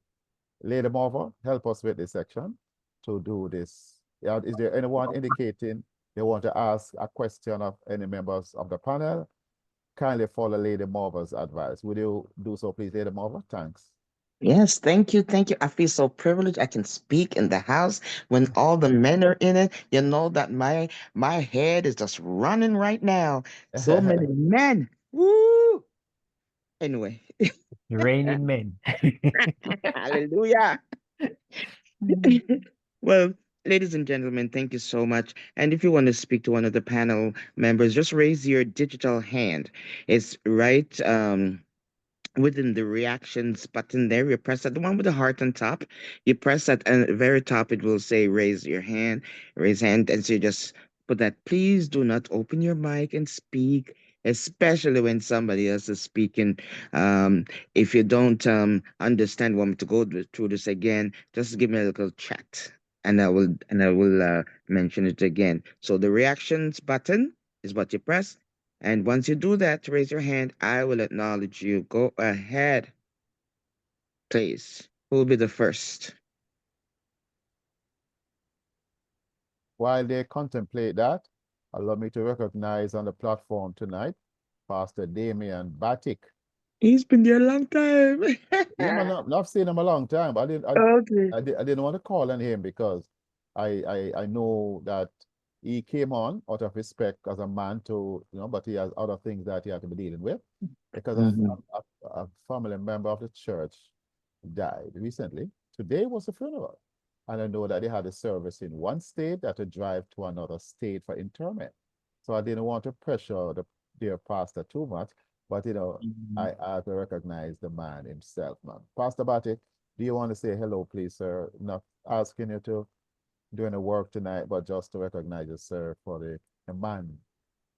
Lady Marva, help us with this section to do this. Is there anyone indicating they want to ask a question of any members of the panel? Kindly follow Lady Marva's advice. Would you do so, please, Lady Marva? Thanks. Yes, thank you, thank you. I feel so privileged. I can speak in the house when all the men are in it. You know that my head is just running right now. So many men. Woo! Anyway, Raining men. hallelujah. Well, ladies and gentlemen, thank you so much. And if you want to speak to one of the panel members, just raise your digital hand. It's right within the reactions button there. You press that, the one with the heart on top. You press that, and at the very top it will say raise your hand, raise hand. And so you just put that. Please do not open your mic and speak, especially when somebody else is speaking. If you don't understand, want me to go through this again, just give me a little chat. And I will mention it again. So the reactions button is what you press, and once you do that, raise your hand. I will acknowledge you. Go ahead, please. Who will be the first? While they contemplate that, allow me to recognize on the platform tonight, Pastor Damian Batik. He's been there a long time. Yeah, man, I've seen him a long time, but Okay. I didn't want to call on him because I know that he came on out of respect as a man to, but he has other things that he had to be dealing with because Mhm. a family member of the church died recently. Today was the funeral. And I know that they had a service in one state that to drive to another state for interment. So I didn't want to pressure the dear pastor too much, But you know, I have to recognize the man himself, man. Pastor Batik, do you want to say hello, please, sir? Not asking you to do any work tonight, but just to recognize you, sir, for the man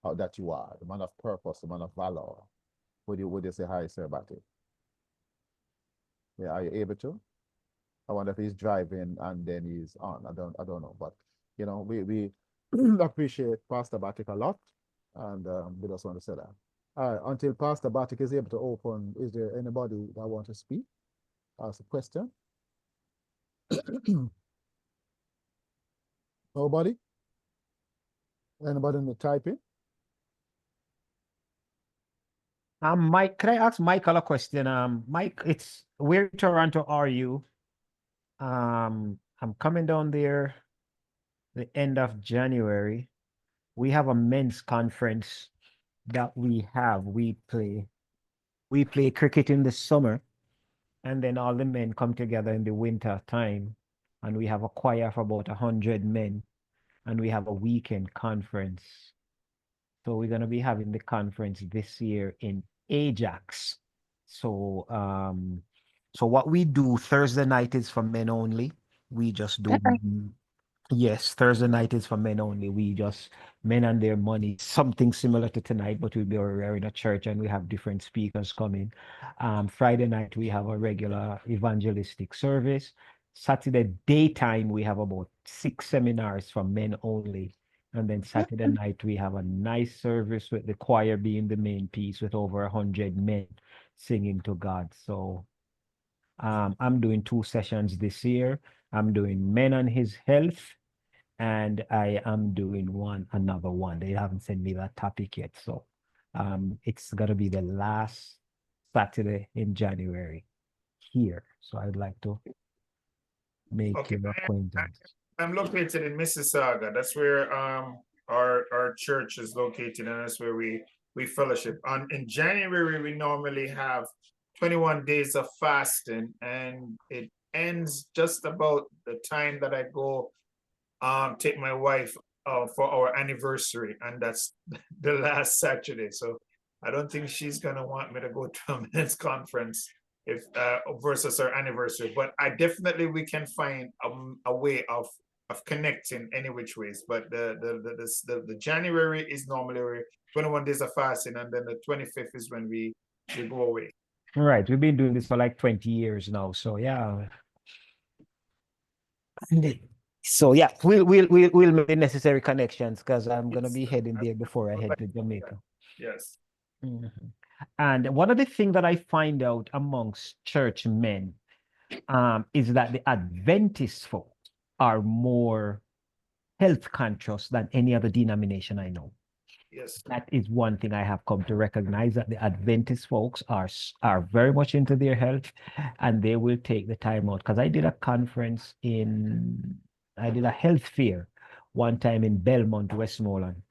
that you are, the man of purpose, the man of valor. Would you say hi, sir Batik? Yeah, are you able to? I wonder if he's driving and then he's on. I don't know, but you know, we appreciate Pastor Batik a lot, and we just want to say that. All right, until Pastor Batik is able to open, is there anybody that want to speak? Ask a question? Nobody? Anybody in the typing? Mike, can I ask Michael a question? Mike, it's where in Toronto are you? I'm coming down there the end of January. We have a men's conference that we have. We play cricket in the summer, and then all the men come together in the winter time, and we have a choir of about 100 men, and we have a weekend conference. So we're gonna be having the conference this year in Ajax. So so what we do Thursday night is for men only. We just do Yes, Thursday night is for men only. We just men and their money, something similar to tonight, but we're in a church and we have different speakers coming. Friday night we have a regular evangelistic service. Saturday daytime we have about 6 seminars for men only. And then Saturday night we have a nice service with the choir being the main piece with over 100 men singing to God. So I'm doing 2 sessions this year. I'm doing men and his health, and I am doing another one. They haven't sent me that topic yet. So it's gonna be the last Saturday in January here. So I'd like to make Okay, your acquaintance. I'm located in Mississauga. That's where our church is located, and that's where we fellowship. In January, we normally have 21 days of fasting, and it ends just about the time that I go take my wife for our anniversary, and that's the last Saturday. So I don't think she's gonna want me to go to a men's conference if versus our anniversary. But I definitely we can find a way of connecting any which ways. But the January is normally 21 days of fasting, and then the 25th is when we go away. All right, we've been doing this for like 20 years now. So yeah. So yeah, we'll make the necessary connections because I'm gonna be heading there before I head to Jamaica. Yes. Mhm. And one of the things that I find out amongst church men is that the Adventist folk are more health conscious than any other denomination I know. Yes. That is one thing I have come to recognize, that the Adventist folks are very much into their health, and they will take the time out. Because I did a health fair one time in Belmont, Westmoreland,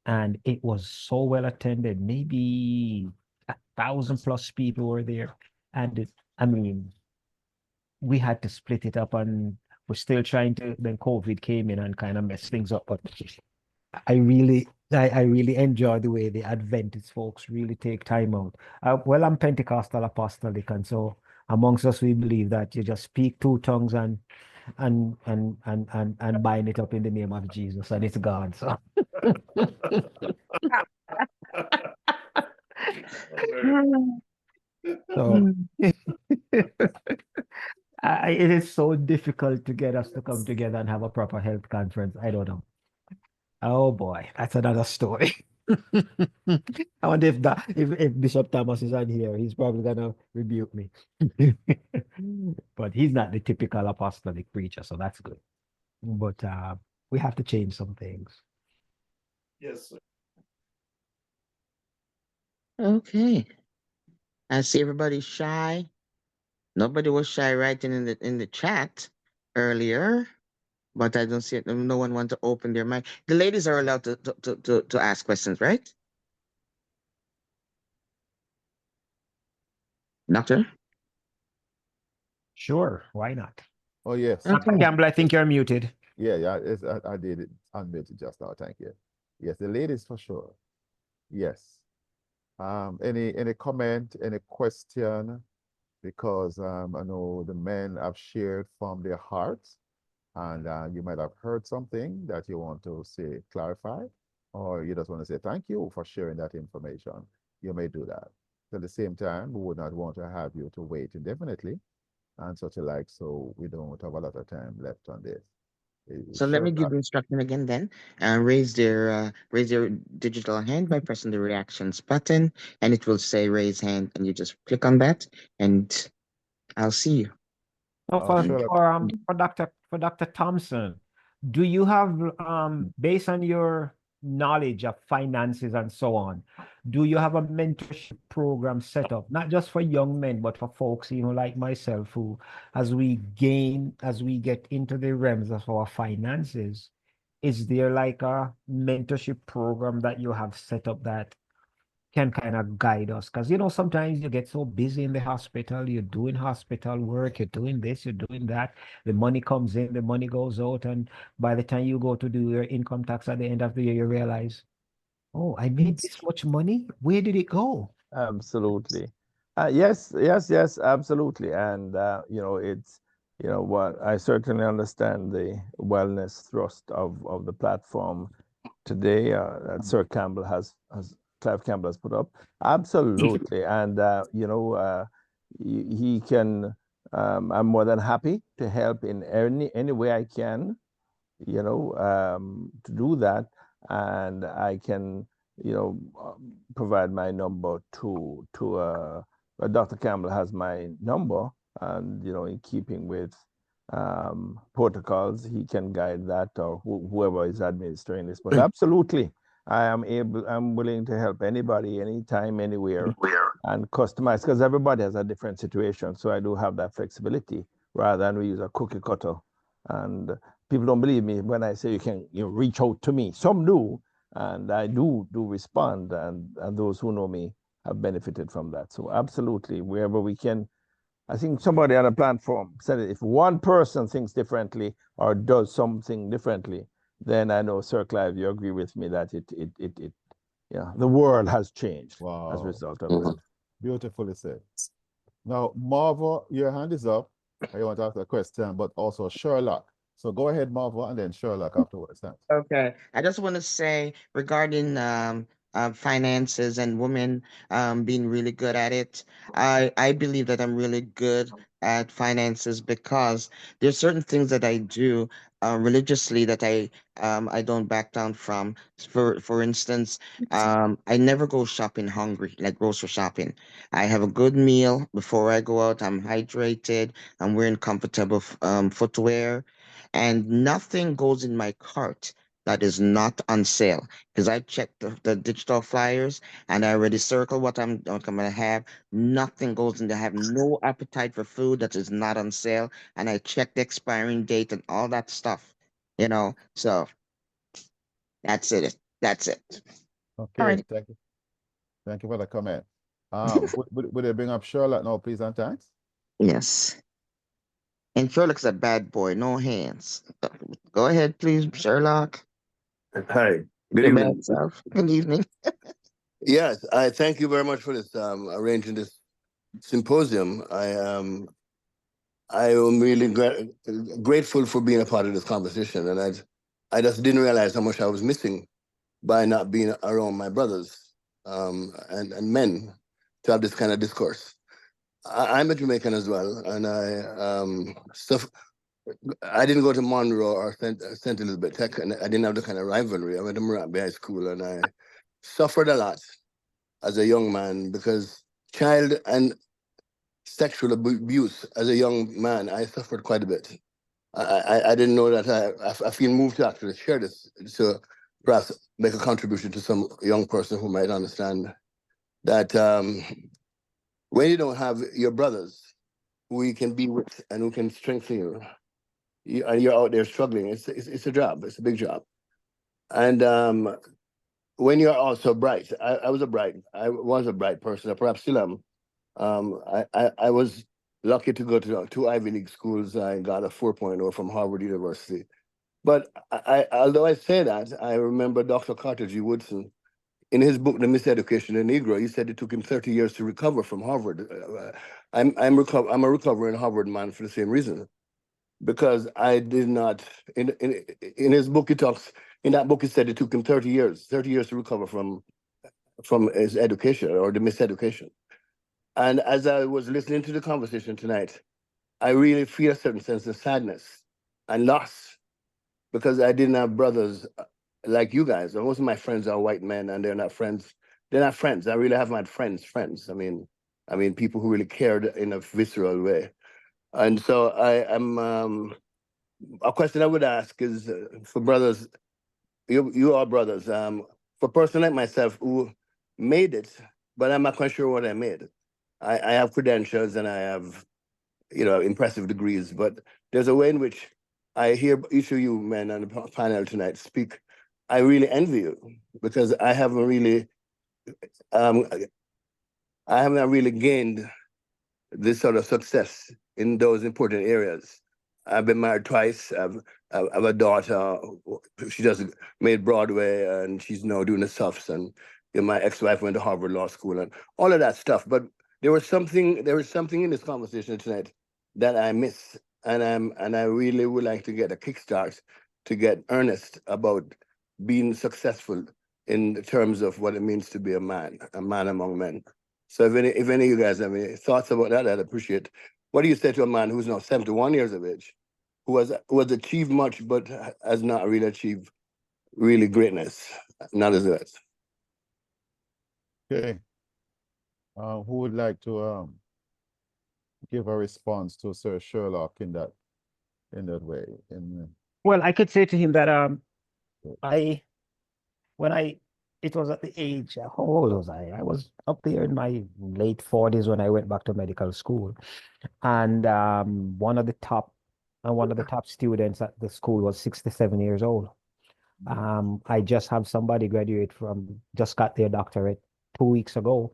and it was so well attended. Maybe 1,000+ people were there, and I mean, we had to split it up, and we're still trying to. Then COVID came in and kind of messed things up, but I really enjoy the way the Adventist folks really take time out. Well, I'm Pentecostal apostolic, and so amongst us we believe that you just speak 2 tongues and bind it up in the name of Jesus, and it's God. So so it is so difficult to get us to come together and have a proper health conference. I don't know. Oh boy, that's another story. I wonder if Bishop Thomas is on here, he's probably gonna rebuke me. But he's not the typical apostolic preacher, so that's good. But we have to change some things. Yes, sir. Okay. I see everybody's shy. Nobody was shy writing in the chat earlier, but I don't see it. No one want to open their mic. The ladies are allowed to ask questions, right? Doctor? Sure, why not? Oh, yes. Dr. Okay. Campbell, I think you're muted. Yeah, I did it unmuted just now. Thank you. Yes, the ladies for sure. Yes. Any comment, any question? Because I know the men have shared from their hearts, and you might have heard something that you want to say, clarify, or you just want to say thank you for sharing that information. You may do that. At the same time, we would not want to have you to wait indefinitely and such alike, so we don't have a lot of time left on this. So let me Sure. give the instruction again then. Raise their digital hand by pressing the reactions button, and it will say raise hand, and you just click on that, and I'll see you. So Sherlock. for Dr. Thompson, do you have based on your knowledge of finances and so on, do you have a mentorship program set up, not just for young men, but for folks, like myself, who as we get into the realms of our finances, is there like a mentorship program that you have set up that can kind of guide us? Because sometimes you get so busy in the hospital, you're doing hospital work, you're doing this, you're doing that, the money comes in, the money goes out, and by the time you go to do your income tax at the end of the year, you realize, oh, I made this much money, where did it go? Absolutely. Yes, absolutely. And it's what I certainly understand the wellness thrust of the platform today that Sir Campbell has Clive Campbell has put up. Absolutely. And he can I'm more than happy to help in any way I can, to do that. And I can, provide my number to Dr. Campbell has my number, and in keeping with protocols, he can guide that, or whoever is administering this. But absolutely, I'm willing to help anybody, anytime, anywhere, and customize, because everybody has a different situation. So I do have that flexibility rather than we use a cookie cutter. And people don't believe me when I say you can reach out to me. Some do, and I do respond, and those who know me have benefited from that. So absolutely, wherever we can. I think somebody on a platform said if one person thinks differently or does something differently, then I know, Sir Clive, you agree with me that the world has changed as a result of that. Beautifully said. Now, Marva, your hand is up. I want to ask a question, but also Sherlock. So go ahead, Marva, and then Sherlock afterwards. Thanks. Okay. I just want to say regarding finances and women being really good at it. I believe that I'm really good at finances because there's certain things that I do religiously that I don't back down from. For instance, I never go shopping hungry, like grocery shopping. I have a good meal before I go out. I'm hydrated. I'm wearing comfortable footwear, and nothing goes in my cart that is not on sale, because I checked the digital flyers and I already circled what I'm gonna have. Nothing goes in there. I have no appetite for food that is not on sale, and I checked the expiring date and all that stuff. So that's it. That's it. All Okay, right. thank you. Thank you for the comment. Would they bring up Sherlock now, please, and thanks? Yes. And Sherlock's a bad boy. No hands. Go ahead, please, Sherlock. Hi, good Your evening. bad self. Good evening. Yes, I thank you very much for this arranging this symposium. I am really grateful for being a part of this conversation, and I just didn't realize how much I was missing by not being around my brothers and men to have this kind of discourse. I'm a Jamaican as well, and I didn't go to Monroe or St. Elizabeth Tech, and I didn't have the kind of rivalry. I went to Moraby High School, and I suffered a lot as a young man because child and sexual abuse as a young man, I suffered quite a bit. I didn't know that. I feel moved to actually share this to perhaps make a contribution to some young person who might understand that when you don't have your brothers who you can be with and who can strengthen you, and you're out there struggling, it's a job. It's a big job. And when you're also bright, I was a bright person. I perhaps still am. I was lucky to go to two Ivy League schools. I got a 4.0 from Harvard University. But although I say that, I remember Dr. Carter G. Woodson in his book, The Miseducation of the Negro, he said it took him 30 years to recover from Harvard. I'm a recovering Harvard man for the same reason, because I did not. In his book, in that book he said it took him 30 years to recover from his education, or the miseducation. And as I was listening to the conversation tonight, I really feel a certain sense of sadness and loss, because I didn't have brothers like you guys. Most of my friends are white men, and they're not friends. They're not friends. I really haven't had friends. I mean, people who really cared in a visceral way. And so a question I would ask is, for brothers, you are brothers. For a person like myself who made it, but I'm not quite sure what I made. I have credentials and I have, impressive degrees, but there's a way in which I hear each of you men on the panel tonight speak. I really envy you, because I haven't really gained this sort of success in those important areas. I've been married twice. I have a daughter. She just made Broadway, and she's now doing the Sufs. And my ex-wife went to Harvard Law School, and all of that stuff. But there was something in this conversation tonight that I miss, and I really would like to get a kickstart to get earnest about being successful in terms of what it means to be a man among men. So if any of you guys have any thoughts about that, I'd appreciate. What do you say to a man who's now 71 years of age, who has achieved much but has not really achieved really greatness, not as that? Okay. Who would like to give a response to Sir Sherlock in that way? Well, I could say to him that it was at the age, how old was I? I was up there in my late 40s when I went back to medical school. And one of the top students at the school was 67 years old. I just have somebody just got their doctorate 2 weeks ago,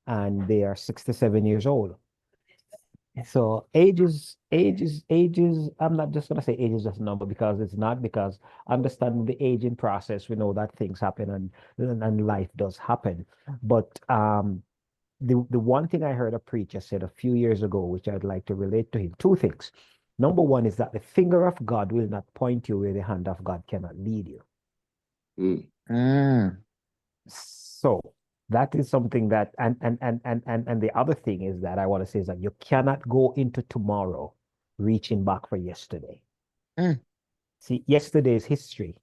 and they are 67 years old. So age is, I'm not just gonna say age is just a number, because it's not, because understanding the aging process, we know that things happen and life does happen. But the one thing I heard a preacher said a few years ago, which I'd like to relate to him, two things. Number one is that the finger of God will not point you where the hand of God cannot lead you. So that is something that, and the other thing is that I want to say is that you cannot go into tomorrow reaching back for yesterday. See, yesterday is history.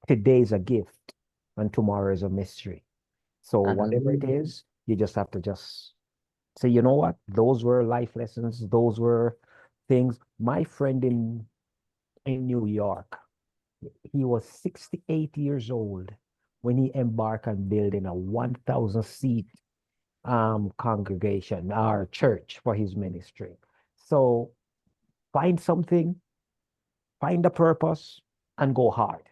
Today is a gift, and tomorrow is a mystery. So whatever it is, you just have to just say, you know what? Those were life lessons. Those were things. My friend in New York, he was 68 years old when he embarked on building a 1,000 seat congregation or church for his ministry. So find something, find a purpose, and go hard.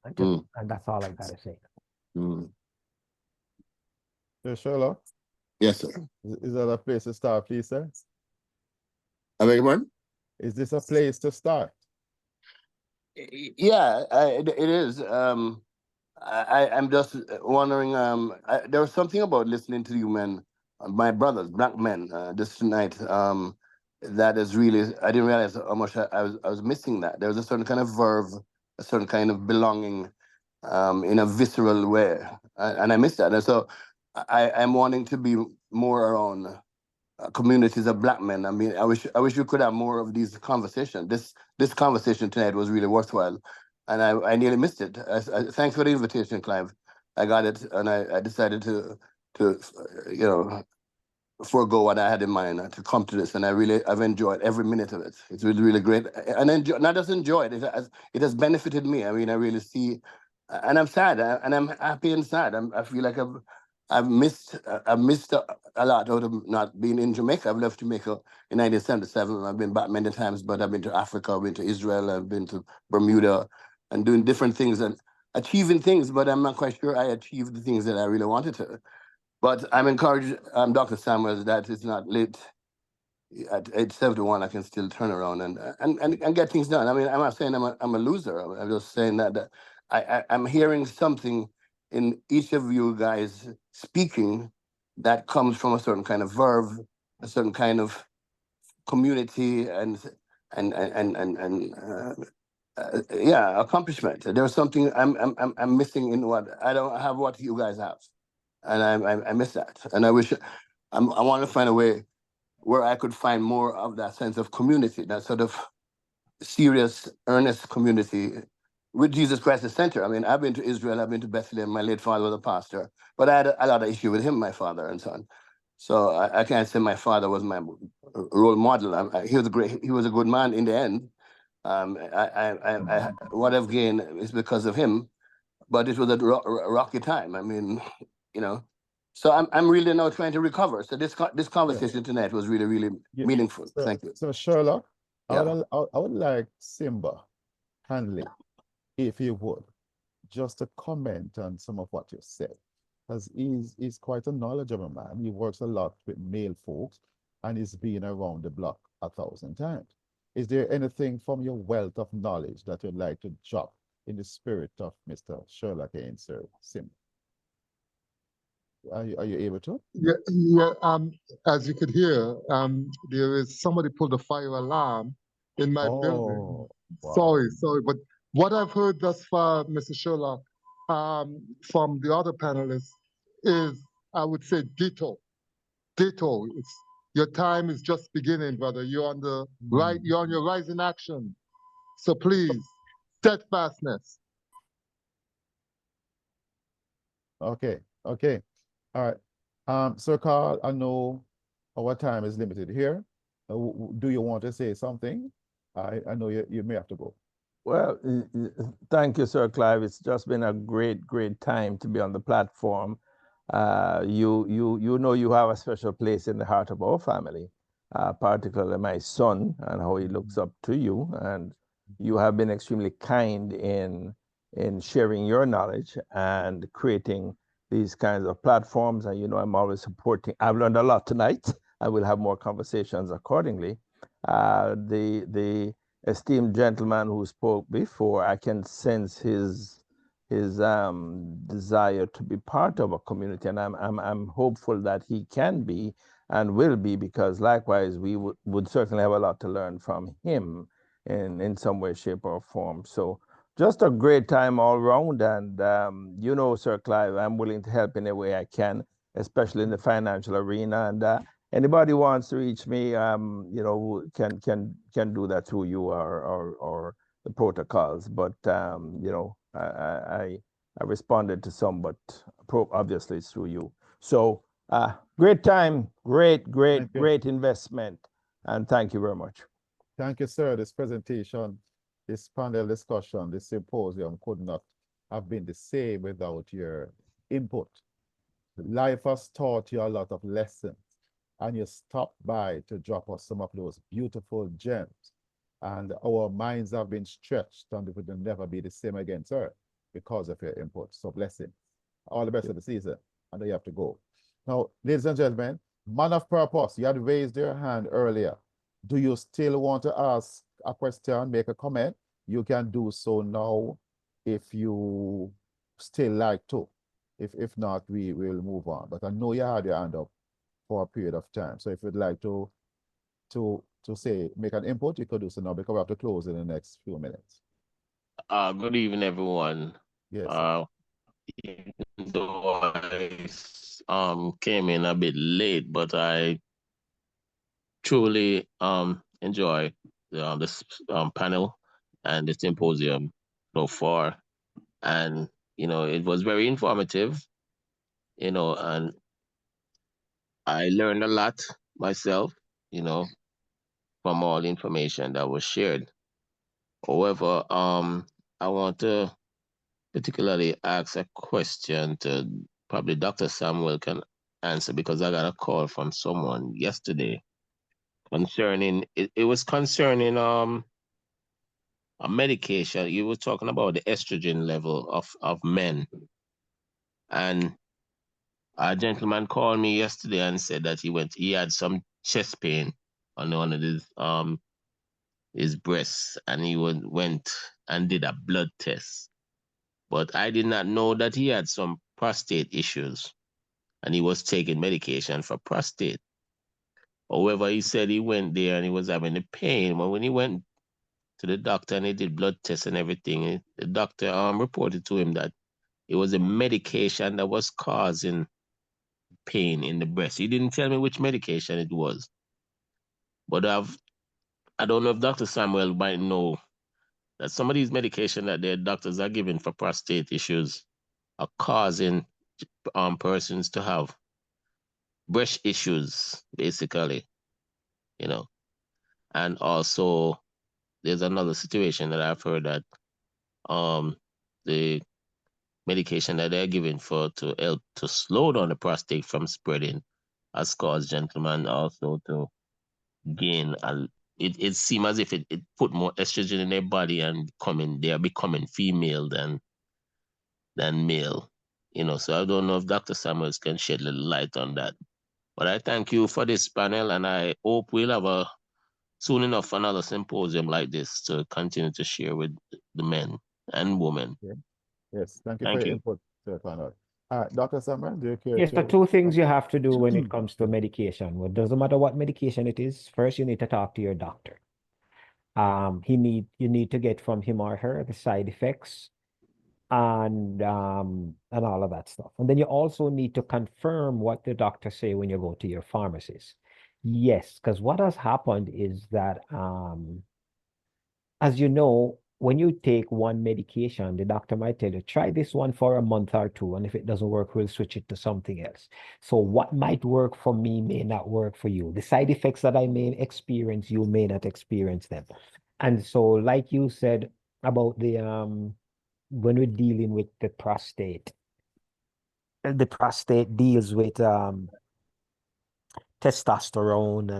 And that's all I gotta say. Sir Sherlock? Yes, sir. Is that a place to start, please, sir? I beg your pardon? Is this a place to start? Yeah, it is. I'm just wondering. There was something about listening to you men, my brothers, black men, this tonight. That is really. I didn't realize how much I was missing that. There was a certain kind of verve, a certain kind of belonging, in a visceral way, and I missed that. And so I'm wanting to be more around communities of black men. I mean, I wish you could have more of these conversations. This conversation tonight was really worthwhile, and I nearly missed it. Thanks for the invitation, Clive. I got it, and I decided to forego what I had in mind to come to this, and I've enjoyed every minute of it. It's really great, and not just enjoyed it. It has benefited me. I mean, I really see, and I'm sad, and I'm happy and sad. I feel like I've missed a lot out of not being in Jamaica. I've left Jamaica in 1977. I've been back many times, but I've been to Africa, I've been to Israel, I've been to Bermuda, and doing different things and achieving things, but I'm not quite sure I achieved the things that I really wanted to. But I'm encouraged, Dr. Samuels, that it's not late. At age 71, I can still turn around and get things done. I mean, I'm not saying I'm a loser. I'm just saying that I'm hearing something in each of you guys speaking that comes from a certain kind of verve, a certain kind of community and yeah, accomplishment. There's something I'm missing in what I don't have what you guys have, and I miss that. And I wish I want to find a way where I could find more of that sense of community, that sort of serious, earnest community with Jesus Christ at the center. I mean, I've been to Israel, I've been to Bethlehem. My late father was a pastor, but I had a lot of issue with him, my father and son. So I can't say my father was my role model. He was a good man in the end. What I've gained is because of him, but it was a rocky time. I mean, you know, so I'm really now trying to recover. So this conversation tonight was really meaningful. So, Thank you. So Sherlock, Yeah. I would like Simba Hanley, if he would, just to comment on some of what you said, because he's quite a knowledgeable man. He works a lot with male folks, and he's been around the block 1,000 times. Is there anything from your wealth of knowledge that you'd like to drop in the spirit of Mr. Sherlock Haynes, Sir Simba? Are you able to? Yeah. As you could hear, there is somebody pulled a fire alarm in my building. Oh, wow. Sorry, but what I've heard thus far, Mr. Sherlock, from the other panelists is, I would say, ditto. It's your time is just beginning, brother. You're on the right. You're on your rising action. So please, steadfastness. Okay. All right. Sir Carl, I know our time is limited here. Do you want to say something? I know you may have to go. Well, thank you, Sir Clive. It's just been a great time to be on the platform. You know you have a special place in the heart of our family, particularly my son and how he looks up to you. And you have been extremely kind in sharing your knowledge and creating these kinds of platforms. And you know I'm always supporting. I've learned a lot tonight. I will have more conversations accordingly. The esteemed gentleman who spoke before, I can sense his desire to be part of a community, and I'm hopeful that he can be and will be, because likewise we would certainly have a lot to learn from him in some way, shape, or form. So just a great time all around, and you know, Sir Clive, I'm willing to help in any way I can, especially in the financial arena. And anybody who wants to reach me, you know, can do that through you or the protocols. But you know, I responded to some, but obviously it's through you. So great time, great investment, and thank you very much. Thank you, sir. This presentation, this panel discussion, this symposium could not have been the same without your input. Life has taught you a lot of lessons, and you stopped by to drop us some of those beautiful gems. And our minds have been stretched, and it will never be the same again, sir, because of your input. So blessings. All the best of the season. And then you have to go. Now, ladies and gentlemen, man of purpose, you had raised your hand earlier. Do you still want to ask a question, make a comment? You can do so now if you still like to. If not, we will move on. But I know you had your hand up for a period of time. So if you'd like to say, make an input, you could do so now, because we have to close in the next few minutes. Good evening, everyone. Yes. Even though I came in a bit late, but I truly enjoy this panel and the symposium so far. And you know, it was very informative, you know, and I learned a lot myself, you know, from all the information that was shared. However, I want to particularly ask a question to probably Dr. Samuel can answer, because I got a call from someone yesterday concerning it was concerning a medication. You were talking about the estrogen level of men. And a gentleman called me yesterday and said that he had some chest pain on one of his breasts, and he went and did a blood test. But I did not know that he had some prostate issues and he was taking medication for prostate. However, he said he went there and he was having the pain. But when he went to the doctor and he did blood tests and everything, the doctor reported to him that it was a medication that was causing pain in the breast. He didn't tell me which medication it was. But I don't know if Dr. Samuel might know that some of these medication that their doctors are giving for prostate issues are causing persons to have breast issues, basically, you know. And also there's another situation that I've heard that the medication that they're giving for to help to slow down the prostate from spreading has caused gentlemen also to gain it seems as if it put more estrogen in their body and they're becoming female than male. You know, so I don't know if Dr. Samuels can shed a little light on that. But I thank you for this panel, and I hope we'll have soon enough another symposium like this to continue to share with the men and women. Okay. Yes, thank you for Thank your you. input, Sir Conrad. Dr. Samuel, do you care Yes, the to? two things you have to do when it comes to medication. Well, it doesn't matter what medication it is. First, you need to talk to your doctor. You need to get from him or her the side effects and all of that stuff. And then you also need to confirm what the doctor say when you go to your pharmacist. Yes, because what has happened is that as you know, when you take one medication, the doctor might tell you, try this one for a month or two, and if it doesn't work, we'll switch it to something else. So what might work for me may not work for you. The side effects that I may experience, you may not experience them. And so, like you said about the when we're dealing with the prostate deals with testosterone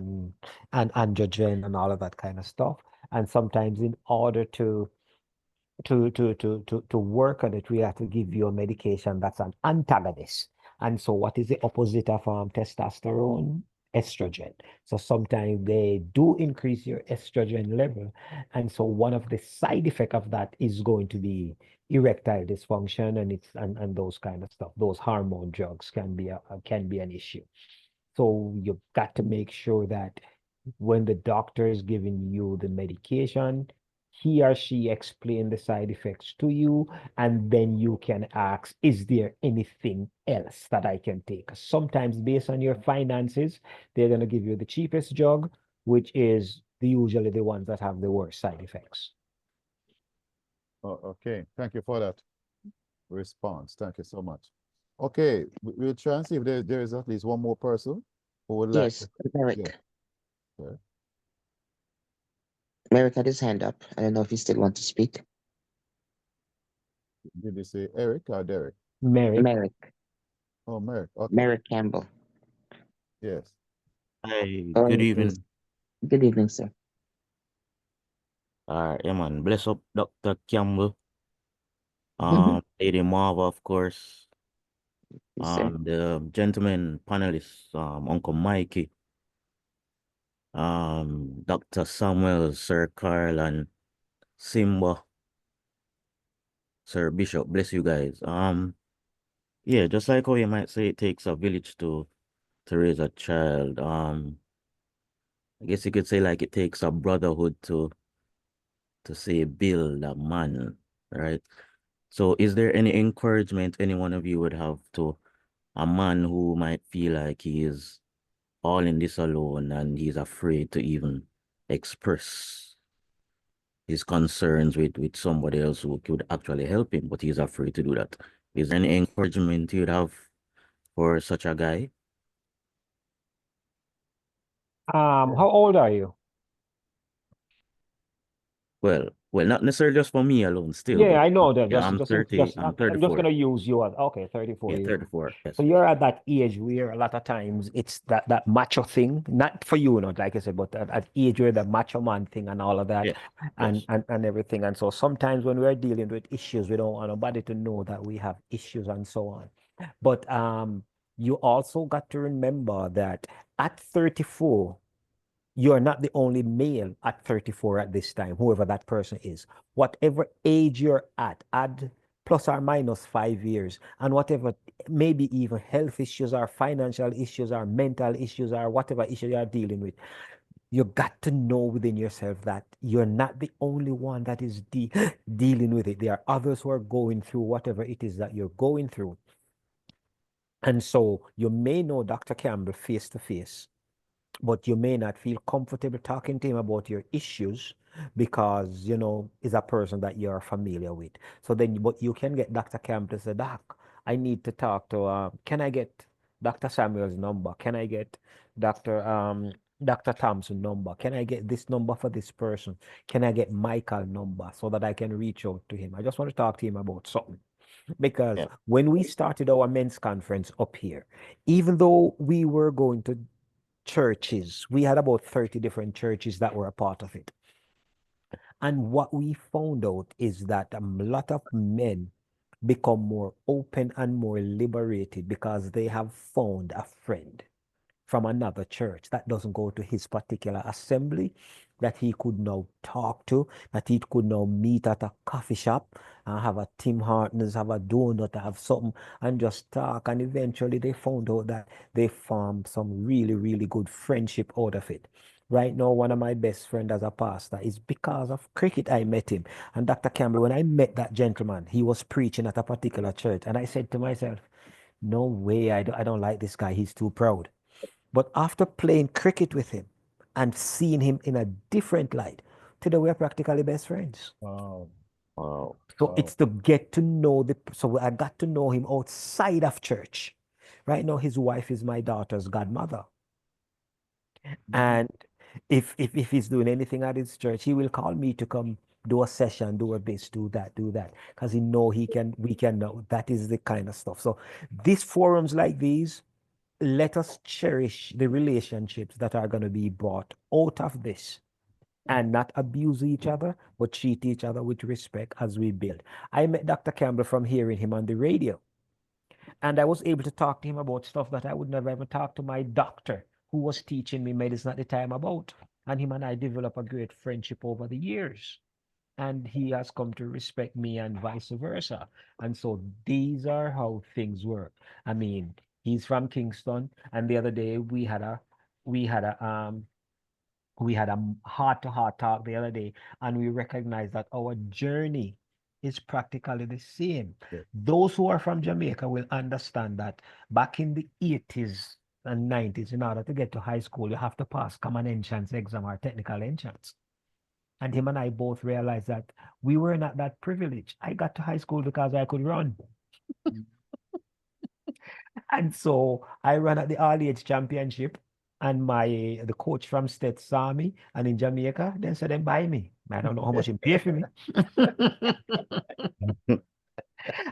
and androgen and all of that kind of stuff. And sometimes in order to work on it, we have to give you a medication that's an antagonist. And so what is the opposite of testosterone? Estrogen. So sometimes they do increase your estrogen level. And so one of the side effects of that is going to be erectile dysfunction and those kind of stuff. Those hormone drugs can be an issue. So you've got to make sure that when the doctor is giving you the medication, he or she explain the side effects to you, and then you can ask, is there anything else that I can take? Sometimes based on your finances, they're going to give you the cheapest drug, which is usually the ones that have the worst side effects. Oh, okay, thank you for that response. Thank you so much. Okay, we'll try and see if there is at least one more person who would like Yes, to. Merrick. Yeah. Okay. Merrick had his hand up. I don't know if he still wants to speak. Did you say Eric or Derek? Merrick. Oh, Merrick. Okay. Merrick Campbell. Yes. Hi, Go good ahead, please. evening. Good evening, sir. Yeah, man. Bless up Dr. Campbell. Mhm. Lady Marva, of course. Yes, sir. The gentleman panelist, Uncle Mikey, Dr. Samuel, Sir Carl, and Simba, Sir Bishop. Bless you guys. Yeah, just like how you might say it takes a village to raise a child. I guess you could say like it takes a brotherhood to say build a man, right? So is there any encouragement any one of you would have to a man who might feel like he is all in this alone and he's afraid to even express his concerns with somebody else who could actually help him, but he's afraid to do that? Is there any encouragement you'd have for such a guy? How old are you? Well, not necessarily just for me alone still, Yeah, but I know that. yeah, I'm 30, I'm I'm just 34. gonna use you as okay, 34 Yeah, years. 34, yes. So you're at that age where a lot of times it's that macho thing, not for you, not like I said, but at age where the macho man thing and all of that, Yes, and yes. and everything. And so sometimes when we're dealing with issues, we don't want nobody to know that we have issues and so on. But you also got to remember that at 34, you're not the only male at 34 at this time, whoever that person is. Whatever age you're at, add plus or minus 5 years, and whatever, maybe even health issues or financial issues or mental issues or whatever issue you are dealing with, you got to know within yourself that you're not the only one that is dealing with it. There are others who are going through whatever it is that you're going through. And so you may know Dr. Campbell face to face, but you may not feel comfortable talking to him about your issues because, you know, he's a person that you're familiar with. So then, but you can get Dr. Campbell to say, Doc, I need to talk to, can I get Dr. Samuel's number? Can I get Dr. Thompson's number? Can I get this number for this person? Can I get Michael's number so that I can reach out to him? I just want to talk to him about something. Because Yeah. when we started our men's conference up here, even though we were going to churches, we had about 30 different churches that were a part of it. And what we found out is that a lot of men become more open and more liberated because they have found a friend from another church that doesn't go to his particular assembly, that he could now talk to, that he could now meet at a coffee shop and have a Tim Hortons, have a donut, have something, and just talk. And eventually they found out that they formed some really, really good friendship out of it. Right now, one of my best friends as a pastor is because of cricket. I met him. And Dr. Campbell, when I met that gentleman, he was preaching at a particular church. And I said to myself, no way, I don't like this guy. He's too proud. But after playing cricket with him and seeing him in a different light, today we are practically best friends. Wow. Wow. So Wow. it's to get to know so I got to know him outside of church. Right now, his wife is my daughter's godmother. And if he's doing anything at his church, he will call me to come do a session, do a this, do that, because he know we can know. That is the kind of stuff. So these forums like these, let us cherish the relationships that are going to be brought out of this and not abuse each other, but treat each other with respect as we build. I met Dr. Campbell from hearing him on the radio, and I was able to talk to him about stuff that I would never ever talk to my doctor who was teaching me medicine at the time about. And him and I developed a great friendship over the years. And he has come to respect me and vice versa. And so these are how things work. I mean, he's from Kingston, and the other day we had a heart-to-heart talk the other day, and we recognized that our journey is practically the same. Yeah. Those who are from Jamaica will understand that back in the 80s and 90s, in order to get to high school, you have to pass common entrance exam or technical entrance. And him and I both realized that we were not that privileged. I got to high school because I could run. And so I ran at the all-age championship, and the coach from State saw me, and in Jamaica, they said they buy me. I don't know how much he paid for me.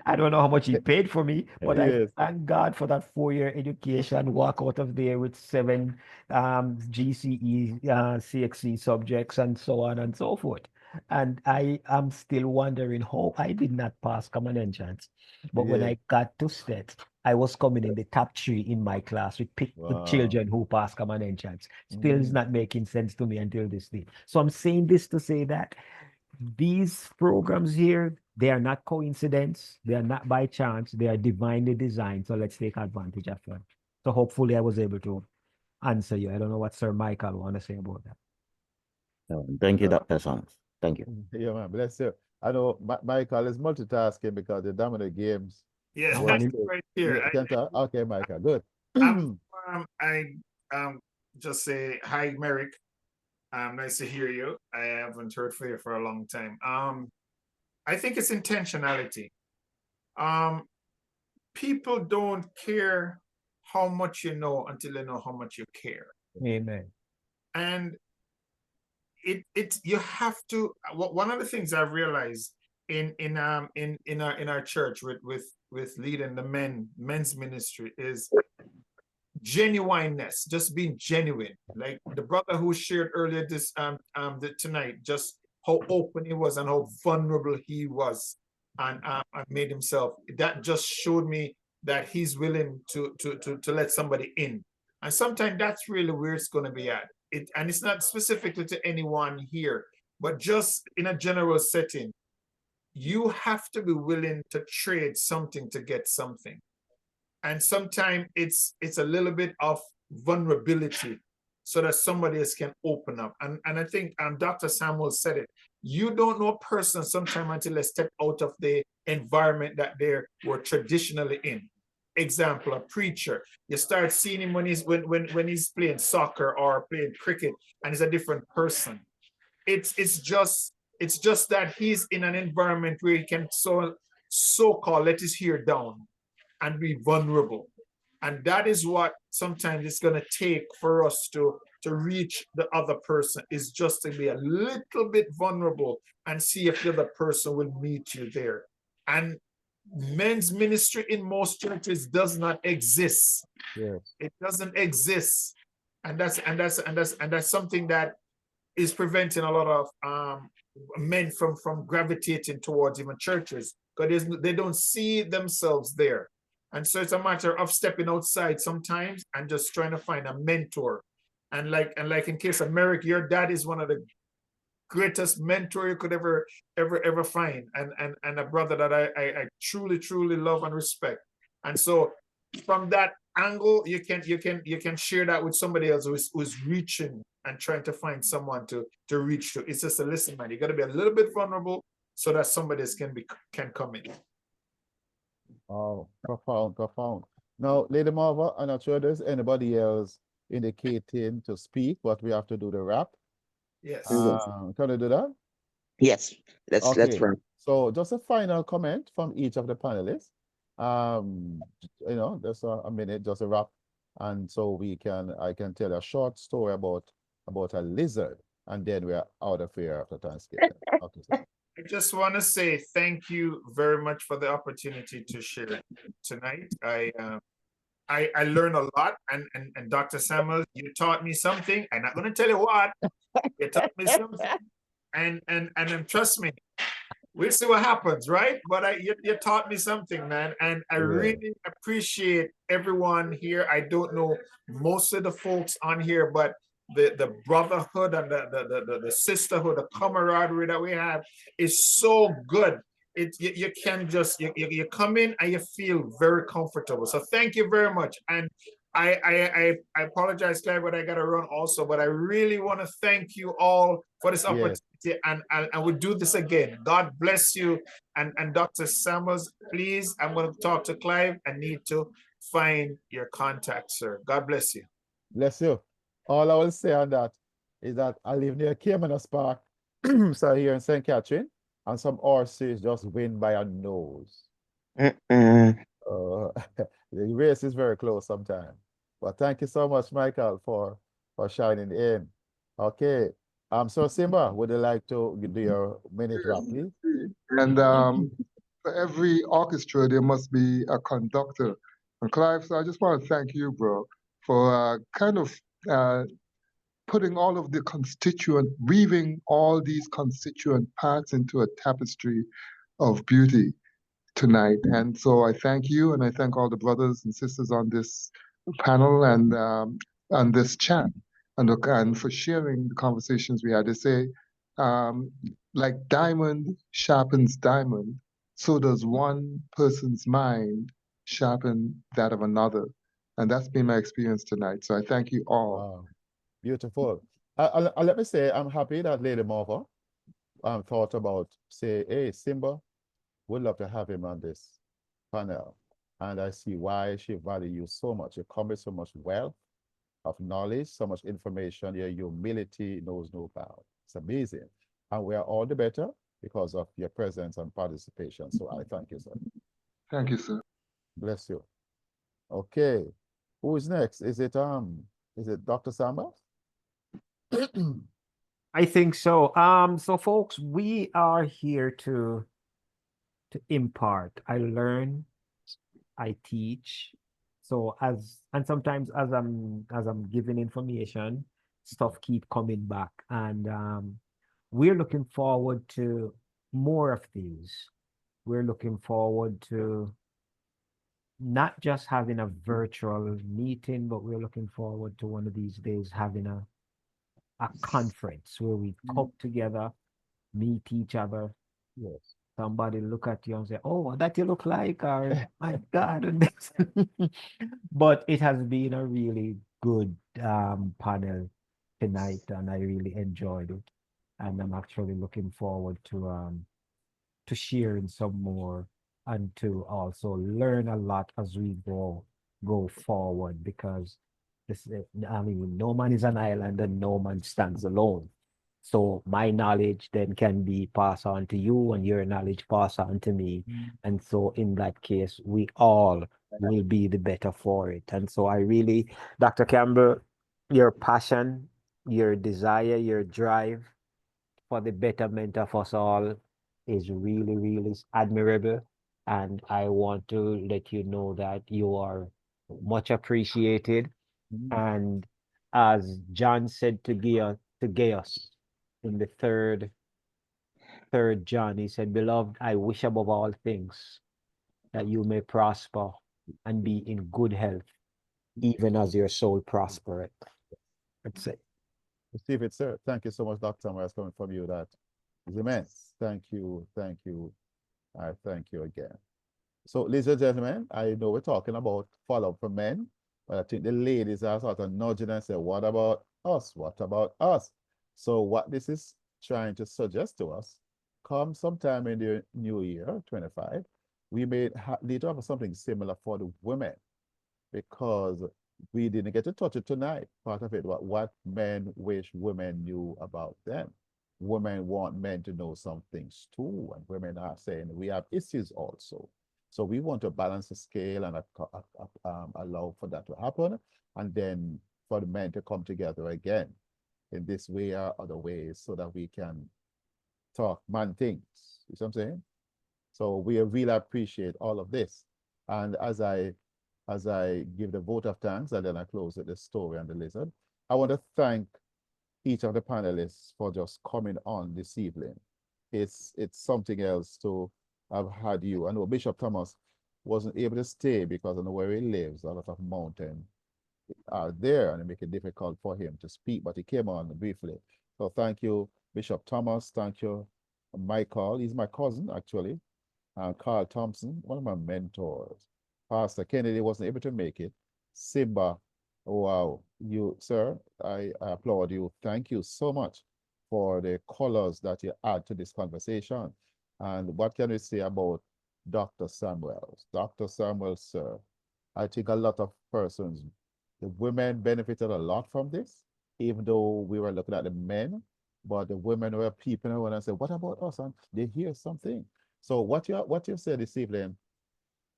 I don't know how much he paid for me, but I Yes. thank God for that 4-year education, walk out of there with 7 GCE, CXC subjects, and so on and so forth. And I am still wondering how I did not pass common entrance. But when Yeah. I got to state, I was coming in the top 3 in my class with Wow. children who passed common entrance. Still is not making sense to me until this day. So I'm saying this to say that these programs here, they are not coincidence. They are not by chance. They are divinely designed. So let's take advantage of them. So hopefully I was able to answer you. I don't know what Sir Michael want to say about that. Thank you, Uh, Dr. Sons. Thank you. Yeah, man. Bless you. I know Michael is multitasking because the dominant games. Yes, Oh, Well, and I'm still, right yeah, here. can talk. Okay, Michael, good. I just say hi, Merrick. Nice to hear you. I haven't heard from you for a long time. I think it's intentionality. People don't care how much you know until they know how much you care. Amen. And you have to. One of the things I've realized in our church with leading the men's ministry is genuineness, just being genuine. Like the brother who shared earlier tonight, just how open he was and how vulnerable he was, and made himself. That just showed me that he's willing to let somebody in. And sometimes that's really where it's going to be at. And it's not specifically to anyone here, but just in a general setting. you have to be willing to trade something to get something. And sometimes it's a little bit of vulnerability so that somebody else can open up. And I think Dr. Samuel said it. You don't know a person sometimes until they step out of the environment that they were traditionally in. Example, a preacher. You start seeing him when he's playing soccer or playing cricket, and he's a different person. It's just that he's in an environment where he can so-called let his hair down and be vulnerable. And that is what sometimes it's going to take for us to reach the other person, is just to be a little bit vulnerable and see if the other person will meet you there. And men's ministry in most churches does not exist. Yes. It doesn't exist. And that's something that is preventing a lot of men from gravitating towards even churches, because they don't see themselves there. And so it's a matter of stepping outside sometimes and just trying to find a mentor. And like in case of Merrick, your dad is one of the greatest mentor you could ever find, and a brother that I truly love and respect. And so from that angle, you can share that with somebody else who's reaching and trying to find someone to reach to. It's just a listen, man. You got to be a little bit vulnerable so that somebody else can come in. Oh, profound. Now, Lady Marva, I'm not sure there's anybody else indicating to speak, but we have to do the wrap. Yes. Can I do that? Yes, let's Okay. run. So just a final comment from each of the panelists. Just a minute, just a wrap. And so I can tell a short story about a lizard, and then we're out of here after Thanksgiving. Okay, so. I just want to say thank you very much for the opportunity to share tonight. I learned a lot, and Dr. Samuel, you taught me something. I'm not going to tell you what. You taught me something, and trust me, we'll see what happens, right? But you taught me something, man, and I really appreciate everyone here. I don't know most of the folks on here, but the brotherhood and the sisterhood, the camaraderie that we have is so good. You can just you come in and you feel very comfortable. So thank you very much. And I apologize, Clive, but I got to run also. But I really want to thank you all for this opportunity, and we'll do this again. God bless you. And Dr. Samuels, please, I'm going to talk to Clive. I need to find your contact, sir. God bless you. Bless you. All I will say on that is that I live near Caymanas Park, so here in St. Catherine, and some horses just win by a nose. The race is very close sometimes. But thank you so much, Michael, for shining in. Okay. So Simba, would you like to do your minute wrap, please? And for every orchestra, there must be a conductor. And Clive, so I just want to thank you, bro, for kind of putting all of the weaving all these constituent parts into a tapestry of beauty tonight. And so I thank you, and I thank all the brothers and sisters on this panel and on this chat, and for sharing the conversations we had. They say, like diamond sharpens diamond, so does one person's mind sharpen that of another. And that's been my experience tonight. So I thank you all. Wow. Beautiful. Let me say, I'm happy that Lady Marva thought about, say, hey, Simba, would love to have him on this panel. And I see why she values you so much. You come with so much wealth of knowledge, so much information. Your humility knows no bound. It's amazing. And we are all the better because of your presence and participation. So I thank you, sir. Thank you, sir. Bless you. Okay. Who is next? Is it Dr. Samba? I think so. So folks, we are here to impart. I learn, I teach. So sometimes as I'm giving information, stuff keep coming back. And we're looking forward to more of these. We're looking forward to not just having a virtual meeting, but we're looking forward to one of these days having a conference where we talk together, meet each other, Yes, somebody look at you and say, "Oh, that you look like," or "My God," and this. But it has been a really good panel tonight, and I really enjoyed it. And I'm actually looking forward to sharing some more and to also learn a lot as we go forward, because I mean, no man is an island and no man stands alone. So my knowledge then can be passed on to you, and your knowledge passed on to me. And so in that case, we all will be the better for it. And so I really, Dr. Campbell, your passion, your desire, your drive for the betterment of us all is really, really admirable. And I want to let you know that you are much appreciated. And as John said to Gaius in the third John, he said, "Beloved, I wish above all things that you may prosper and be in good health, even as your soul prospereth." That's it. Receive it, sir. Thank you so much, Dr. Summers, coming from you. That is immense. Thank you. Thank you. I thank you again. So, ladies and gentlemen, I know we're talking about follow-up for men, but I think the ladies are sort of nudging and say, what about us? What about us? So what this is trying to suggest to us, come sometime in the new year, 25, we may need to have something similar for the women, because we didn't get to touch it tonight. Part of it, what men wish women knew about them. Women want men to know some things too, and women are saying we have issues also. So we want to balance the scale and allow for that to happen, and then for the men to come together again in this way or other ways, so that we can talk man things. You see what I'm saying? So we really appreciate all of this. And as I give the vote of thanks, and then I close with the story and the lizard, I want to thank each of the panelists for just coming on this evening. It's something else to have had you. I know Bishop Thomas wasn't able to stay because I know where he lives, a lot of mountain are there, and it make it difficult for him to speak, but he came on briefly. So thank you, Bishop Thomas. Thank you, Michael. He's my cousin, actually. Carl Thompson, one of my mentors. Pastor Kennedy wasn't able to make it. Simba, wow, you, sir, I applaud you. Thank you so much for the colors that you add to this conversation. And what can we say about Dr. Samuels? Dr. Samuels, sir, I think a lot of persons, the women benefited a lot from this, even though we were looking at the men, but the women were peeping around and said, what about us? And they hear something. So what you said this evening,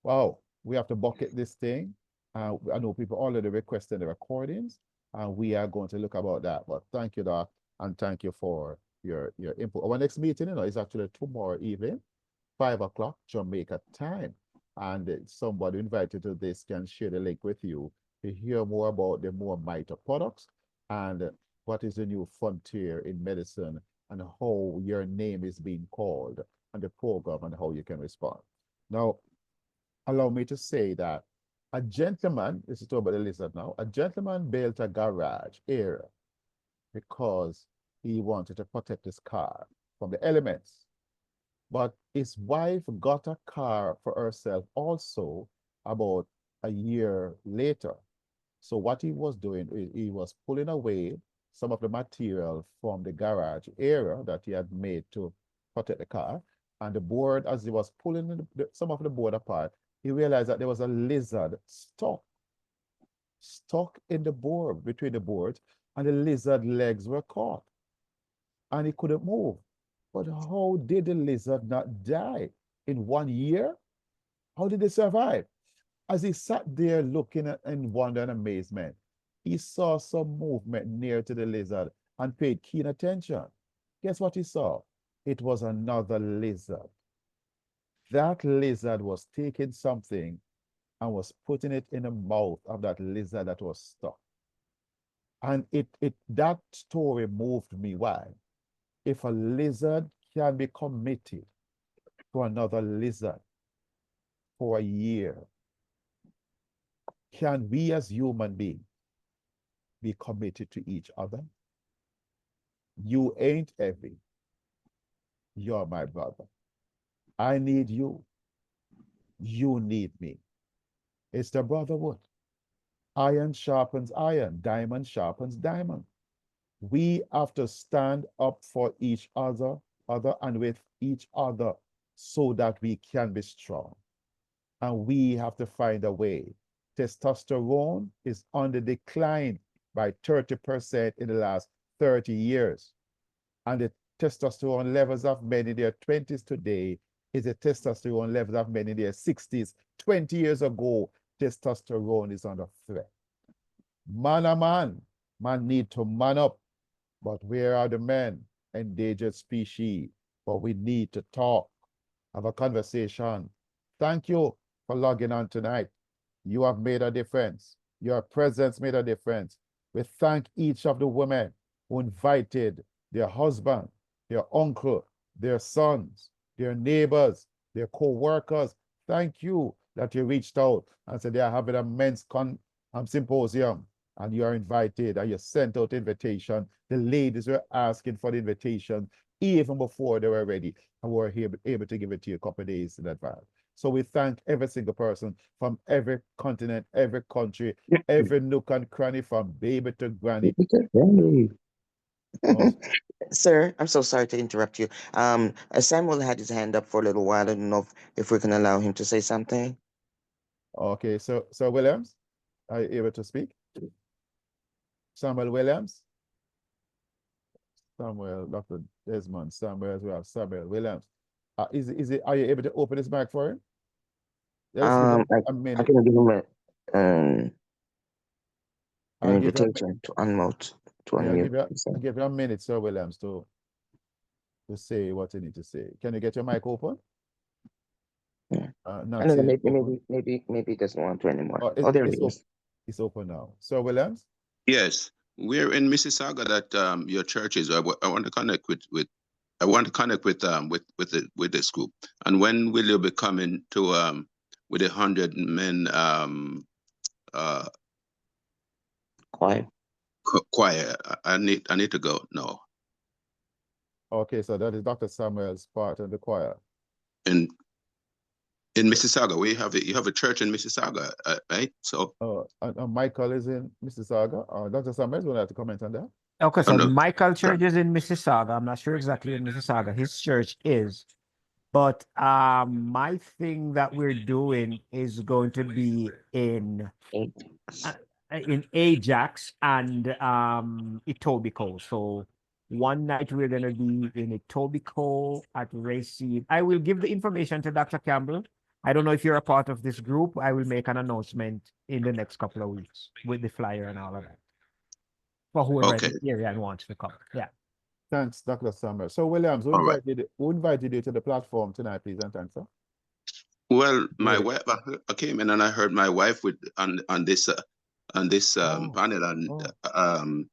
wow, we have to bucket this thing. I know people already requested the recordings, and we are going to look about that. But thank you, Doc, and thank you for your input. Our next meeting, is actually tomorrow evening, 5 o'clock Jamaica time. And somebody invited to this can share the link with you to hear more about the more MITRE products and what is the new frontier in medicine and how your name is being called and the program and how you can respond. Now, allow me to say that a gentleman, this is about the lizard now, a gentleman built a garage area because he wanted to protect his car from the elements. But his wife got a car for herself also about a year later. So what he was doing is he was pulling away some of the material from the garage area that he had made to protect the car. And the board, as he was pulling some of the board apart, he realized that there was a lizard stuck in the board, between the boards, and the lizard legs were caught. And he couldn't move. But how did the lizard not die in 1 year? How did it survive? As he sat there looking in wonder and amazement, he saw some movement near to the lizard and paid keen attention. Guess what he saw? It was another lizard. That lizard was taking something and was putting it in the mouth of that lizard that was stuck. And that story moved me. Why? If a lizard can be committed to another lizard for a year, can we as human beings be committed to each other? You ain't heavy. You're my brother. I need you. You need me. It's the brotherhood. Iron sharpens iron. Diamond sharpens diamond. We have to stand up for each other and with each other so that we can be strong. And we have to find a way. Testosterone is on the decline by 30% in the last 30 years. And the testosterone levels of men in their 20s today is the testosterone levels of men in their 60s. 20 years ago, testosterone is under threat. Man a man, man need to man up. But where are the men? Endangered species. But we need to talk, have a conversation. Thank you for logging on tonight. You have made a difference. Your presence made a difference. We thank each of the women who invited their husband, their uncle, their sons, their neighbors, their co-workers. Thank you that you reached out and said they are having a men's symposium and you are invited and you sent out invitation. The ladies were asking for the invitation even before they were ready and were able to give it to you a couple of days in advance. So we thank every single person from every continent, every country, every nook and cranny, from baby to granny. Oh, Sir, I'm so sorry to interrupt you. Samuel had his hand up for a little while. I don't know if we can allow him to say something. okay, so Williams, are you able to speak? Samuel Williams? Samuel, Dr. Desmond, Samuel as well, Samuel Williams. Are you able to open his mic for him? Let's give him a I minute. can give him an I'll give you, invitation to unmute. yeah, Unmute. I'll give you a minute, Sir Williams, to say what you need to say. Can you get your mic open? Yeah. Not I don't know, see it open. maybe he doesn't want to anymore. Oh, Oh, there he it's is. It's open now. Sir Williams? Yes, we're in Mississauga that your church is. I want to connect with I want to connect with this group. And when will you be coming to with 100 men Choir. choir? I need to go. No. Okay, so that is Dr. Samuel's part of the choir. In Mississauga, you have a church in Mississauga, right? So Michael is in Mississauga. Dr. Samuel, would like to comment on that? Okay, so no. Michael Church is in Mississauga. I'm not sure exactly in Mississauga. His church is. But my thing that we're doing is going to be in Ajax and Etobicoke. So one night we're gonna be in Etobicoke at Racine. I will give the information to Dr. Campbell. I don't know if you're a part of this group. I will make an announcement in the next couple of weeks with the flyer and all of that. For whoever Okay. in the area and wants to come. Yeah. Thanks, Dr. Samuel. So Williams, who invited you to the platform tonight, please, and thanks, sir. Well, my wife, I came in and I heard my wife on this panel, and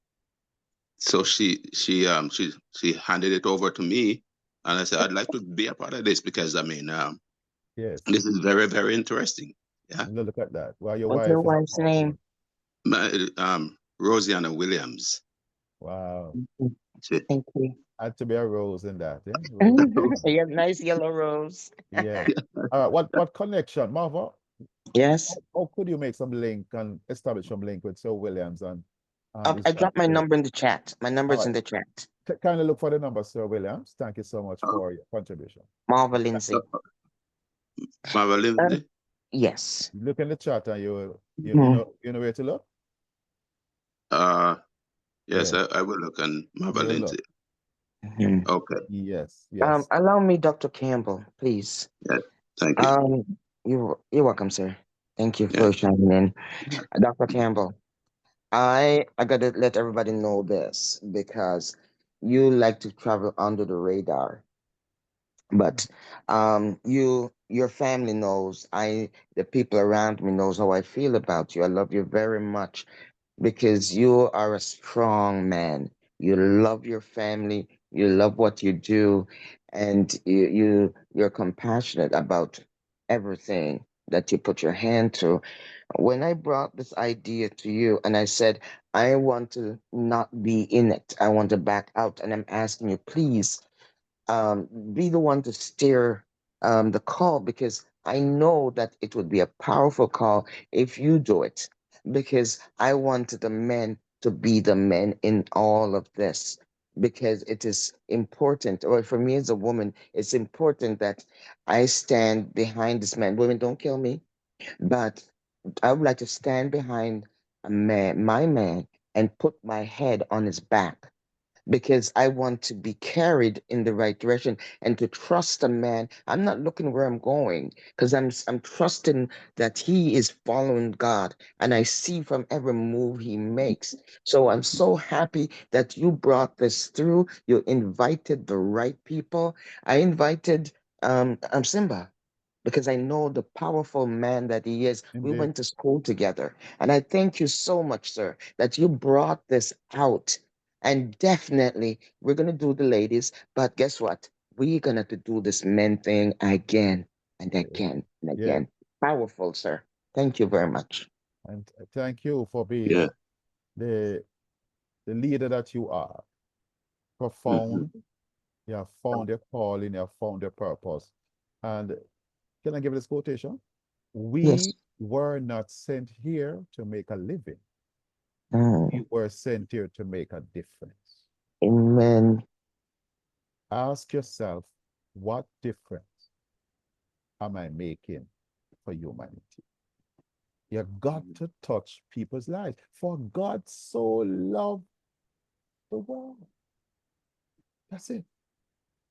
so she handed it over to me, and I said I'd like to be a part of this because yes, this is very, very interesting. Yeah. Look at that. Well, your What's wife your is wife's name? Rosianna Williams. Wow. Thank you. Had to be a rose in that. Yeah? You have nice yellow rose. Yeah. All right. What connection, Marva? Yes. How could you make some link and establish some link with Sir Williams and I dropped my number in the chat. My number is in the chat. Kind of look for the number, Sir Williams. Thank you so much for your contribution. Marva Lindsay. Marva Lindsay? Yes. Look in the chat and you know where to look? Yes, I will look on Marva Lindsay. Okay. Yes. Allow me, Dr. Campbell, please. Yes. Thank you. You're welcome, sir. Thank you for shining in. Dr. Campbell, I gotta let everybody know this because you like to travel under the radar. But your family knows, the people around me knows how I feel about you. I love you very much because you are a strong man. You love your family, you love what you do, and you're compassionate about everything that you put your hand to. When I brought this idea to you and I said, I want to not be in it, I want to back out, and I'm asking you, please be the one to steer the call, because I know that it would be a powerful call if you do it, because I want the men to be the men in all of this, because it is important, or for me as a woman, it's important that I stand behind this man. Women, don't kill me, but I would like to stand behind a man, my man, and put my head on his back, because I want to be carried in the right direction and to trust a man. I'm not looking where I'm going, because I'm trusting that he is following God, and I see from every move he makes. So I'm so happy that you brought this through. You invited the right people. I invited Simba, because I know the powerful man that he is. We Indeed. went to school together. And I thank you so much, sir, that you brought this out. And definitely, we're going to do the ladies, but guess what? We're going to do this men thing again and again and Yeah. again. Powerful, sir. Thank you very much. And thank you for being Yeah. the leader that you are. Profound. You have found your calling, you have found your purpose. And can I give this quotation? Yes. We were not sent here to make a living. Mm. We were sent here to make a difference. Amen. Ask yourself, what difference am I making for humanity? You've got to touch people's lives. For God so loved the world. That's it.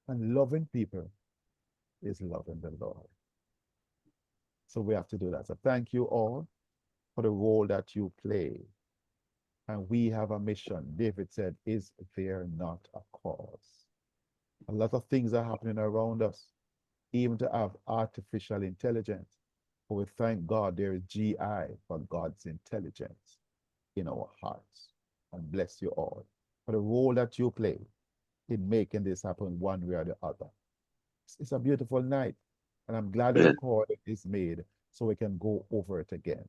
And loving people is loving the Lord. So we have to do that. So thank you all for the role that you play. And we have a mission. David said, is there not a cause? A lot of things are happening around us, even to have artificial intelligence. But we thank God there is GI for God's intelligence in our hearts. And bless you all for the role that you play in making this happen one way or the other. It's a beautiful night. And I'm glad the Yeah. recording is made so we can go over it again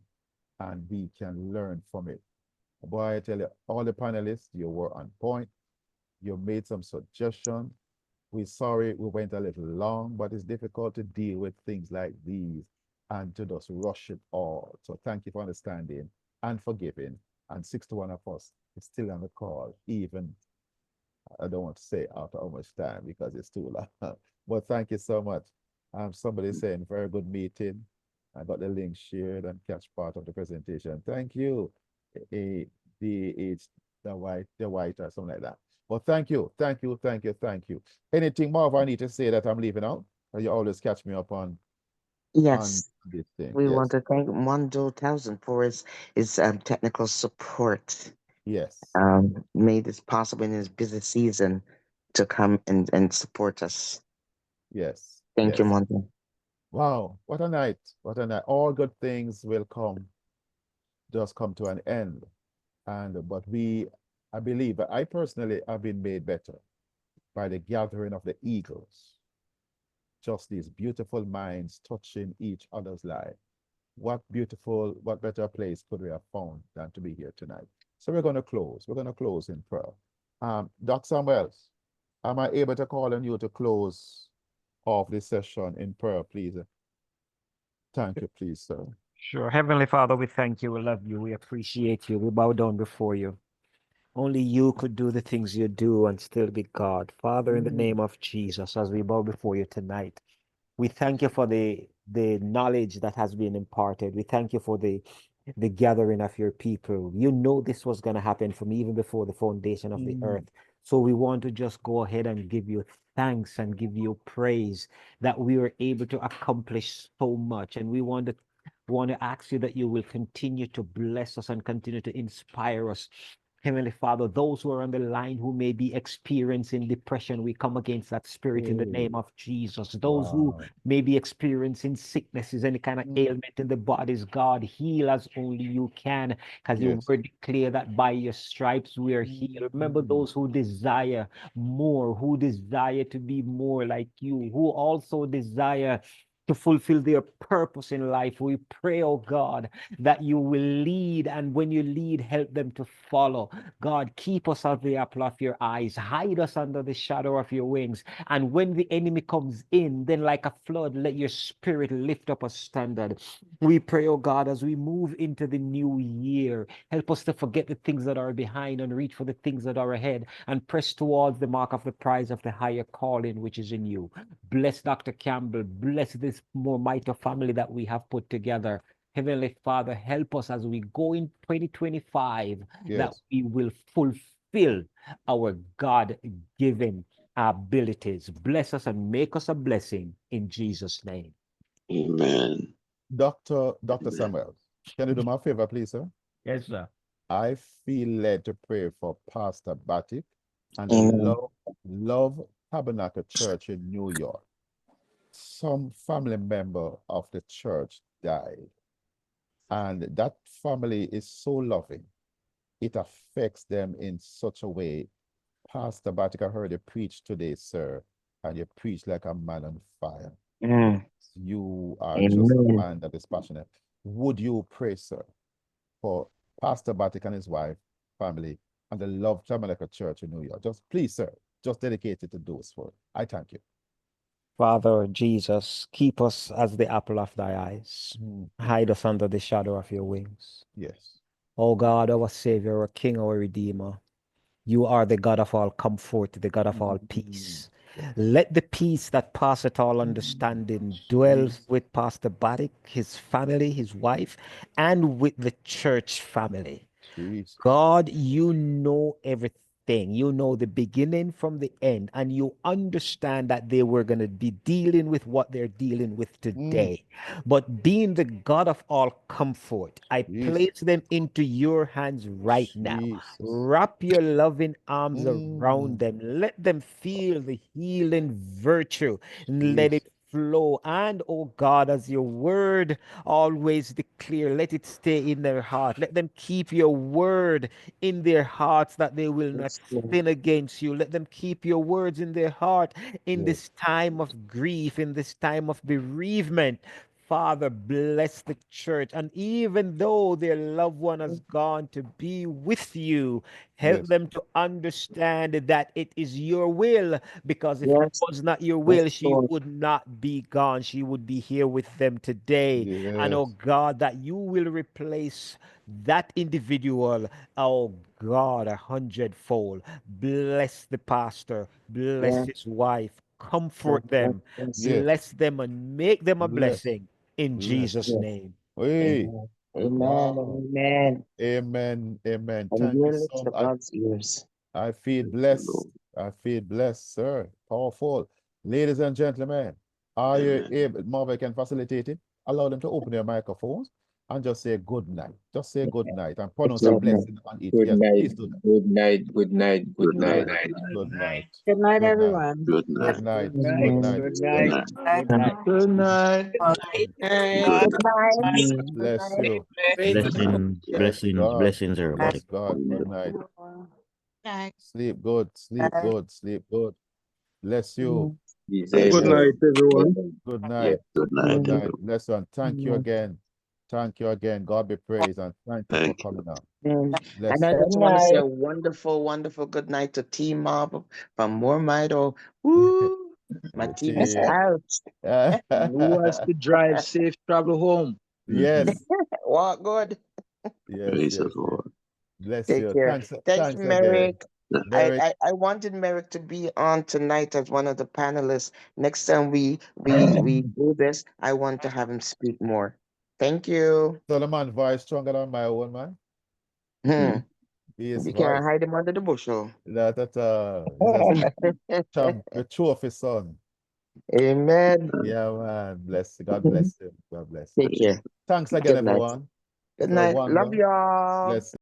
and we can learn from it. Boy, I tell you, all the panelists, you were on point. You made some suggestions. We're sorry we went a little long, but it's difficult to deal with things like these and to just rush it all. So thank you for understanding and forgiving. And 61 of us is still on the call, even I don't want to say after how much time because it's too long. But thank you so much. Somebody saying very good meeting. I got the link shared and catch part of the presentation. Thank you. The white or something like that. Well, thank you, thank you, thank you, thank you. Anything more I need to say that I'm leaving out? Or you always catch me up on Yes. this thing? We want Yes, to thank Mondo Townsend for his technical support. yes, Made this possible in his busy season to come and support us. yes, Thank you, yes. Mondo. Wow, what a night. What a night. All good things will come, just come to an end. But I believe, I personally have been made better by the gathering of the eagles. Just these beautiful minds touching each other's life. What better place could we have found than to be here tonight? So we're going to close. We're going to close in prayer. Dr. Samuels, am I able to call on you to close off this session in prayer, please? Thank you, please, sir. Sure. Heavenly Father, we thank you, we love you, we appreciate you, we bow down before you. Only you could do the things you do and still be God. Father, in the name of Jesus, as we bow before you tonight, we thank you for the knowledge that has been imparted. We thank you for the gathering of your people. You know this was going to happen from even before the foundation of the earth. So we want to just go ahead and give you thanks and give you praise that we were able to accomplish so much. And we want to ask you that you will continue to bless us and continue to inspire us. Heavenly Father, those who are on the line who may be experiencing depression, we come against that spirit in the name of Jesus. Those who may be experiencing sicknesses, any kind of ailment in the bodies, God, heal as only you can, because your Yes. word declare that by your stripes we are healed. Remember those who desire more, who desire to be more like you, who also desire to fulfill their purpose in life. We pray, oh God, that you will lead, and when you lead, help them to follow. God, keep us at the apple of your eyes, hide us under the shadow of your wings, and when the enemy comes in, then like a flood, let your spirit lift up a standard. We pray, oh God, as we move into the new year, help us to forget the things that are behind and reach for the things that are ahead, and press towards the mark of the prize of the higher calling which is in you. Bless Dr. Campbell, bless this more mighty family that we have put together. Heavenly Father, help us as we go in 2025 that Yes. we will fulfill our God-given abilities. Bless us and make us a blessing in Jesus' name. Amen. Dr. Amen. Samuel, can you do me a favor, please, sir? Yes, sir. I feel led to pray for Pastor Batik and the Amen. Love Tabernacle Church in New York. Some family member of the church died, and that family is so loving. It affects them in such a way. Pastor Batik, I heard you preach today, sir, and you preach like a man on fire. Mm. You are just a Amen. man that is passionate. Would you pray, sir, for Pastor Batik and his wife, family, and the Love Tabernacle Church in New York? Just please, sir, just dedicate it to those four. I thank you. Father Jesus, keep us as the apple of thy eyes. Hide us under the shadow of your wings. Yes. O God, our Savior, our King, our Redeemer, you are the God of all comfort, the God of all peace. Let the peace that passeth all understanding dwell with Pastor Batik, his family, his wife, and with the church family. Jesus. God, you know everything. You know the beginning from the end, and you understand that they were going to be dealing with what they're dealing with today. But being the God of all comfort, I place them into your hands right now. Wrap your loving arms around them. Let them feel the healing virtue and let it flow. And oh God, as your word always declare, let it stay in their heart. Let them keep your word in their hearts that they will not sin against you. Let them keep your words in their heart in this time of grief, in this time of bereavement. Father, bless the church. And even though their loved one has gone to be with you, help them to understand that it is your will, because if it was not your will, she would not be gone. She would be here with them today. And oh God, that you will replace that individual, oh God, 100-fold. Bless the pastor, bless his wife, comfort them, bless them, and make them a blessing in Jesus' name. Amen. Wow. Amen. Amen. Amen. And Thank you your lips so to much. God's ears. I feel blessed. I feel blessed, sir. Powerful. Ladies and gentlemen, are you able, Marva can facilitate it? Allow them to open their microphones and just say good night. Just say good night and pronounce a blessing on it. Good Yes, night. please do that. Good night. Good night. Good night. Good night. Good night, Good night. everyone. Good night. Good night. Good Good night. night. Good night. Good night. Good night. Good Good night. Bless you. Blessings, everybody. Bless God. Good night. Night. Sleep good. Sleep good. Sleep good. Bless you. Good night, everyone. Good Yes, night. good night, Good night. everyone. Bless you and thank you again. Thank you again. God be praised and thank you for Thank you. coming out. And Bless I you. just want to say a wonderful, wonderful good night to Team Mob from More Mido. Woo! My team is out. Who has to drive safe, travel home? Yes. Walk good. Yes. Praise Yes. the Lord. Bless Take you. care. Thanks. Thanks, Thanks again. Merrick. Merrick. I wanted Merrick to be on tonight as one of the panelists. Next time we do this, I want to have him speak more. Thank you. Solomon voice stronger than my own, man. His You voice. can't hide him under the bushel. That the trophy son. Amen. Yeah, man. Bless. God bless him. God bless him. Take care. Thanks again, Good night. everyone. Good It's a night. Love wonder. y'all. Bless.